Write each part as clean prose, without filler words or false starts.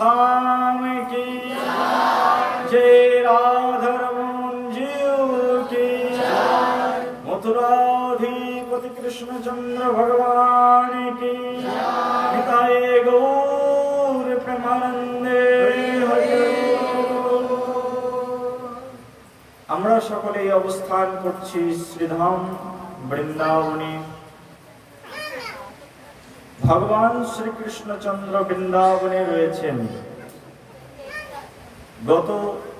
धाम की जय, राधारमण जीव की, मथुराधिपति कृष्णचंद्र भगवान की, निताय गौर प्रेमानंदे हरि। আমরা সকলেই অবস্থান করছি শ্রীধাম বৃন্দাবনে। ভগবান শ্রীকৃষ্ণচন্দ্র বৃন্দাবনে রয়েছেন। গত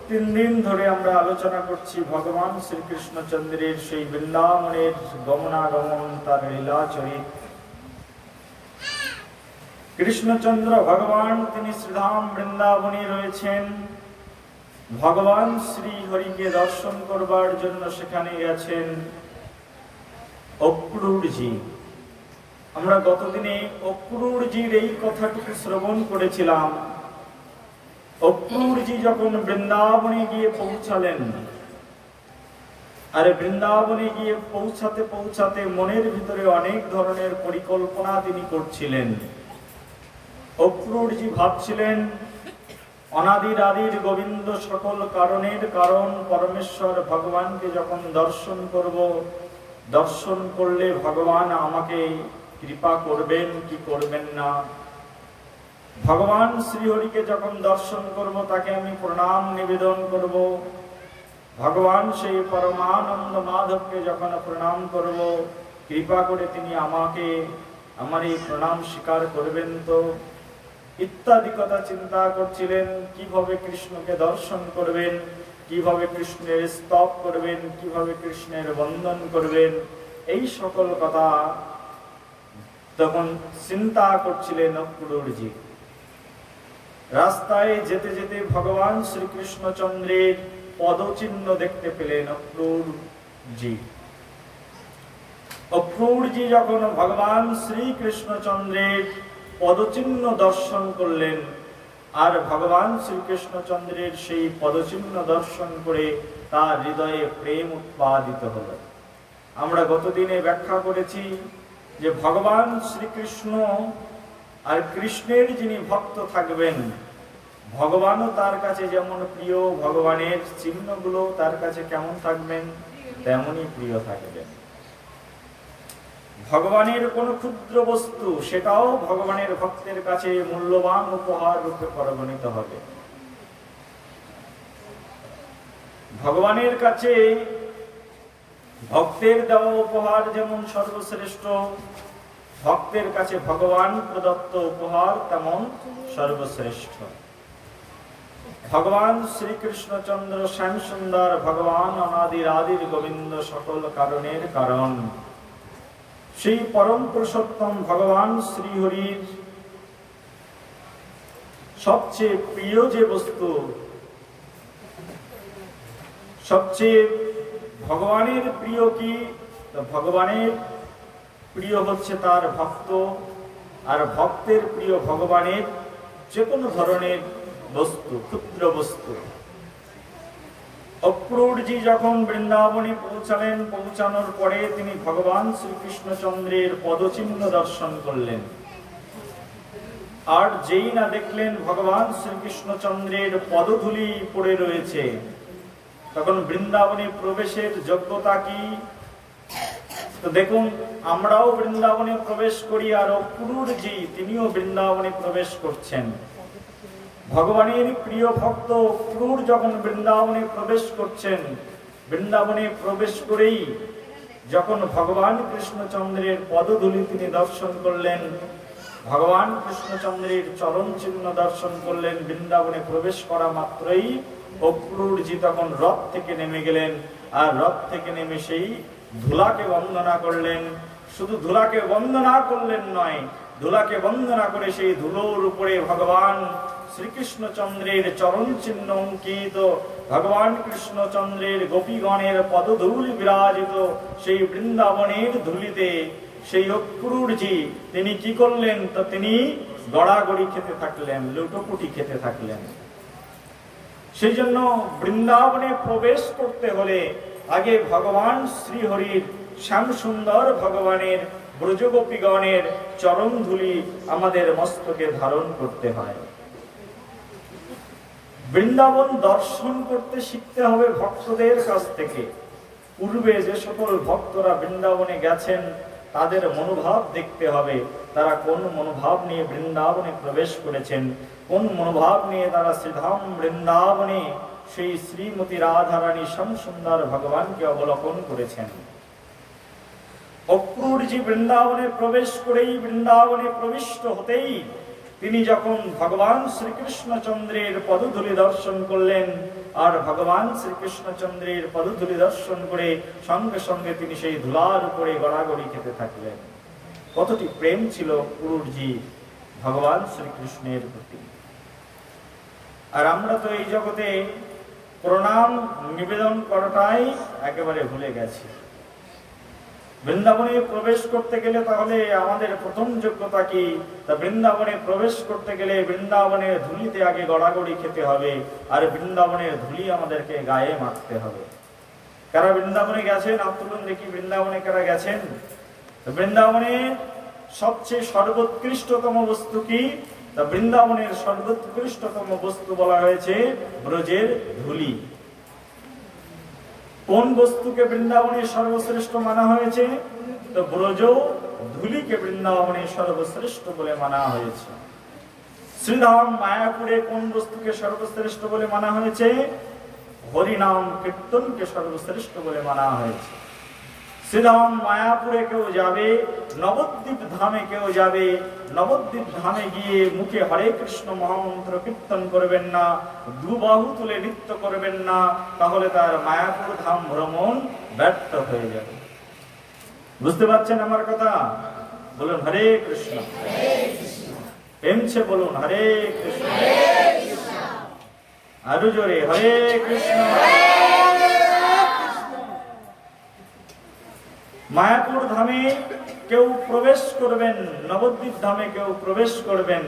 3 দিন ধরে আমরা আলোচনা করছি ভগবান শ্রীকৃষ্ণচন্দ্রের সেই বৃন্দাবনের গমনাগমন, তার লীলাচরিত। কৃষ্ণচন্দ্র ভগবান তিনি শ্রীধাম বৃন্দাবনে রয়েছেন। ভগবান শ্রী হরিকে দর্শন করবার জন্য সেখানে গেছেন অক্রূরজি। আমরা গতদিনে অক্রূরজির এই কথাটুকু শ্রবণ করেছিলাম। অক্রূরজি যখন বৃন্দাবনে গিয়ে পৌঁছালেন, আর বৃন্দাবনে গিয়ে পৌঁছাতে পৌঁছাতে মনের ভিতরে অনেক ধরনের পরিকল্পনা তিনি করছিলেন। অক্রূরজি ভাবছিলেন, অনাদির আদির গোবিন্দ, সকল কারণের কারণ পরমেশ্বর ভগবানকে যখন দর্শন করব, দর্শন করলে ভগবান আমাকে কৃপা করবেন কি করবেন না। ভগবান শ্রীহরিকে যখন দর্শন করব, তাকে আমি প্রণাম নিবেদন করব। ভগবান সেই পরমানন্দ মাধবকে যখন প্রণাম করব, কৃপা করে তিনি আমাকে আমার এই প্রণাম স্বীকার করবেন তো, ইত্যাদি কথা চিন্তা করছিলেন। কিভাবে কৃষ্ণকে দর্শন করবেন, কিভাবে কৃষ্ণের স্তব করবেন, কিভাবে কৃষ্ণের বন্দন করবেন, এই সকল কথা তখন চিন্তা করছিলেন অক্রূরজি। রাস্তায় যেতে যেতে ভগবান শ্রীকৃষ্ণচন্দ্রের পদচিহ্ন দেখতে পেলেন অক্রূরজি। অক্রূরজি যখন ভগবান শ্রীকৃষ্ণচন্দ্রের পদচিহ্ন দর্শন করলেন, আর ভগবান শ্রীকৃষ্ণচন্দ্রের সেই পদচিহ্ন দর্শন করে তার হৃদয়ে প্রেম উৎপাদিত হল। আমরা গতদিনে ব্যাখ্যা করেছি যে ভগবান শ্রীকৃষ্ণ আর কৃষ্ণের যিনি ভক্ত থাকবেন, ভগবানও তার কাছে যেমন প্রিয়, ভগবানের চিহ্নগুলো তার কাছে কেমন থাকবেন, তেমনই প্রিয় থাকবেন। ভগবানের কোন ক্ষুদ্র বস্তু, সেটাও ভগবানের ভক্তের কাছে মূল্যবান উপহার রূপে পরিগণিত হবে। ভগবানের কাছে ভক্তের দেওয়া উপহার যেমন সর্বশ্রেষ্ঠ, ভক্তের কাছে ভগবান প্রদত্ত উপহার তেমন সর্বশ্রেষ্ঠ। ভগবান শ্রীকৃষ্ণচন্দ্র শ্যাম সুন্দর, ভগবান অনাদির আদির গোবিন্দ, সকল কারণের কারণ, সেই পরম পুরুষোত্তম ভগবান শ্রীহরির সবচেয়ে প্রিয় যে বস্তু, সবচেয়ে ভগবানের প্রিয় কি, ভগবানের প্রিয় হচ্ছে তার ভক্ত, আর ভক্তের প্রিয় ভগবানের যে কোনো ধরনের বস্তু, ক্ষুদ্র বস্তু। অক্রূরজি যখন বৃন্দাবনে পৌঁছালেন, পৌঁছানোর পরে তিনি ভগবান শ্রীকৃষ্ণচন্দ্রের পদচিহ্ন দর্শন করলেন। আর যেই না দেখলেন ভগবান শ্রীকৃষ্ণচন্দ্রের পদধূলি পড়ে রয়েছে, তখন বৃন্দাবনে প্রবেশের যোগ্যতা কি? তো দেখুন, আমরাও বৃন্দাবনে প্রবেশ করি, আর অক্রূরজি তিনিও বৃন্দাবনে প্রবেশ করছেন। ভগবানের প্রিয় ভক্ত অক্রূর যখন বৃন্দাবনে প্রবেশ করছেন, বৃন্দাবনে প্রবেশ করেই যখন ভগবান কৃষ্ণচন্দ্রের পদধূলি তিনি দর্শন করলেন, ভগবান কৃষ্ণচন্দ্রের চরণ চিহ্ন দর্শন করলেন, বৃন্দাবনে প্রবেশ করা মাত্রই অক্রূরজি তখন রথ থেকে নেমে গেলেন। আর রথ থেকে নেমে সেই ধুলাকে বন্দনা করলেন। শুধু ধুলাকে বন্দনা করলেন নয়, ধুলাকে বন্দনা করে সেই ধুলোর উপরে ভগবান শ্রীকৃষ্ণচন্দ্রের চরণ চিহ্ন অঙ্কিত, ভগবান কৃষ্ণচন্দ্রের গোপীগণের পদধূলি বিরাজিত সেই বৃন্দাবনের ধুলিতে সেই অক্রূরজি তিনি কি করলেন? তো তিনি গড়াগড়ি খেতে থাকলেন, লুটোপুটি খেতে থাকলেন। সেই জন্য বৃন্দাবনে প্রবেশ করতে হলে আগে ভগবান শ্রীহরির শ্যাম সুন্দর ভগবানের ব্রজগোপীগণের চরণ ধুলি আমাদের মস্তকে ধারণ করতে হয়। বৃন্দাবন দর্শন করতে শিখতে হবে ভক্তদের কাছ থেকে। পূর্বে যে সকল ভক্তরা বৃন্দাবনে গেছেন তাদের মনোভাব দেখতে হবে, তারা কোন মনোভাব নিয়ে বৃন্দাবনে প্রবেশ করেছেন, কোন মনোভাব নিয়ে তারা শ্রীধাম বৃন্দাবনে সেই শ্রীমতী রাধারানী শ্যাম সুন্দর ভগবানকে অবলোকন করেছেন। অক্রূরজি বৃন্দাবনে প্রবেশ করেই, বৃন্দাবনে প্রবিষ্ট হতেই তিনি যখন ভগবান শ্রীকৃষ্ণচন্দ্রের পদধূলি দর্শন করলেন, আর ভগবান শ্রীকৃষ্ণচন্দ্রের পদধূলি দর্শন করে সঙ্গে সঙ্গে তিনি সেই ধুলার উপরে গড়াগড়ি খেতে থাকলেন। কতটি প্রেম ছিল অক্রূরজি ভগবান শ্রীকৃষ্ণের প্রতি। আর আমরা তো এই জগতে প্রণাম নিবেদন করাটাই একেবারে ভুলে গেছি। বৃন্দাবনে প্রবেশ করতে গেলে তাহলে আমাদের প্রথম যোগ্যতা কি? তা বৃন্দাবনে প্রবেশ করতে গেলে বৃন্দাবনের ধুলিতে আগে গড়াগড়ি খেতে হবে, আর বৃন্দাবনের ধুলি আমাদেরকে গায়ে মাখতে হবে। কারা বৃন্দাবনে গেছেন? তুলুন দেখি, বৃন্দাবনে কারা গেছেন? বৃন্দাবনে সবচেয়ে সর্বোৎকৃষ্টতম বস্তু কি? তা বৃন্দাবনের সর্বোৎকৃষ্টতম বস্তু বলা হয়েছে ব্রজের ধুলি। কোন বস্তুকে বৃন্দাবনের সর্বশ্রেষ্ঠ মানা হয়েছে? তো ব্রজ ধুলিকে বৃন্দাবনের সর্বশ্রেষ্ঠ বলে মানা হয়েছে। শ্রীধাম মায়াপুরে কোন বস্তুকে সর্বশ্রেষ্ঠ বলে মানা হয়েছে? হরিনাম কীর্তনকে সর্বশ্রেষ্ঠ বলে মানা হয়েছে। শ্রীধাম মায়াপুরে কেউ যাবে, নবদ্বীপ ধামে কেউ যাবে, নবদ্বীপ ধামে গিয়ে মুখে হরে কৃষ্ণ মহামন্ত্র কীর্তন করবেন না, দুবাহু তুলে নৃত্য করবেন না, তাহলে তার মায়াপুর ধাম ভ্রমণ ব্যর্থ হয়ে যাবে। বুঝতে পারছেন আমার কথা? বলুন হরে কৃষ্ণ। প্রেমছে বলুন হরে কৃষ্ণ। আরো জোরে হরে কৃষ্ণ। মায়াপুর ধামে কেউ প্রবেশ করবেন, নবদ্বীপ ধামে কেউ প্রবেশ করবেন,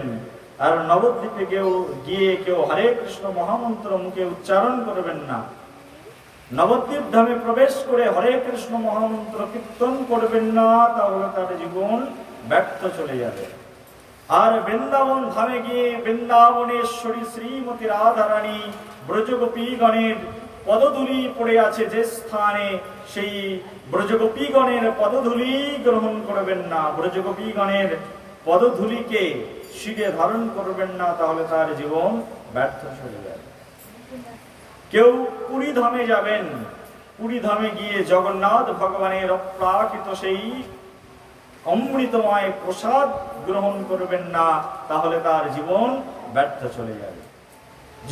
আর নবদ্বীপে কেউ গিয়ে কেউ হরে কৃষ্ণ মহামন্ত্র মুখে উচ্চারণ করবেন না। নবদ্বীপ ধামে প্রবেশ করে হরে কৃষ্ণ মহামন্ত্র কীর্তন করবেন না, তাহলে তার জীবন ব্যর্থ চলে যাবে। আর বৃন্দাবন ধামে গিয়ে বৃন্দাবনেশ্বরী শ্রীমতী রাধারানী ব্রজগোপীগণের পদধূলি পড়ে আছে যে স্থানে, সেই ব্রজগোপীগণের পদধূলি গ্রহণ করবেন না, ব্রজগোপীগণের পদধূলিকে শিরে ধারণ করবেন না, তাহলে তার জীবন ব্যর্থ চলে যাবে। কেউ পুরী ধামে যাবেন, পুরী ধামে গিয়ে জগন্নাথ ভগবানের অপ্রাকৃত সেই অমৃতময় প্রসাদ গ্রহণ করবেন না, তাহলে তার জীবন ব্যর্থ চলে যাবে।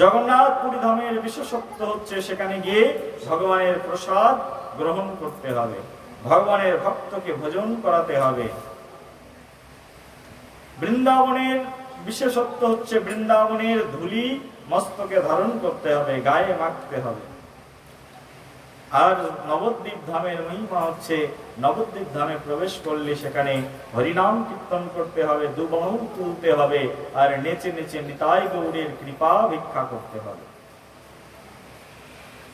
জগন্নাথ পুরী ধামের বিশেষত্ব হচ্ছে সেখানে গিয়ে ভগবানের প্রসাদ গ্রহণ করতে হবে, ভগবানের ভক্তকে ভোজন করাতে হবে। বৃন্দাবনের বিশেষত্ব হচ্ছে বৃন্দাবনের ধুলি মস্তকে ধারণ করতে হবে, গায়ে মাখতে হবে। আর নবদ্বীপ ধামের মহিমা হচ্ছে নবদ্বীপ ধামে প্রবেশ করলে সেখানে হরিনাম কীর্তন করতে হবে, দুবাহু তুলতে হবে, আর নেচে নেচে নিতাই গৌরের কৃপা ভিক্ষা করতে হবে।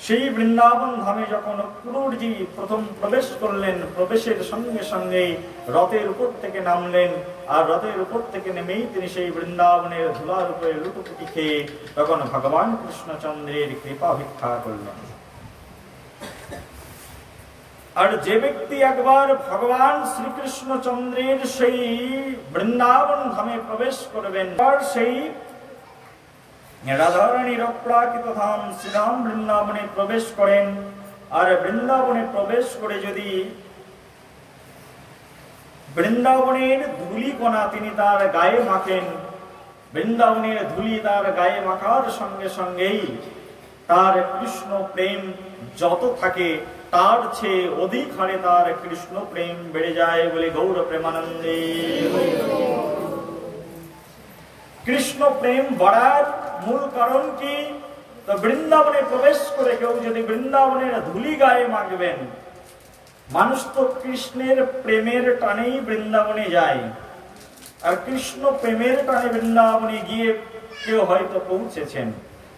সেই বৃন্দাবন ধামে যখন অক্রূরজি প্রথম প্রবেশ করলেন, প্রবেশের সঙ্গে সঙ্গে রথের উপর থেকে নামলেন, আর রথের উপর থেকে নেমেই তিনি সেই বৃন্দাবনের ধুলার উপরে লুটোপুটি খেয়ে তখন ভগবান কৃষ্ণচন্দ্রের কৃপা ভিক্ষা করলেন। আর যে ব্যক্তি একবার ভগবান শ্রীকৃষ্ণচন্দ্রের সেই বৃন্দাবন ধামে প্রবেশ করবেন, আর সেই রাধারানীর অপ্রাকৃত ধাম শ্রীধাম বৃন্দাবনে প্রবেশ করেন, আর বৃন্দাবনে প্রবেশ করে যদি বৃন্দাবনের ধুলি কণা তিনি তার গায়ে মাখেন, বৃন্দাবনের ধুলি তার গায়ে মাখার সঙ্গে সঙ্গেই তার কৃষ্ণ প্রেম যত থাকে তার চেয়ে অধিক হারে তার কৃষ্ণ প্রেম বেড়ে যায় বলে গৌর প্রেমানন্দে। কৃষ্ণ প্রেম বাড়ার মূল কারণ কি? তো বৃন্দাবনে প্রবেশ করে কেউ যদি বৃন্দাবনের ধুলি গায়ে মাখবেন, মানুষ তো কৃষ্ণের প্রেমের টানেই বৃন্দাবনে যায়, আর কৃষ্ণ প্রেমের টানে বৃন্দাবনে গিয়ে কেউ হয়তো পৌঁছেছেন,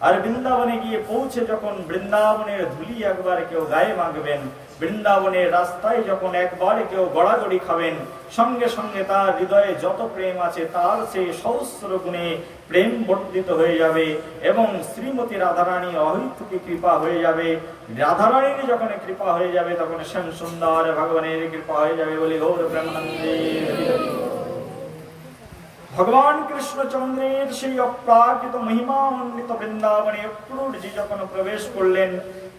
আর বৃন্দাবনে গিয়ে পৌঁছে যখন বৃন্দাবনের ধুলি একবার কেউ গায়ে মাখবেন, বৃন্দাবনের রাস্তায় যখন একবার কেউ গড়াগড়ি খাবেন, সঙ্গে সঙ্গে তার হৃদয়ে যত প্রেম আছে তার সেই সহস্র গুণে প্রেম বর্ধিত হয়ে যাবে এবং শ্রীমতী রাধারানী অহৈতুকী কৃপা হয়ে যাবে। রাধারানীর যখন কৃপা হয়ে যাবে তখন শ্যাম সুন্দর ভগবানের কৃপা হয়ে যাবে বলে গৌর প্রেমানন্দে। ভগবান কৃষ্ণচন্দ্রের সেই অপ্রাকৃত মহিমান্বিত বৃন্দাবনে অক্রূরজি যখন প্রবেশ করলেন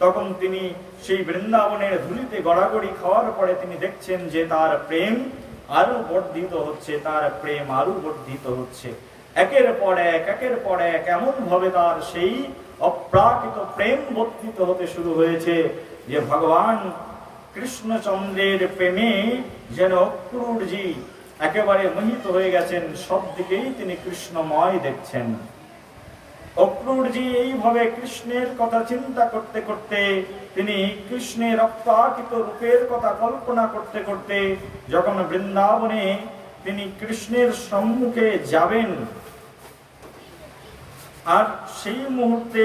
তখন তিনি সেই বৃন্দাবনের ধুলিতে গড়াগড়ি খাওয়ার পরে তিনি দেখছেন যে তার প্রেম আরো বর্ধিত হচ্ছে, তার প্রেম আরো বর্ধিত হচ্ছে। একের পর এক এমন ভাবে তার সেই অপ্রাকৃত প্রেম বর্ধিত হতে শুরু হয়েছে যে ভগবান কৃষ্ণচন্দ্রের প্রেমে যেন অক্রূরজি একেবারে মোহিত হয়ে গেছেন, সব দিকেই তিনি কৃষ্ণময় দেখছেন। অক্রূরজি এইভাবে কৃষ্ণের কথা চিন্তা করতে করতে, তিনি কৃষ্ণের অপ্রাকৃত রূপের কথা কল্পনা করতে করতে যখন বৃন্দাবনে তিনি কৃষ্ণের সম্মুখে যাবেন, আর সেই মুহূর্তে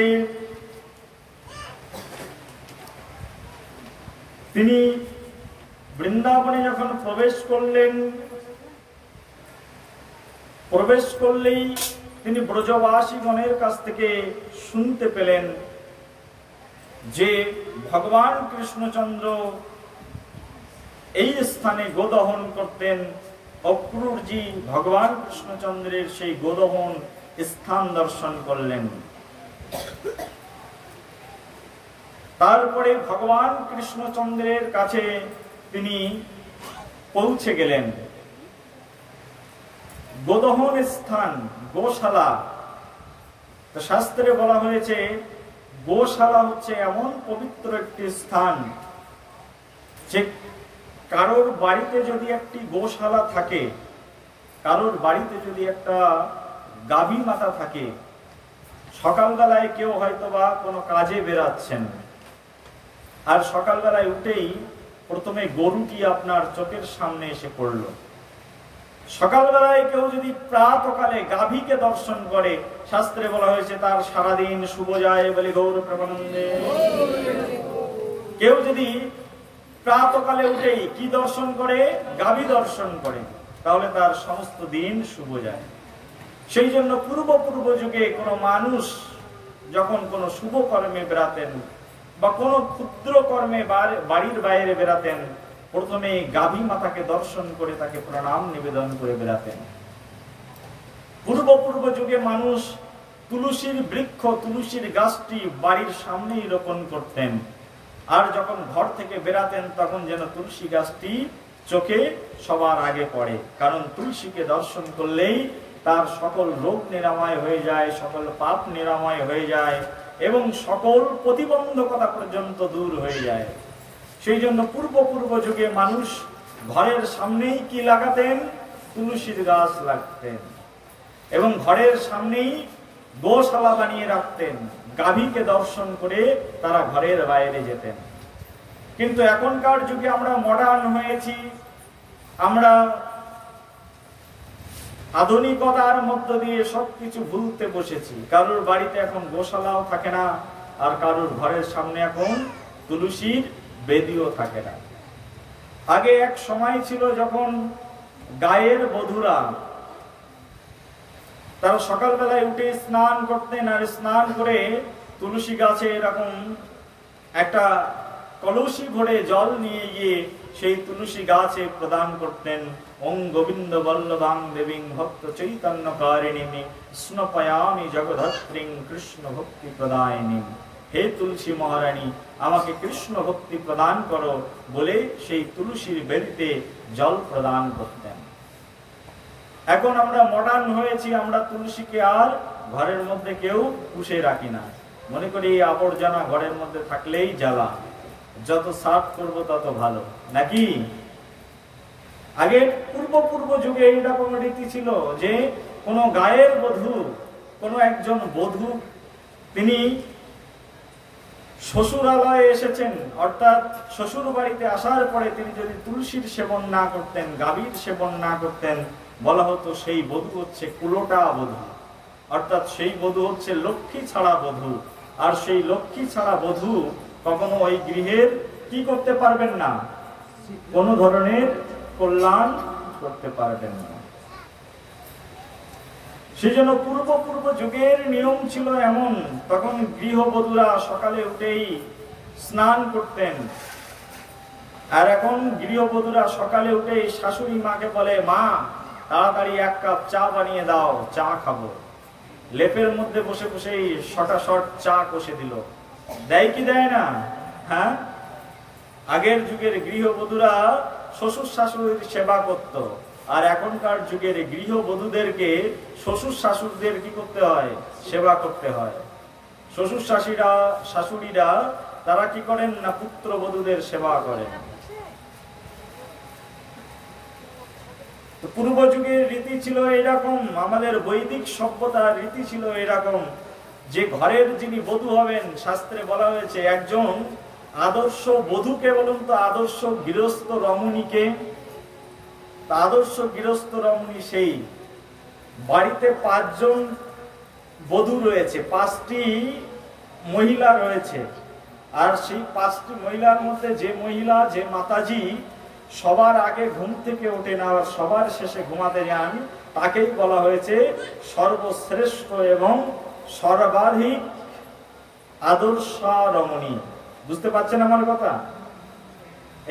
তিনি বৃন্দাবনে যখন প্রবেশ করলেই তিনি ব্রজবাসীগণের কাছ থেকে শুনতে পেলেন যে ভগবান কৃষ্ণচন্দ্র এই স্থানে গোদহন করতেন। অক্রূরজি ভগবান কৃষ্ণচন্দ্রের সেই গোদহন স্থান দর্শন করলেন। তারপরে ভগবান কৃষ্ণচন্দ্রের কাছে তিনি পৌঁছে গেলেন। গোদহন স্থান, গোশালা, শাস্ত্রে বলা হয়েছে গোশালা হচ্ছে এমন পবিত্র একটি স্থান যে কারোর বাড়িতে যদি একটি গোশালা থাকে, কারোর বাড়িতে যদি একটা গাভী মাতা থাকে, সকালবেলায় কেউ হয়তো বা কোনো কাজে বেরাচ্ছেন, আর সকালবেলায় উঠেই প্রথমে গরুটি আপনার চোখের সামনে এসে পড়লো। সকালবেলায় কেউ যদি প্রাতকালে গাভীকে দর্শন করে, শাস্ত্রে বলা হয়েছে তার সারাদিন শুভ যায় বলে গৌর প্রেমানন্দে। কেউ যদি প্রাতকালে উঠেই কি দর্শন করে, গাভী দর্শন করে, তাহলে তার সমস্ত দিন শুভ যায়। সেই জন্য পূর্ব যুগে কোনো মানুষ যখন কোনো শুভ কর্মে বেরাতেন বা কোনো ক্ষুদ্র কর্মে বাড়ির বাইরে বেরাতেন, প্রথমে গাভী মাতাকে দর্শন করে তাকে প্রণাম নিবেদন করে বেরাতেন। পূর্ব যুগে মানুষ তুলসীর বৃক্ষ, তুলসীর গাছটি বাড়ির সামনেই রোপণ করতেন, আর যখন ঘর থেকে বেরাতেন তখন যেন তুলসী গাছটি চোখে সবার আগে পড়ে, কারণ তুলসীকে দর্শন করলেই তার সকল রোগ নিরাময় হয়ে যায়, সকল পাপ নিরাময় হয়ে যায় এবং সকল প্রতিবন্ধকতা পর্যন্ত দূর হয়ে যায়। সেই জন্য পূর্ব যুগে মানুষ ঘরের সামনেই কি লাগাতেন, তুলসীর গাছ লাগতেন এবং ঘরের সামনেই গোশালা বানিয়ে রাখতেন। গাভীকে দর্শন করে তারা ঘরের বাইরে যেতেন। কিন্তু এখনকার যুগে আমরা মডার্ন হয়েছি, আমরা আধুনিকতার মধ্য দিয়ে সবকিছু ভুলতে বসেছি। কারোর বাড়িতে এখন গোশালাও থাকে না, আর কারোর ঘরের সামনে এখন তুলসীর বেদিও থাকে না। আগে এক সময় ছিল যখন গায়ের বধূরা তারা সকালবেলায় উঠে স্নান করতেন, আর স্নান করে তুলসী গাছে এরকম একটা কলসি ভরে জল নিয়ে গিয়ে সেই তুলসী গাছে প্রদান করতেন। ওং গোবিন্দ বল্লভাং দেবীং ভক্ত চৈতন্য কারিণী স্নপয়ামি জগদ্ধাত্রীং কৃষ্ণ ভক্তি প্রদায়িনী। হে তুলসী মহারানী, আমাকে কৃষ্ণ ভক্তি প্রদান করো বলে সেই তুলসীর বেদিতে জল প্রদান করতেন। এখন আমরা মডার্ন হয়েছি, আমরা তুলসীকে আর ঘরের মধ্যে কেউ পুষে রাখি না। মনে করি এই আবর্জনা ঘরের মধ্যে থাকলেই জ্বালা, যত সাফ করব তত ভালো, নাকি? আগে পূর্ব যুগে এইরকম রীতি ছিল যে কোনো গায়ের বধূ, কোনো একজন বধূ তিনি শ্বশুরালয়ে এসেছেন, অর্থাৎ শ্বশুর বাড়িতে আসার পরে তিনি যদি তুলসীর সেবন না করতেন, গাভীর সেবন না করতেন, বলা হতো সেই বধূ হচ্ছে কুলোটা বধূ। অর্থাৎ সেই বধূ হচ্ছে লক্ষ্মী ছাড়া বধূ। আর সেই লক্ষ্মী ছাড়া বধূ কখনো ওই গৃহের কি করতে পারবেন না, কোনো ধরনের কল্যাণ করতে পারবেন না। সেজন্য পূর্ব যুগের নিয়ম ছিল এমন, তখন গৃহবধূরা সকালে উঠেই স্নান করতেন। আর এখন গৃহবধূরা সকালে উঠেই শাশুড়ি মাকে বলে, মা তাড়াতাড়ি 1 কাপ চা বানিয়ে দাও, চা খাবো। লেপের মধ্যে বসে বসেই শটাশট চা কষে দিল। দেয় কি দেয় না? হ্যাঁ, আগের যুগের গৃহবধূরা শ্বশুর শাশুড়ির সেবা করত, আর এখনকার যুগের গৃহবধূদেরকে শ্বশুর শাশুড়িদের কি করতে হয়, সেবা করতে হয়। শ্বশুর শাশুড়িরা তারা কি করেন না, পুত্রবধূদের সেবা করেন। পূর্ব যুগের রীতি ছিল এরকম, আমাদের বৈদিক সভ্যতার রীতি ছিল এরকম, যে ঘরের যিনি বধূ হবেন, শাস্ত্রে বলা হয়েছে একজন আদর্শ বধূকে, বলুন তো আদর্শ গৃহস্থ রমণীকে। আদর্শ গৃহস্থ রমণী সেই বাড়িতে 5 জন বধূ রয়েছে, 5টি মহিলা রয়েছে। আর সেই 5টি মহিলার মধ্যে যে মহিলা, যে মাতাজি সবার আগে ঘুম থেকে ওঠেন আর সবার শেষে ঘুমাতে যান, তাকেই বলা হয়েছে সর্বশ্রেষ্ঠ এবং সর্বাধিক আদর্শ রমণী। বুঝতে পারছেন আমার কথা?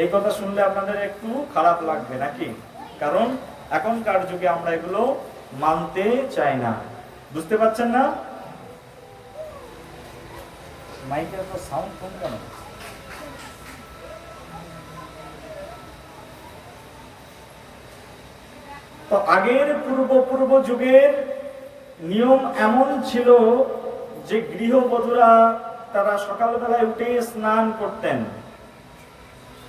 এই কথা শুনলে আপনাদের একটু খারাপ লাগবে নাকি? কারণ এখনকার যুগে আমরা এগুলো মানতে চাই না। বুঝতে পারছেন না? মাইকের তো সাউন্ড কম কেন? তো আগের পূর্ব যুগের নিয়ম এমন ছিল যে গৃহবধূরা তারা সকালবেলায় উঠে স্নান করতেন।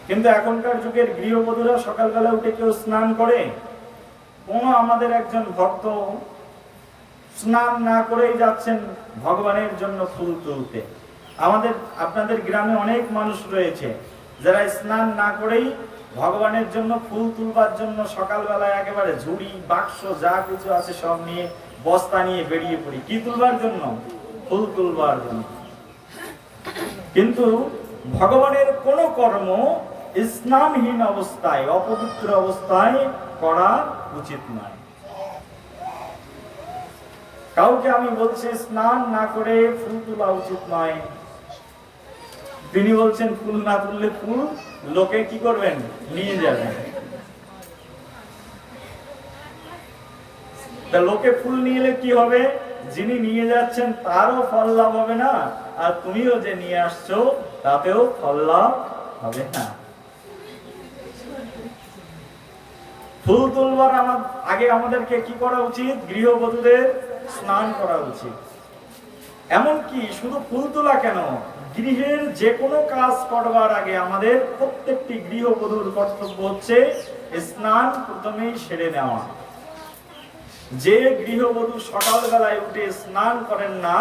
কিন্তু এখনকার যুগের গৃহবধূরা সকালবেলা উঠে কেউ স্নান করে? আমাদের একজন ভক্ত স্নান না করেই যাচ্ছেন ভগবানের জন্য ফুল তুলতে। আপনাদের গ্রামে অনেক মানুষ রয়েছে যারা স্নান না করেই ভগবানের জন্য ফুল তুলবার জন্য সকালবেলায় একেবারে ঝুড়ি বাক্স যা কিছু আছে সব নিয়ে, বস্তা নিয়ে বেরিয়ে পড়ি। কি তুলবার জন্য? ফুল তুলবার জন্য। কিন্তু ভগবানের কোন কর্ম স্নানহীন অবস্থায়, অপবিত্র অবস্থায় করা উচিত নয়। কাউকে আমি বলছি স্নান না করে ফুল তোলা উচিত নয়, তিনি বলছেন ফুল না তুললে ফুল লোকে কি করবেন, নিয়ে যাবেন। তা লোকে ফুল নিয়ে এলে কি হবে? যিনি নিয়ে যাচ্ছেন তারও ফল লাভ হবে না, আর তুমিও যে নিয়ে আসছো তাতেও ফল লাভ হবে না। ফুল তুলবার আগে আমাদেরকে কি করা উচিত? গৃহবধূদের স্নান করা উচিত। এমনকি শুধু ফুল তোলা কেন, গৃহের যে কোনো কাজ করবার আগে আমাদের প্রত্যেকটি গৃহবধূর কর্তব্য হচ্ছে স্নান প্রথমেই সেরে নেওয়া। যে গৃহবধূ সকালবেলায় উঠে স্নান করেন না,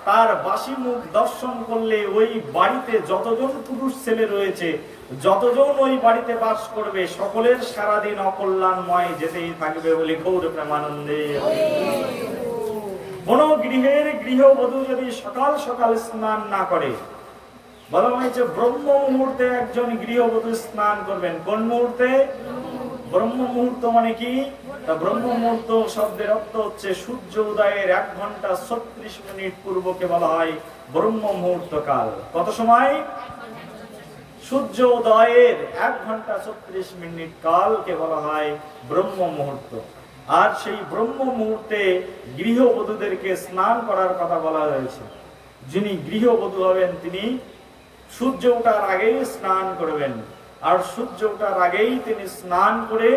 তার বাসি মুখ দর্শন করলে ওই বাড়িতে যতজন পুরুষ ছেলে রয়েছে, যতজন ওই বাড়িতে বাস করবে, সকলের সারাদিন অকল্যাণময় যেতেই থাকবে বলে গৌর প্রেমানন্দে। কোন গৃহের গৃহবধূ যদি সকাল সকাল স্নান না করে, বলা হয়েছে ব্রহ্ম মুহূর্তে একজন গৃহবধূ স্নান করবেন। কোন মুহূর্তে? ব্রহ্ম মুহূর্ত মানে কি? ব্রহ্ম মুহূর্ত শব্দের অর্থ হচ্ছে সূর্য উদয়ের 1 ঘন্টা 36 মিনিট পূর্বকে বলা হয় ব্রহ্ম মুহূর্ত কাল। কত সময়? সূর্য উদয়ের 1 ঘন্টা 36 মিনিট কালকে বলা হয় ব্রহ্ম মুহূর্ত। আর সেই ব্রহ্ম মুহূর্তে গৃহবধূদেরকে স্নান করার কথা বলা হয়েছে। যিনি গৃহবধূ হবেন তিনি সূর্য ওঠার আগেই স্নান করবেন, আর সূর্য ওঠার আগেই তিনি স্নান করে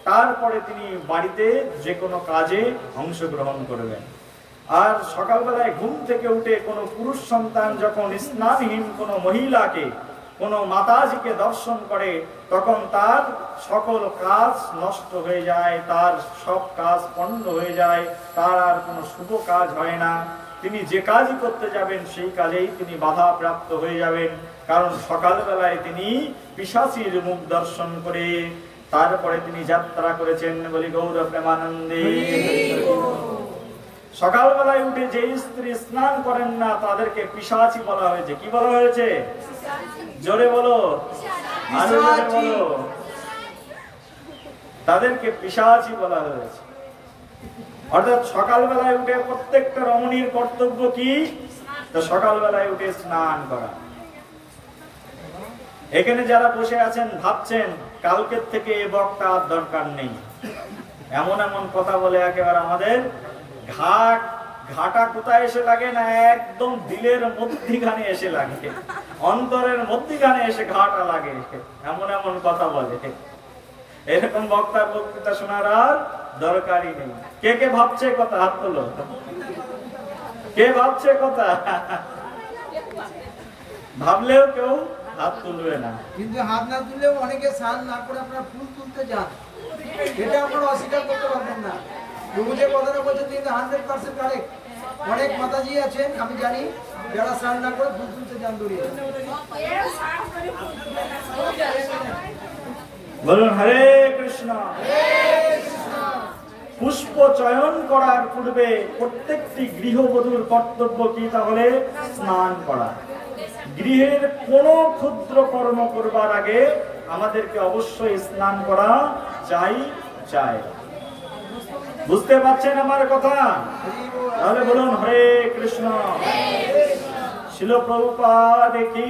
তারপরে তিনি বাড়িতে যে কোনো কাজে অংশগ্রহণ করবেন। আর সকালবেলায় ঘুম থেকে উঠে কোনো পুরুষ সন্তান যখন স্নানহীন কোনো মহিলাকে, কোনো মাতাজিকে দর্শন করে, তখন তার সকল কাজ নষ্ট হয়ে যায়, তার সব কাজ পণ্ড হয়ে যায়, তার আর কোনো শুভ কাজ হয় না। তিনি যে কাজই করতে যাবেন সেই কাজেই তিনি বাধা প্রাপ্ত হয়ে যাবেন, কারণ সকালবেলায় তিনি পিশাচীর মুখ দর্শন করে তারপরে তিনি যাত্রা করেছেন বলি গৌর প্রেমানন্দে। সকালবেলায় উঠে যে স্ত্রী স্নান করেন না তাদেরকে পিশাচী বলা হয়েছে। কি বলা হয়েছে? জোরে বলো, আরো জোরে বলো। তাদেরকে পিশাচী বলা হয়েছে। অর্থাৎ সকালবেলায় উঠে প্রত্যেকটা রমণীর কর্তব্য কি? তো সকালবেলায় উঠে স্নান করা। এখানে যারা বসে আছেন ভাবছেন কালকের থেকে এ বক্তা আর দরকার নেই, এমন এমন কথা বলে একেবারে আমাদের ঘাটা কোথায় এসে লাগে না, একদম দিলের মধ্যিখানে এসে লাগে, অন্তরের মধ্যিখানে এসে ঘাটা লাগে, এমন এমন কথা বলে। এরকম বক্তার বক্তৃতা শোনার আর দরকারই নেই। কে কে ভাবছে কথা? হাত তোলো। কে ভাবছে কথা? ভাবলেও কেউ হাত তুলবে না। কিন্তু হাত না তুললেও অনেকে স্নান না করে আপনারা ফুল তুলতে যান, এটা আপনারা অস্বীকার করতে পারবেন না। প্রভু যে কথাটা বলছেন কিন্তু 100% কারেক্ট। অনেক মাতাজি আছেন আমি জানি যারা স্নান না করে ফুল তুলতে যান দূরিয়ে। বলুন হরে কৃষ্ণ। পুষ্প চয়ন করার পূর্বে প্রত্যেকটি গৃহবধূর কর্তব্য কি? তাহলে স্নান করা। গৃহের কোন ক্ষুদ্র কর্ম করবার আগে আমাদেরকে অবশ্যই স্নান করা চাই। বুঝতে পারছেন আমার কথা? তাহলে বলুন হরে কৃষ্ণ। শিল প্রভুপাদ কি,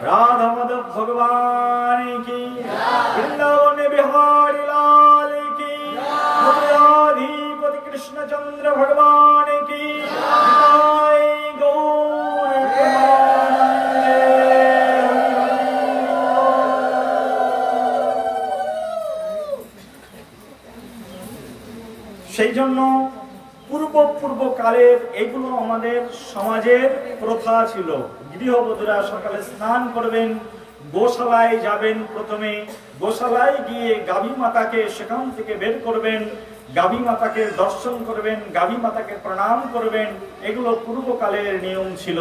রাধা মাধব ভগবান কি, বৃন্দাবন বিহারী লাল কি, মথুরাধিপতি কৃষ্ণচন্দ্র ভগবান কি, গৌর প্রেমানন্দে। সেই জন্য পূর্বকালের এগুলো আমাদের সমাজের প্রথা ছিল। গৃহবধূরা সকালে স্নান করবেন, গোশালায় যাবেন, প্রথমে গোশালায় গিয়ে গাভী মাতাকে সেখান থেকে বের করবেন, গাভী মাতাকে দর্শন করবেন, গাভী মাতাকে প্রণাম করবেন। এগুলো পূর্বকালের নিয়ম ছিল।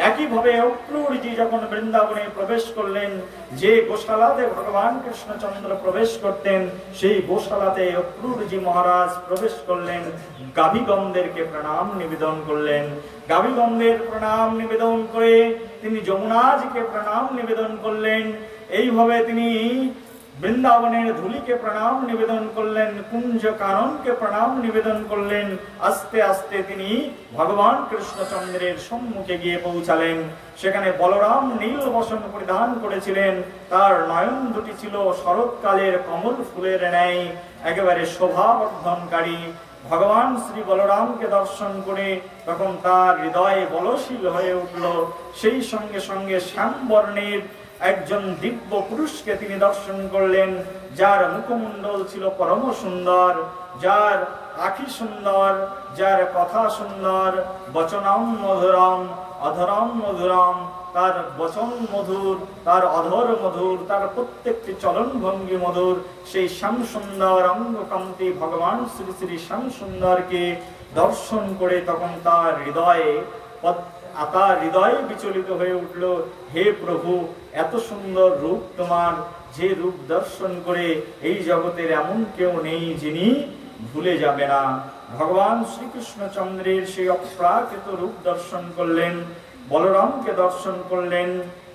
একইভাবে অক্রূরজি যখন বৃন্দাবনে প্রবেশ করলেন, যে গোশালাতে ভগবান কৃষ্ণচন্দ্র প্রবেশ করতেন, সেই গোশালাতে অক্রূরজি মহারাজ প্রবেশ করলেন, গাভীগণদেরকে প্রণাম নিবেদন করলেন। গাভীগণদের প্রণাম নিবেদন করে তিনি যমুনাজিকে প্রণাম নিবেদন করলেন। এইভাবে তিনি বৃন্দাবনের ধুলিকে প্রণাম নিবেদন করলেন, কুঞ্জ কাননকে প্রণাম নিবেদন করলেন। আস্তে আস্তে তিনি ভগবান কৃষ্ণচন্দ্রের সম্মুখে গিয়ে পৌঁছালেন। সেখানে বলরাম নীল বসন পরিধান করেছিলেন, তার নয়ন দুটি ছিল শরৎকালের কমল ফুলের ন্যায়, একেবারে শোভাবর্ধনকারী। ভগবান শ্রী বলরামকে দর্শন করে তখন তার হৃদয়ে বলশীল হয়ে উঠল। সেই সঙ্গে সঙ্গে শ্যামবর্ণের একজন দিব্য পুরুষকে তিনি দর্শন করলেন, যার মুখমণ্ডল ছিল পরম সুন্দর, যার আখি সুন্দর, যার কথা সুন্দর, বচনম মধুরম অধরম মধুরম, তার বচন মধুর, তার অধর মধুর, তার প্রত্যেকটি চলন ভঙ্গি মধুর। সেই শ্যাম সুন্দর অঙ্গকান্তি ভগবান শ্রী শ্রী শ্যাম সুন্দরকে দর্শন করে তখন তার হৃদয় বিচলিত হয়ে উঠল। হে প্রভু, এত সুন্দর রূপ তোমার, যে রূপ দর্শন করে এই জগতের এমন কেউ নেই যিনি ভুলে যাবে না। ভগবান শ্রীকৃষ্ণচন্দ্রের সেই অপ্রাকৃত রূপ দর্শন করলেন, বলরামকে দর্শন করলেন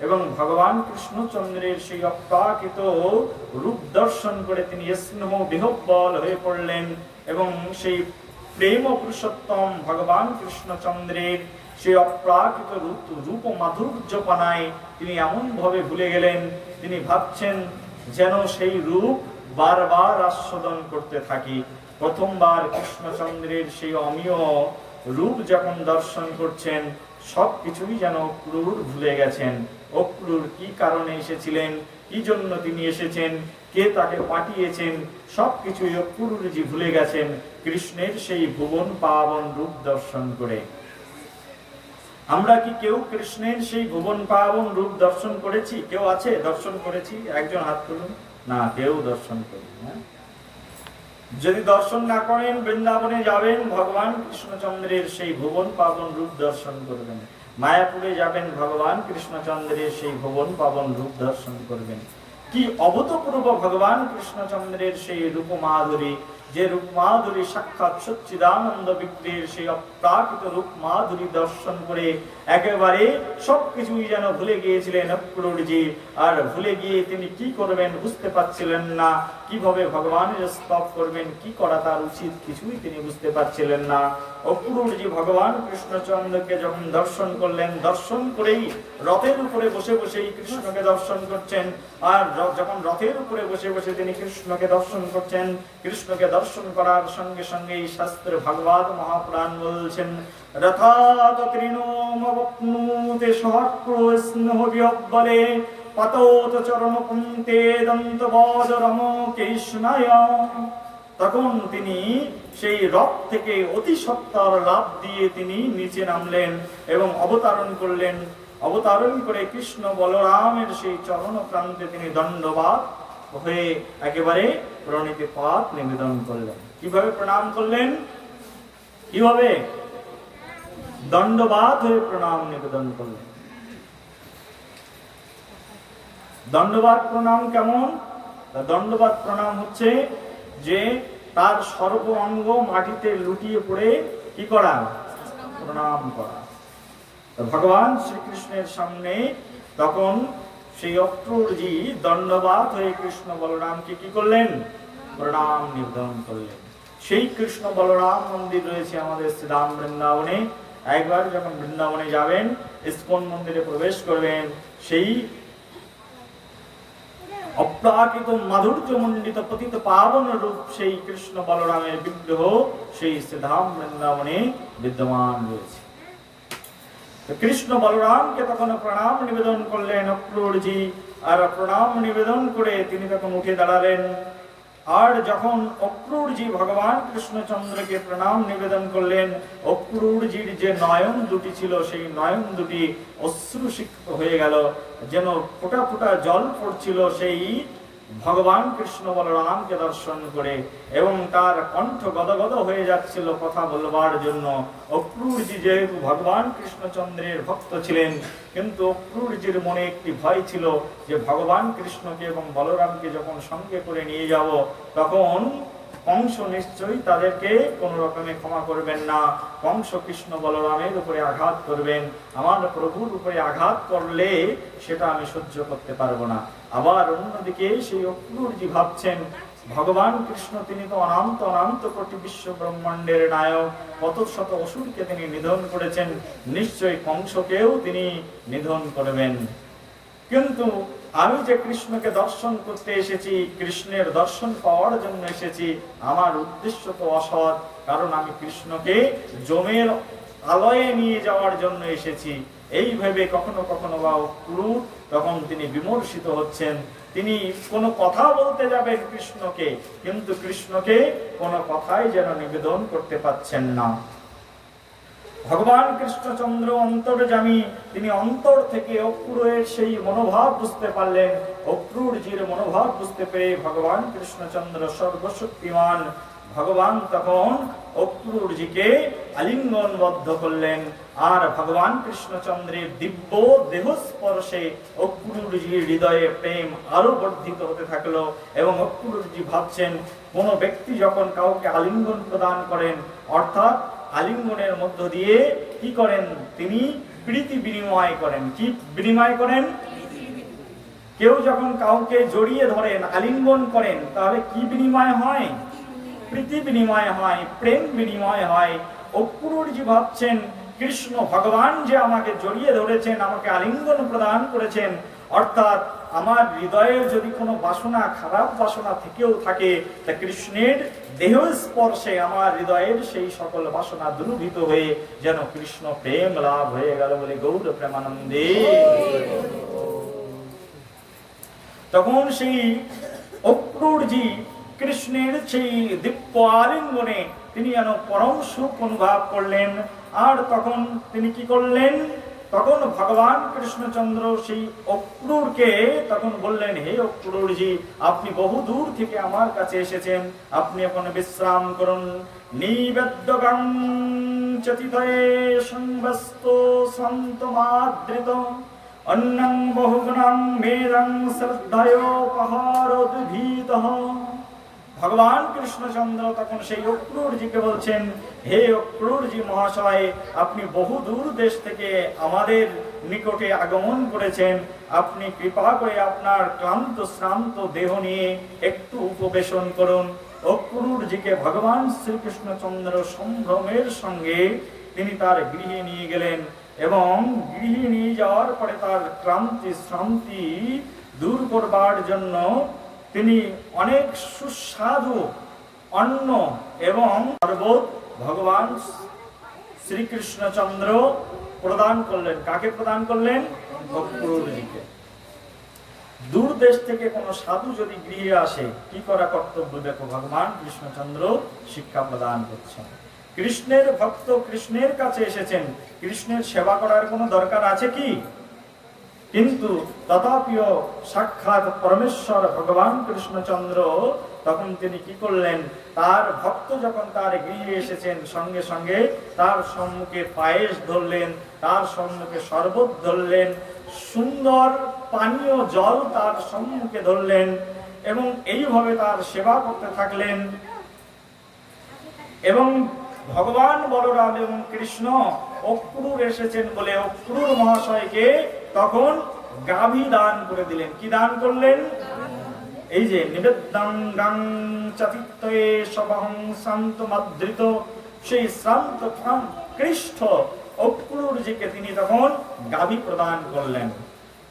এবং ভগবান কৃষ্ণচন্দ্রের সেই অপ্রাকৃত রূপ দর্শন করে তিনি স্নেহ বিহ্বল হয়ে পড়লেন এবং সেই প্রেম পুরুষোত্তম ভগবান কৃষ্ণচন্দ্রের সেই অপ্রাকৃত রূপ মাধুর্যপনায় তিনি এমন ভাবে ভুলে গেলেন, তিনি ভাবছেন যেন সেই রূপ বারবার আস্বাদন করতে থাকি। প্রথমবার কৃষ্ণচন্দ্রের সেই অমীয় রূপ যখন দর্শন করছেন, সবকিছুই যেন অক্রূর ভুলে গেছেন। অক্রূর কি কারণে এসেছিলেন, কি জন্য তিনি এসেছেন, কে তাকে পাঠিয়েছেন, সবকিছুই অক্রূরজি ভুলে গেছেন কৃষ্ণের সেই ভুবন পাবন রূপ দর্শন করে। আমরা কি কেউ কৃষ্ণের সেই ভুবন পাবন রূপ দর্শন করেছি? কেউ আছে দর্শন করেছি? একজন হাত তুলুন। না, কেউ দর্শন করি না। যদি দর্শন না করেন, বৃন্দাবনে যাবেন, ভগবান কৃষ্ণচন্দ্রের সেই ভুবন পাবন রূপ দর্শন করবেন। মায়াপুরে যাবেন, ভগবান কৃষ্ণচন্দ্রের সেই ভুবন পাবন রূপ দর্শন করবেন। কি অভূতপূর্ব ভগবান কৃষ্ণচন্দ্রের সেই রূপ মাধুরী! যে রূপ মাধুরী সাক্ষাৎ সচ্চিদানন্দ বিগ্রহের সেই অপ্রাকৃত রূপ মাধুরী দর্শন করে একেবারে সবকিছুই যেন ভুলে গিয়েছিলেন অক্রূরজি। আর ভুলে গিয়ে তিনি কি করবেন বুঝতে পারছিলেন না, কিভাবে ভগবানের স্তব করবেন, কি করা তার উচিত কিছুই তিনি বুঝতে পারছিলেন না। অক্রূরজি ভগবান কৃষ্ণচন্দ্রকে যখন দর্শন করলেন, দর্শন করেই রথের উপরে বসে বসেই কৃষ্ণকে দর্শন করছেন। আর যখন রথের উপরে বসে বসে তিনি কৃষ্ণকে দর্শন করছেন, কৃষ্ণকে দর্শন করার সঙ্গে সঙ্গেই শাস্ত্রে ভাগবত মহাপুরাণ বলছেন, রথাত তৃণমবপ্নুতে সহক্রোস্নহ বিহব্বলে পাতোত চরণ পুন্তে দন্তবজরম কৃষ্ণায়। তখন তিনি সেই রথ থেকে অতি সত্তর লাফ দিয়ে তিনি নিচে নামলেন এবং অবতরণ করলেন। অবতরণ করে কৃষ্ণ বলরামের সেই চরণ প্রান্তে তিনি দণ্ডবাদ হয়ে একেবারে প্রণীতি পাত নিবেদন করলেন। কিভাবে প্রণাম করলেন? কিভাবে? দণ্ডবাদ হয়ে প্রণাম নিবেদন করলেন। দণ্ডবাদ প্রণাম কেমন? দণ্ডবাদ প্রণাম হচ্ছে যে তার সর্ব অঙ্গ মাটিতে লুটিয়ে পড়ে কি করা? প্রণাম করা। ভগবান শ্রীকৃষ্ণের সামনে তখন সেই অক্রূরজি দণ্ডবাদ হয়ে কৃষ্ণ বলরামকে কি করলেন? প্রণাম নিবেদন করলেন। সেই কৃষ্ণ বলরাম মন্দির রয়েছে আমাদের শ্রীধাম বৃন্দাবনে। একবার যখন বৃন্দাবনে যাবেন, ইস্কন মন্দিরে প্রবেশ করবেন, সেই অপ্রাকৃত মাধুর্য মণ্ডিত পতিত পাবন রূপ সেই কৃষ্ণ বলরামের বিগ্রহ সেই শ্রীধাম বৃন্দাবনে বিদ্যমান রয়েছে। কৃষ্ণ বলরামকে তখন প্রণাম নিবেদন করলেন অক্রূরজি। আর প্রণাম নিবেদন করে তিনি তখন উঠে দাঁড়ালেন। আর যখন অক্রূরজি ভগবান কৃষ্ণচন্দ্রকে প্রণাম নিবেদন করলেন, অক্রূরজির যে নয়ন দুটি ছিল সেই নয়ন দুটি অশ্রুসিক্ত হয়ে গেল, যেন ফোঁটা ফোঁটা জল পড়ছিল সেই ভগবান কৃষ্ণ বলরামকে দর্শন করে, এবং তার কণ্ঠ গদগদ হয়ে যাচ্ছিল কথা বলবার জন্য। অক্রূরজি যেহেতু ভগবান কৃষ্ণচন্দ্রের ভক্ত ছিলেন, কিন্তু অক্রূরজির মনে একটি ভয় ছিল যে ভগবান কৃষ্ণকে এবং বলরামকে যখন সঙ্গে করে নিয়ে যাব, তখন কংস নিশ্চয়ই তাদেরকে কোনো রকমে ক্ষমা করবেন না। কংস কৃষ্ণ বলরামের উপরে আঘাত করবেন, আমার প্রভুর উপরে আঘাত করলে সেটা আমি সহ্য করতে পারবো না। আবার অন্যদিকে সেই অক্রূরজি ভাবছেন, ভগবান কৃষ্ণ তিনি তো অনন্ত অনন্ত কোটি বিশ্ব ব্রহ্মাণ্ডের নায়ক, কত শত অসুরকে তিনি নিধন করেছেন, নিশ্চয়ই কংসকেও তিনি নিধন করবেন। কিন্তু আমি যে কৃষ্ণকে দর্শন করতে এসেছি, কৃষ্ণের দর্শন পাওয়ার জন্য এসেছি, আমার উদ্দেশ্য তো অসৎ, কারণ আমি কৃষ্ণকে যমের আলয়ে নিয়ে যাওয়ার জন্য এসেছি। এই ভেবে কখনো কখনো বা অক্রূর তখন তিনি বিমর্ষিত হচ্ছেন। তিনি কোনো কথা বলতে যাবেন কৃষ্ণকে, কিন্তু কৃষ্ণকে কোনো কথাই যেন নিবেদন করতে পারছেন না। ভগবান কৃষ্ণচন্দ্র অন্তর্যামী, তিনি অন্তর থেকে অক্রূরের সেই মনোভাব বুঝতে পারলেন। অক্রূরজির মনোভাব বুঝতে পেরে ভগবান কৃষ্ণচন্দ্র সর্বশক্তিমান ভগবান তখন অক্রূরজিকে আলিঙ্গনবদ্ধ করলেন। আর ভগবান কৃষ্ণচন্দ্রের দিব্য দেহ স্পর্শে অক্রূরজির হৃদয়ে প্রেম আরো বর্ধিত হতে থাকলো। এবং অক্রূরজি ভাবছেন, কোন ব্যক্তি যখন কাউকে আলিঙ্গন প্রদান করেন, অর্থাৎ আলিঙ্গনের মধ্য দিয়ে কি করেন? তিনি প্রীতি বিনিময় করেন। কি বিনিময় করেন? কেউ যখন কাউকে জড়িয়ে ধরেন, আলিঙ্গন করেন, তাহলে কি বিনিময় হয়? প্রীতি বিনিময় হয়, প্রেম বিনিময় হয়। অক্রূরজি ভাবছেন, কৃষ্ণ ভগবান যে আমাকে জড়িয়ে ধরেছেন, আমাকে আলিঙ্গন প্রদান করেছেন, অর্থাৎ আমার হৃদয়ের যদি কোনো বাসনা, খারাপ বাসনা থেকেও থাকে, তা কৃষ্ণের দেহ স্পর্শে আমার হৃদয়ের সেই সকল বাসনা দূরীভূত হয়ে যেন কৃষ্ণ প্রেম লাভ হয়ে গেল বলে গৌর প্রেমানন্দে। তখন সেই অক্রূরজি কৃষ্ণের সেই দিব্য আলিঙ্গনে তিনি যেন পরম সুখ অনুভব করলেন। আর তখন তিনি কি করলেন? তখন ভগবান কৃষ্ণচন্দ্র সেই অক্রূরকে তখন বললেন, হে অক্রূরজি, আপনি বহু দূর থেকে আমার কাছে এসেছেন, আপনি এখন বিশ্রাম করুন। নিবেদ্যগং চতিতয়ে সংবস্ত সন্তমাদৃত অন্নং বহুগুণং মেদং শ্রদ্ধয়োপহারোদ্ভীতঃ। ভগবান কৃষ্ণচন্দ্র তখন সেই অক্রূরজিকে বলছেন, হে অক্রূরজি মহাশয়, আপনি বহু দূর দেশ থেকে আমাদের নিকটে আগমন করেছেন, আপনি কৃপা করে আপনার ক্লান্ত শ্রান্ত দেহ নিয়ে একটু উপবেশন করুন। অক্রূরজিকে ভগবান শ্রীকৃষ্ণচন্দ্র সম্ভ্রমের সঙ্গে তিনি তার গৃহে নিয়ে গেলেন এবং গৃহে নিয়ে যাওয়ার পরে তার ক্লান্তি শ্রান্তি দূর করবার জন্য তিনি অনেক সুস্বাদু অন্ন এবং শরবত ভগবান শ্রীকৃষ্ণচন্দ্র প্রদান করলেন। কাকে প্রদান করলেন? অক্রূরজিকে। দূর দেশ থেকে কোনো সাধু যদি গৃহে আসে, কি করা কর্তব্য দেখো ভগবান কৃষ্ণচন্দ্র শিক্ষা প্রদান করছেন। কৃষ্ণের ভক্ত কৃষ্ণের কাছে এসেছেন, কৃষ্ণের সেবা করার কোনো দরকার আছে কি? কিন্তু তথাপিও সাক্ষাৎ পরমেশ্বর ভগবান কৃষ্ণচন্দ্র তখন তিনি কি করলেন, তার ভক্ত যখন তার গৃহে এসেছেন সঙ্গে সঙ্গে তার সম্মুখে পায়েস ধরলেন, তার সম্মুখে শরবত ধরলেন, সুন্দর পানীয় জল তার সম্মুখে ধরলেন এবং এইভাবে তার সেবা করতে থাকলেন। এবং ভগবান বলরাম এবং কৃষ্ণ অক্রূর এসেছেন বলে অক্রূর মহাশয়কে তখন গাভী দান করে দিলেন। কি দান করলেন? এই যে নিবেদ্যাং গাং চাতিত্তয়ে সবহং শান্ত মাদ্রিত, সেই শ্রান্ত কৃষ্ণ অক্রূরজিকে তিনি তখন গাভী প্রদান করলেন।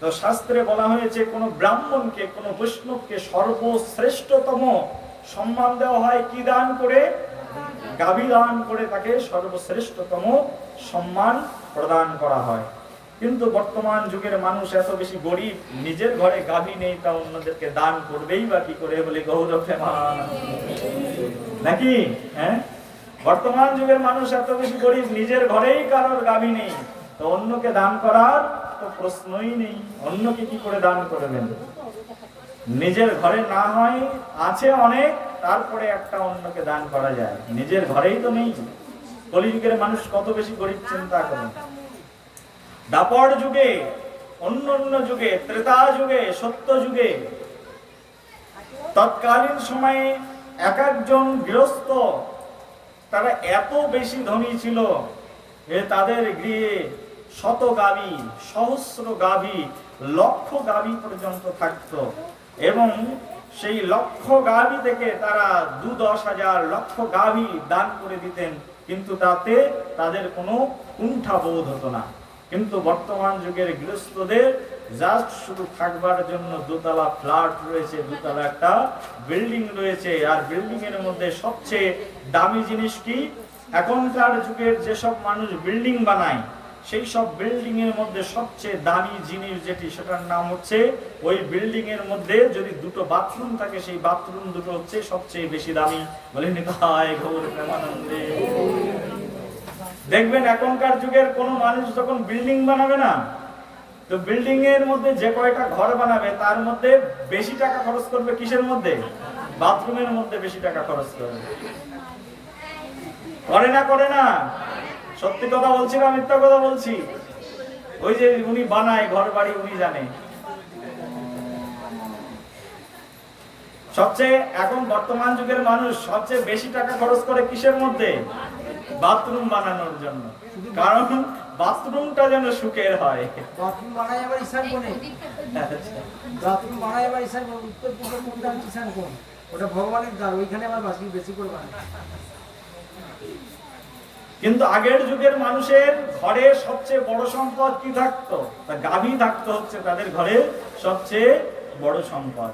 তো শাস্ত্রে বলা হয়েছে কোন ব্রাহ্মণকে, কোন বৈষ্ণবকে সর্বশ্রেষ্ঠতম সম্মান দেওয়া হয় কি দান করে? গাভী দান করে তাকে সর্বশ্রেষ্ঠতম সম্মান প্রদান করা হয়। কিন্তু বর্তমান যুগের মানুষ এত বেশি গরিব, নিজের ঘরে গাভী নেই, তা অন্যদেরকে দান করবেই বা কি করে বলে গৌরব নাকি? হ্যাঁ, বর্তমান যুগের মানুষ এত বেশি গরিব, নিজের ঘরেই কারোর গাভী নেই, তো অন্যকে দান করার তো প্রশ্নই নেই। অন্যকে কি করে দান করবেন? নিজের ঘরে না হয় আছে অনেক, তারপরে একটা অন্যকে দান করা যায়, নিজের ঘরেই তো নেই। কলিযুগের মানুষ কত বেশি গরিব চিন্তা করেন। দাপর যুগে, অন্য যুগে, ত্রেতা যুগে, সত্য যুগে, তৎকালীন সময়ে এক একজন গৃহস্থ তারা এত বেশি ধনী ছিল যে তাদের গৃহে শত গাভী, সহস্র গাভী, লক্ষ গাভী পর্যন্ত থাকতো এবং সেই লক্ষ গাভী থেকে তারা ২-১০,০০০ লক্ষ গাভী দান করে দিতেন, কিন্তু তাতে তাদের কোনো কুণ্ঠা বোধ হতো না। কিন্তু বর্তমান যুগের গৃহস্থদের জাস্ট শুধু থাকবার জন্য দোতলা ফ্ল্যাট রয়েছে, দোতলা একটা বিল্ডিং রয়েছে, আর বিল্ডিং এর মধ্যে সবচেয়ে দামি জিনিস কি? এখনকার যুগের যেসব মানুষ বিল্ডিং বানায়, সেই সব বিল্ডিং এর মধ্যে সবচেয়ে দামি জিনিস যেটি, সেটার নাম হচ্ছে, ওই বিল্ডিং এর মধ্যে যদি দুটো বাথরুম থাকে, সেই বাথরুম দুটো হচ্ছে সবচেয়ে বেশি দামি। বলে নিতাই গৌর প্রেমানন্দে। দেখবেন এখনকার যুগের কোন মানুষ যখন বিল্ডিং বানাবে না, তো বিল্ডিং এর মধ্যে যে কয়টা ঘর বানাবে তার মধ্যে বেশি টাকা খরচ করবে কিসের মধ্যে? বাথরুমের মধ্যে বেশি টাকা খরচ করবে। করে না? করে না? সত্যি কথা বলছি না মিথ্যা কথা বলছি? ওই যে উনি বানায় ঘর বাড়ি, উনি জানে। সবচেয়ে এখন বর্তমান যুগের মানুষ সবচেয়ে বেশি টাকা খরচ করে কিসের মধ্যে? বাথরুম বানানোর জন্য। কারণ বাথরুমটা যেন সুখের হয়। বাথরুম বানায় আবার ঈশান কোণে, বাথরুম বানায় আবার ঈশান কোণ, উত্তর পূর্ব কোণটা ঈশান কোণ, ওটা ভগবানের দ্বার, ওইখানে আবার বেশি করে বানায়। কিন্তু আগের যুগের মানুষের ঘরে সবচেয়ে বড় সম্পদ কি থাকতো? গাভী থাকতো, হচ্ছে তাদের ঘরে সবচেয়ে বড় সম্পদ।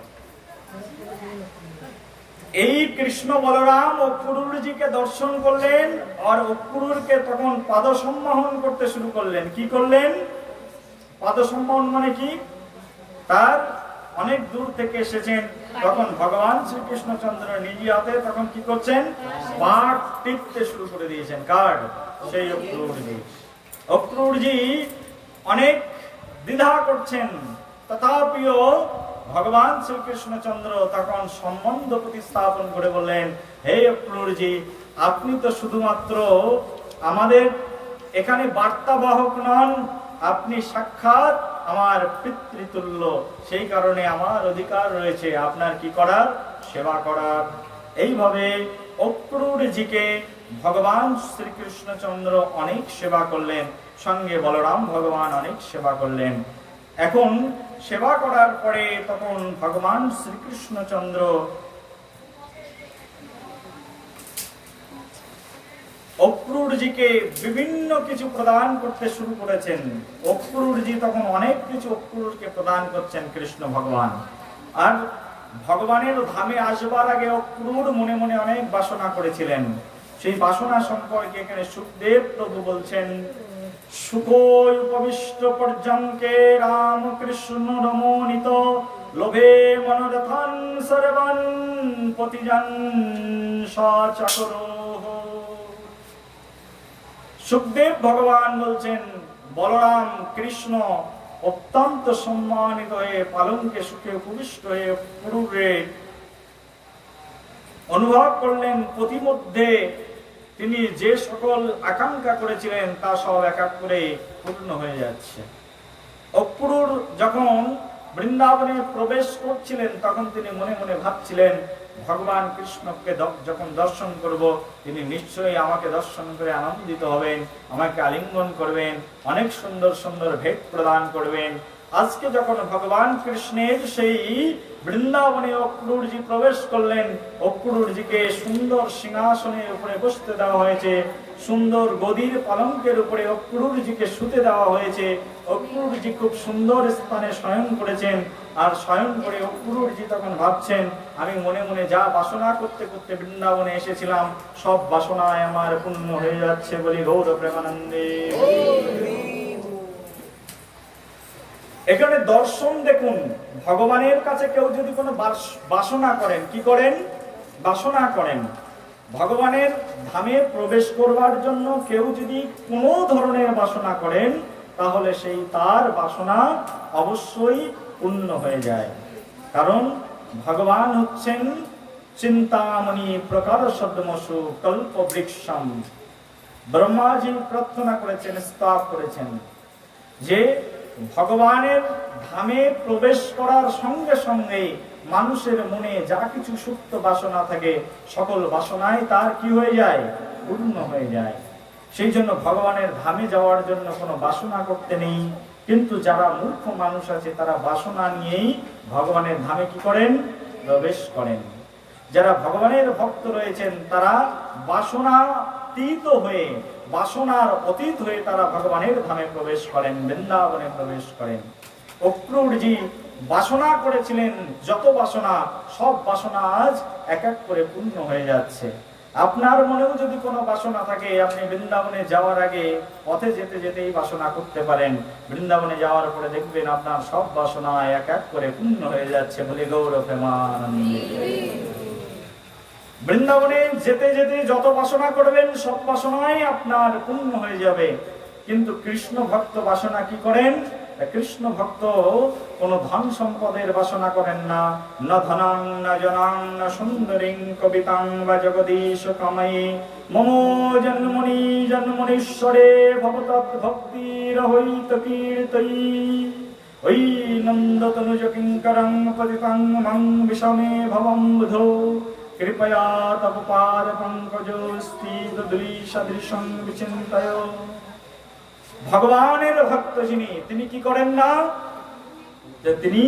এই কৃষ্ণ বলরাম অক্রূরজিকে দর্শন করলেন আর অক্রূরকে তখন পাদসম্মোহন করতে শুরু করলেন। কি করলেন? পাদসম্মোহন মানে কি? তার অনেক দূর থেকে এসেছেন, তখন ভগবান শ্রীকৃষ্ণচন্দ্র নিজে হাতে তখন কি করছেন? পাট টিপতে শুরু করে দিয়েছেন। কার? সেই অক্রূরজি। অক্রূরজি অনেক দ্বিধা করছেন, তথাপিও ভগবান শ্রীকৃষ্ণচন্দ্র তখন সম্বন্ধ প্রতিস্থাপন করে বললেন, হে অক্রূরজি, আপনি তো শুধুমাত্র আমাদের এখানে বার্তাবাহক নন, আপনি সাক্ষাৎ আমার পিতৃতুল্য, সেই কারণে আমার অধিকার রয়েছে আপনার কি করার? সেবা করার। এইভাবে অক্রূরজিকে ভগবান শ্রীকৃষ্ণচন্দ্র অনেক সেবা করলেন, সঙ্গে বলরাম ভগবান অনেক সেবা করলেন। এখন সেবা করার পরে তখন ভগবান শ্রীকৃষ্ণচন্দ্র অক্রূরজিকে বিভিন্ন কিছু প্রদান করতে শুরু করেছেন। অক্রূরজি তখন অনেক কিছু অক্রূরকে প্রদান করছেন কৃষ্ণ ভগবান। আর ভগবানের ধামে আসবার আগে অক্রূর মনে মনে অনেক বাসনা করেছিলেন। সেই বাসনা সম্পর্কে এখানে সুখদেব প্রভু বলছেন, সুখোয় উপবিষ্ট পর্যঙ্কে রামকৃষ্ণ রমণিত লোভে মনোরথান সর্বান পতিজান সচকরোহ। সুখদেব ভগবান বলছেন, বলরাম কৃষ্ণ অত্যন্ত সম্মানিত হয়ে পালঙ্কে সুখে উপবিষ্ট হয়ে পূর্বে অনুভব করলেন প্রতিমধ্যে তিনি যে সকল আকাঙ্ক্ষা করেছিলেন তা সব এক এক করে পূর্ণ হয়ে যাচ্ছে। অক্রূর যখন বৃন্দাবনে প্রবেশ করছিলেন তখন তিনি মনে মনে ভাবছিলেন, ভগবান কৃষ্ণকে যখন দর্শন করব তিনি নিশ্চয়ই আমাকে দর্শন করে আনন্দিত হবেন, আমাকে আলিঙ্গন করবেন, অনেক সুন্দর সুন্দর ভেট প্রদান করবেন। আজকে যখন ভগবান কৃষ্ণের সেই বৃন্দাবনে অক্রূরজি প্রবেশ করলেন, অক্রূরজিকে সুন্দর সিংহাসনের উপরে বসতে দেওয়া হয়েছে, সুন্দর গদির পালঙ্কের উপরে অক্রূরজিকে শুতে দেওয়া হয়েছে। অক্রূরজি খুব সুন্দর স্থানে শয়ন করেছেন। আর শয়ন করে অক্রূরজি তখন ভাবছেন, আমি মনে মনে যা বাসনা করতে করতে বৃন্দাবনে এসেছিলাম সব বাসনায় আমার পূর্ণ হয়ে যাচ্ছে বলি গৌর প্রেমানন্দে। এখানে দর্শন দেখুন, ভগবানের কাছে কেউ যদি কোনো বাসনা করেন, কি করেন? বাসনা করেন। ভগবানের ধামে প্রবেশ করবার জন্য কেউ যদি কোনো ধরনের বাসনা করেন তাহলে সেই তার বাসনা অবশ্যই পূর্ণ হয়ে যায়। কারণ ভগবান হচ্ছেন চিন্তামণি প্রকার সদ্মসু কল্প বৃক্ষম। ব্রহ্মাজি প্রার্থনা করেছেন, স্তব করেছেন যে ভগবানের ধামে প্রবেশ করার সঙ্গে সঙ্গে মানুষের মনে যা কিছু সুপ্ত বাসনা থাকে সকল বাসনায় তার কি হয়ে যায়? পূর্ণ হয়ে যায়। সেই জন্য ভগবানের ধামে যাওয়ার জন্য কোনো বাসনা করতে নেই। কিন্তু যারা মূর্খ মানুষ আছে তারা বাসনা নিয়েই ভগবানের ধামে কি করেন? প্রবেশ করেন। যারা ভগবানের ভক্ত রয়েছেন তারা বাসনাতীত হয়ে, বাসনার অতীত হয়ে তারা ভগবানের ধামে প্রবেশ করেন, বৃন্দাবনে প্রবেশ করেন। অক্রূরজি বাসনা করেছিলেন যত বাসনা, সব বাসনা আজ এক এক করে পূর্ণ হয়ে যাচ্ছে। আপনার মনেও যদি কোনো বাসনা থাকে, আপনি বৃন্দাবনে যাওয়ার আগে পথে যেতে যেতেই বাসনা করতে পারেন। বৃন্দাবনে যাওয়ার পরে দেখবেন আপনার সব বাসনা এক এক করে পূর্ণ হয়ে যাচ্ছে বলে গৌর প্রেমানন্দে। বৃন্দাবনে যেতে যেতে যত বাসনা করবেন সব বাসনাই আপনার পূর্ণ হয়ে যাবে। কিন্তু কৃষ্ণ ভক্ত বাসনা কি করেন? কৃষ্ণ ভক্ত কোন ধন সম্পদের বাসনা করেন না। ন ধনং ন জনং ন সুন্দরীং কবিতাং বা জগদীশ কাময়ী মম জন্মনি জন্মনীশ্বরে ভবতৎ ভক্তির হইত কীর্তয়ী ঐ নন্দতনুজ কিঙ্করং পতিতাং মং বিষমে ভবম বুধো কৃপয়া তব পাদ পঙ্কজস্থিত দুলিশদৃশং বিচিন্তয়। ভগবানের ভক্ত যিনি, তিনি কি করেন না? যে তিনি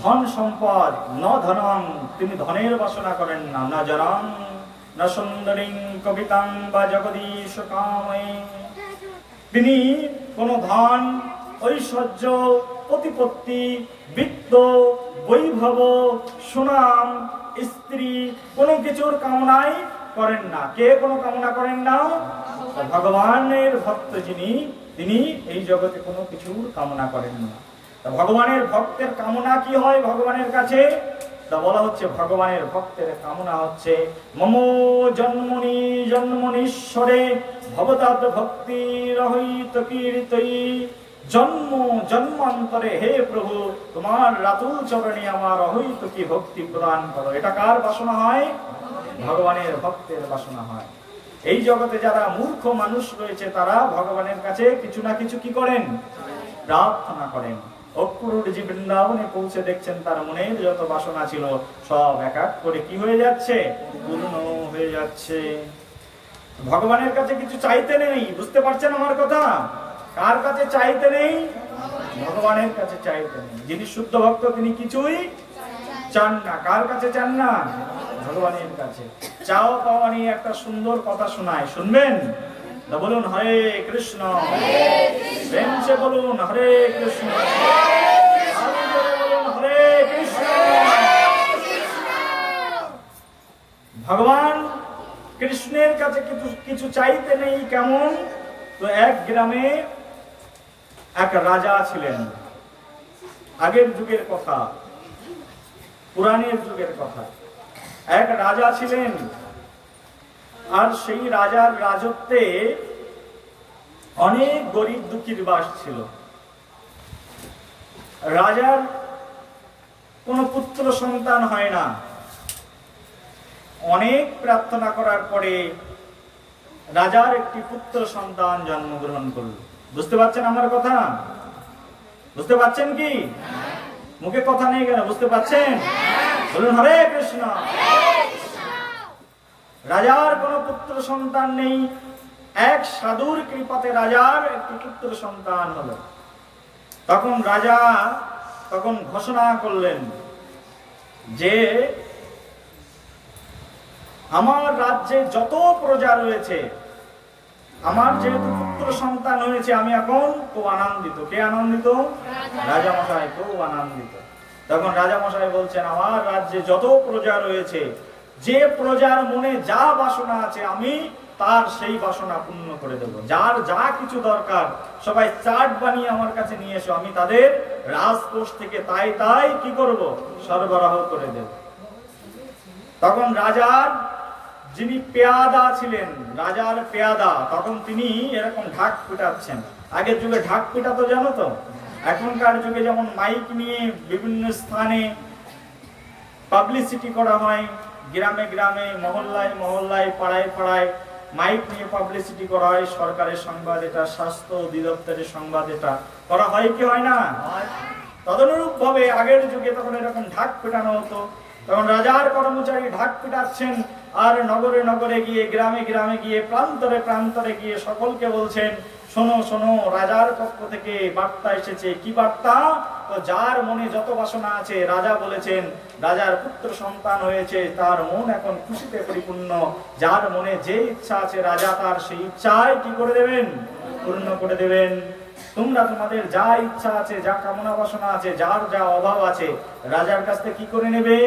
ধন সম্পদ, ন ধনং, তিনি ধনের বাসনা করেন না। ন জনং ন সুন্দরীং কবিতাং বা জগদীশ কাময়ী, তিনি কোন ধন, ঐশ্বর্য, প্রতিপত্তি, বিত্ত, বৈভব, সুনাম, স্ত্রী কোনো কিছুর কামনাই করেন না। কে কোনো কামনা করেন না? ভগবানের ভক্ত যিনি, তিনি এই জগতে কোনো কিছুর কামনা করেন না। ভগবানের ভক্তের কামনা কি হয় ভগবানের কাছে? তা বলা হচ্ছে ভগবানের ভক্তের কামনা হচ্ছে মম জন্মনি জন্মনীশ্বরে ভবতাৎ ভক্তির হইত কীর্তয়ী। জন্ম জন্মান্তরে হে প্রভু তোমার রাতুল চরণে আমার অহৈত কি ভক্তি প্রদান করো। এটা কার বাসনা হয়? ভগবানের ভক্তের বাসনা হয়। এই জগতে যারা মূর্খ মানুষ রয়েছে তারা ভগবানের কাছে কিছু না কিছু কি করেন? প্রার্থনা করেন। অক্রুরজি বৃন্দাবনে পৌঁছে দেখছেন তার মনের যত বাসনা ছিল সব এক এক করে কি হয়ে যাচ্ছে, পূর্ণ হয়ে যাচ্ছে। ভগবানের কাছে কিছু চাইতে নেই, বুঝতে পারছেন আমার কথা? কার কাছে চাইতে নেই? ভগবানের কাছে চাইতে নেই। যিনি শুদ্ধ ভক্ত তিনি কিছুই চান না। কার কাছে চান না? ভগবানের কাছে। চাও পাওয়া নিয়ে একটা সুন্দর কথা শোনায়, শুনবেন? বলুন হরে কৃষ্ণ, প্রেম সে বলুন হরে কৃষ্ণ, বলুন হরে কৃষ্ণ। ভগবান কৃষ্ণের কাছে কিছু চাইতে নেই। কেমন? তো এক গ্রামে এক রাজা ছিলেন। আগের যুগের কথা, পুরাণের যুগের কথা। এক রাজা ছিলেন, আর সেই রাজার রাজত্বে অনেক গরিব দুঃখীর বাস ছিল। রাজার কোনো পুত্র সন্তান হয় না। অনেক প্রার্থনা করার পরে রাজার একটি পুত্র সন্তান জন্মগ্রহণ করল। বুঝতে পারছেন আমার কথা? বুঝতে পারছেন কি? মুখে কথা নেই কেন? বুঝতে পারছেন? বলুন হরে কৃষ্ণ। রাজার কোনো পুত্র সন্তান নেই। এক সাধুর কৃপাতে রাজার একটি পুত্র সন্তান হলো। তখন রাজা ঘোষণা করলেন যে আমার রাজ্যে যত প্রজা রয়েছে, আমার যেহেতু পুত্র সন্তান হয়েছে, আমি এখন খুব আনন্দিত। কে আনন্দিত? রাজা মশাই খুব আনন্দিত। তখন রাজা মশাই বলছেন, আমার রাজ্যে যত প্রজা রয়েছে, যে প্রজার মনে যা বাসনা আছে আমি তার সেই বাসনা পূর্ণ করে দেব। যার যা কিছু দরকার সবাই চার্ট বানিয়ে আমার কাছে নিয়ে এসো, আমি তাদের রাজকোষ থেকে তাই কি করব, সরবরাহ করে দেব। তখন রাজার যিনি পেয়াদা ছিলেন, রাজার পেয়াদা, তখন তিনি এরকম ঢাক পিটাচ্ছেন। আগের যুগে ঢাক পিটাতো জানো তো? এখনকার যুগে যেমন মাইক নিয়ে বিভিন্ন স্থানে পাবলিসিটি করা হয়, গ্রামে গ্রামে, মহল্লায় মহল্লায়, পাড়ায় পাড়ায় মাইক নিয়ে পাবলিসিটি করা হয়। সরকারের সংবাদ এটা, স্বাস্থ্য অধিদপ্তরের সংবাদ এটা করা হয় কি হয় না? তদনুরূপ ভাবে আগের যুগে তখন এরকম ঢাক পেটানো হতো। তখন রাজার কর্মচারী ঢাক পিটাচ্ছেন, আর নগরে নগরে গিয়ে, গ্রামে গ্রামে গিয়ে, প্রান্তরে প্রান্তরে গিয়ে সকলকে বলছেন, শোনো শোনো, রাজার পক্ষ থেকে বার্তা এসেছে। কি বার্তা? তো যার মনে যত বাসনা আছে, রাজা বলেছেন রাজার পুত্র সন্তান হয়েছে, তার মন এখন খুশিতে পরিপূর্ণ। যার মনে যে ইচ্ছা আছে রাজা তার সেই ইচ্ছায় কি করে দেবেন, পূর্ণ করে দেবেন। তোমরা তোমাদের যা ইচ্ছা আছে, যা কামনা বাসনা আছে, যার যা অভাব আছে, রাজার কাছ থেকে কি করে নেবে,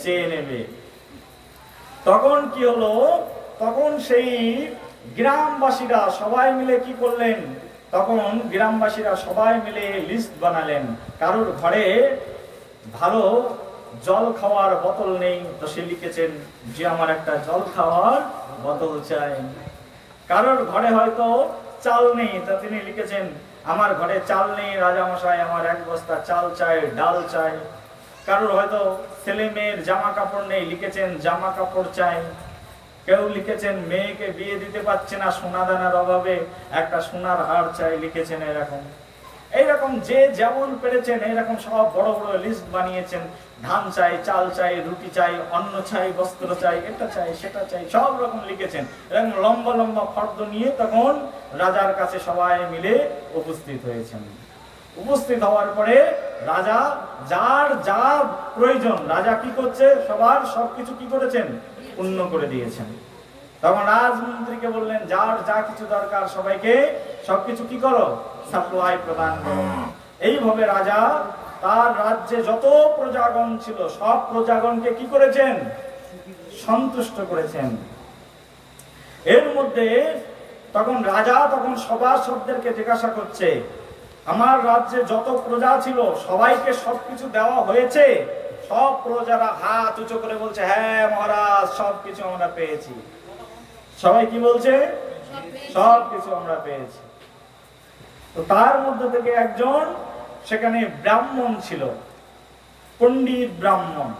চেয়ে নেবে। তখন কি হলো? তখন সেই গ্রামবাসীরা সবাই মিলে কি করলেন? তখন গ্রামবাসীরা সবাই মিলে লিস্ট বানালেন। কারোর ঘরে ভালো জল খাওয়ার বোতল নেই, তো সে লিখেছেন যে আমার একটা জল খাওয়ার বোতল চাই। কারোর ঘরে হয়তো চাল নেই, তা তিনি লিখেছেন আমার ঘরে চাল নেই রাজামশাই, আমার এক বস্তা চাল চাই, ডাল চাই। কারোর হয়তো ছেলে মেয়ের জামা কাপড় নেই, লিখেছেন জামা কাপড় চাই। কেউ লিখেছেন মেয়েকে বিয়ে দিতে পারছে না, সোনা দানার অভাবে একটা সোনার হার চাই, লিখেছেন এরকম। এইরকম যে যেমন পেরেছেন এইরকম সব বড় বড় লিস্ট বানিয়েছেন। ধান চাই, চাল চাই, রুটি চাই, অন্ন চাই, বস্ত্র চাই, এটা চাই, সেটা চাই, সব রকম লিখেছেন। এরকম লম্বা লম্বা ফর্দ নিয়ে তখন রাজার কাছে সবাই মিলে উপস্থিত হয়েছেন। উপস্থিত হওয়ার পরে রাজা যার যা প্রয়োজন, রাজা কি করছে, সবার সবকিছু কি করেছেন, পূর্ণ করে দিয়েছেন। তখন রাজমন্ত্রীকে বললেন যার যা কিছু দরকার সবাইকে সবকিছু কি করো, সাপ্লাই প্রদান করো। এইভাবে রাজা তার রাজ্যে যত প্রজাগণ ছিল সব প্রজাগণকে কি করেছেন, সন্তুষ্ট করেছেন। এর মধ্যে তখন রাজা তখন সভাসদদেরকে জিজ্ঞাসা করছে, আমার রাজ্যে যত প্রজা ছিল সবাইকে সবকিছু দেওয়া হয়েছে? সব প্রজারা হাত উঁচু করে বলছে হ্যাঁ মহারাজ, সবকিছু আমরা পেয়েছি। সবাই কি বলছে? সবকিছু আমরা পেয়েছি। তো তার মধ্যে থেকে একজন সেখানে ব্রাহ্মণ ছিল, পণ্ডিত ব্রাহ্মণ।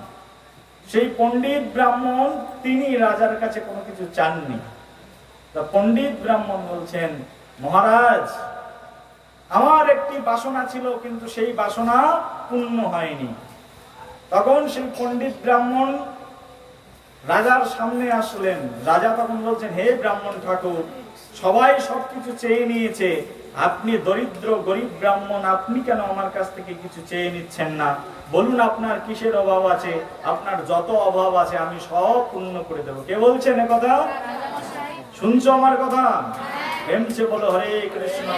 সেই পণ্ডিত ব্রাহ্মণ তিনি রাজার কাছে কোনো কিছু চাননি। তা পণ্ডিত ব্রাহ্মণ বলছেন, মহারাজ আমার একটি বাসনা ছিল, কিন্তু সেই বাসনা পূর্ণ হয়নি। তখন সেই পণ্ডিত ব্রাহ্মণ রাজার সামনে আসলেন। রাজা তখন বলছেন, হে ব্রাহ্মণ ঠাকুর, সবাই সবকিছু চেয়ে নিয়েছে, আপনি দরিদ্র গরিব ব্রাহ্মণ, আপনি কেন আমার কাছ থেকে কিছু চেয়ে নিচ্ছেন না? বলুন আপনার কিসের অভাব আছে, আপনার যত অভাব আছে আমি সব পূর্ণ করে দেবো। কে বলছেন এ কথা? শুনছো আমার কথা? প্রেমছে বলো হরে কৃষ্ণ।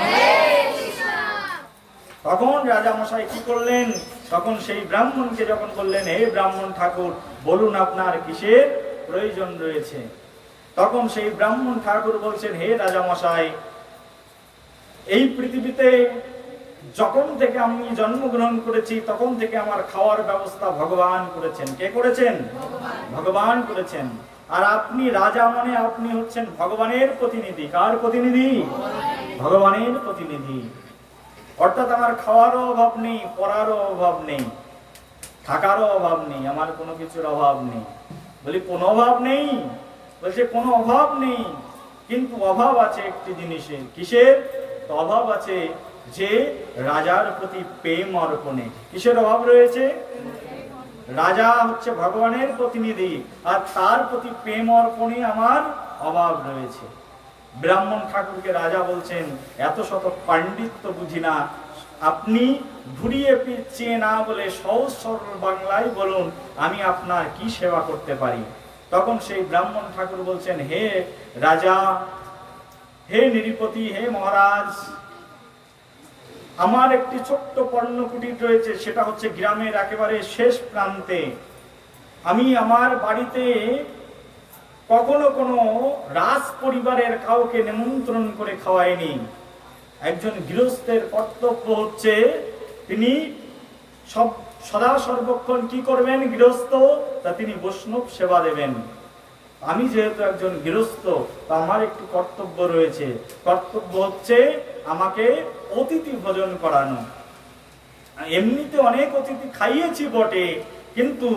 তখন রাজা মশাই কি করলেন? তখন সেই ব্রাহ্মণকে যখন বললেন, হে ব্রাহ্মণ ঠাকুর, বলুন আপনার কিসের প্রয়োজন রয়েছে? তখন সেই ব্রাহ্মণ ঠাকুর বলছেন, হে রাজা মশাই, এই পৃথিবীতে যখন থেকে আমি জন্মগ্রহণ করেছি তখন থেকে আমার খাওয়ার ব্যবস্থা ভগবান করেছেন। কে করেছেন? ভগবান করেছেন। আর আপনি রাজা মানে আপনি হচ্ছেন ভগবানের প্রতিনিধি। কার প্রতিনিধি? ভগবানের প্রতিনিধি। অর্থাৎ আমার খাওয়ারও অভাব নেই, পড়ারও অভাব নেই, থাকারও অভাব নেই, আমার কোনো কিছুর অভাব নেই। বলি কোনো অভাব নেই? বলছে কোনো অভাব নেই, কিন্তু অভাব আছে একটি জিনিসের। কিসের অভাব আছে? যে রাজার প্রতি প্রেম অর্পণে। কিসের অভাব রয়েছে? রাজা হচ্ছে ভগবানের প্রতিনিধি, আর তার প্রতি প্রেম অর্পণে আমার অভাব রয়েছে। ব্রাহ্মণ ঠাকুরকে রাজা বলছেন, এত শত পাণ্ডিত্য বুঝি না, আপনি ঘুরিয়ে পিছিয়ে না বলে সহজ সরল বাংলায় বলুন, আমি আপনার কি সেবা করতে পারি? তখন সেই ব্রাহ্মণ ঠাকুর বলছেন, হে রাজা, হে নৃপতি, হে মহারাজ, আমার একটি ছোট্ট পর্ণকুটির রয়েছে, সেটা হচ্ছে গ্রামের একেবারে শেষ প্রান্তে। আমি আমার বাড়িতে কখনো কোনো রাজ পরিবারের কাউকে নিমন্ত্রণ করে খাওয়াইনি। একজন গৃহস্থের কর্তব্য হচ্ছে তিনি সদা সর্বক্ষণ কি করবেন? গৃহস্থ, তা তিনি বৈষ্ণব সেবা দেবেন। আমি যেহেতু একজন গৃহস্থ, তা আমার একটি কর্তব্য রয়েছে। কর্তব্য হচ্ছে আমাকে অতিথি ভোজন করানো। এমনিতে অনেক অতিথি খাইয়েছি বটে, কিন্তু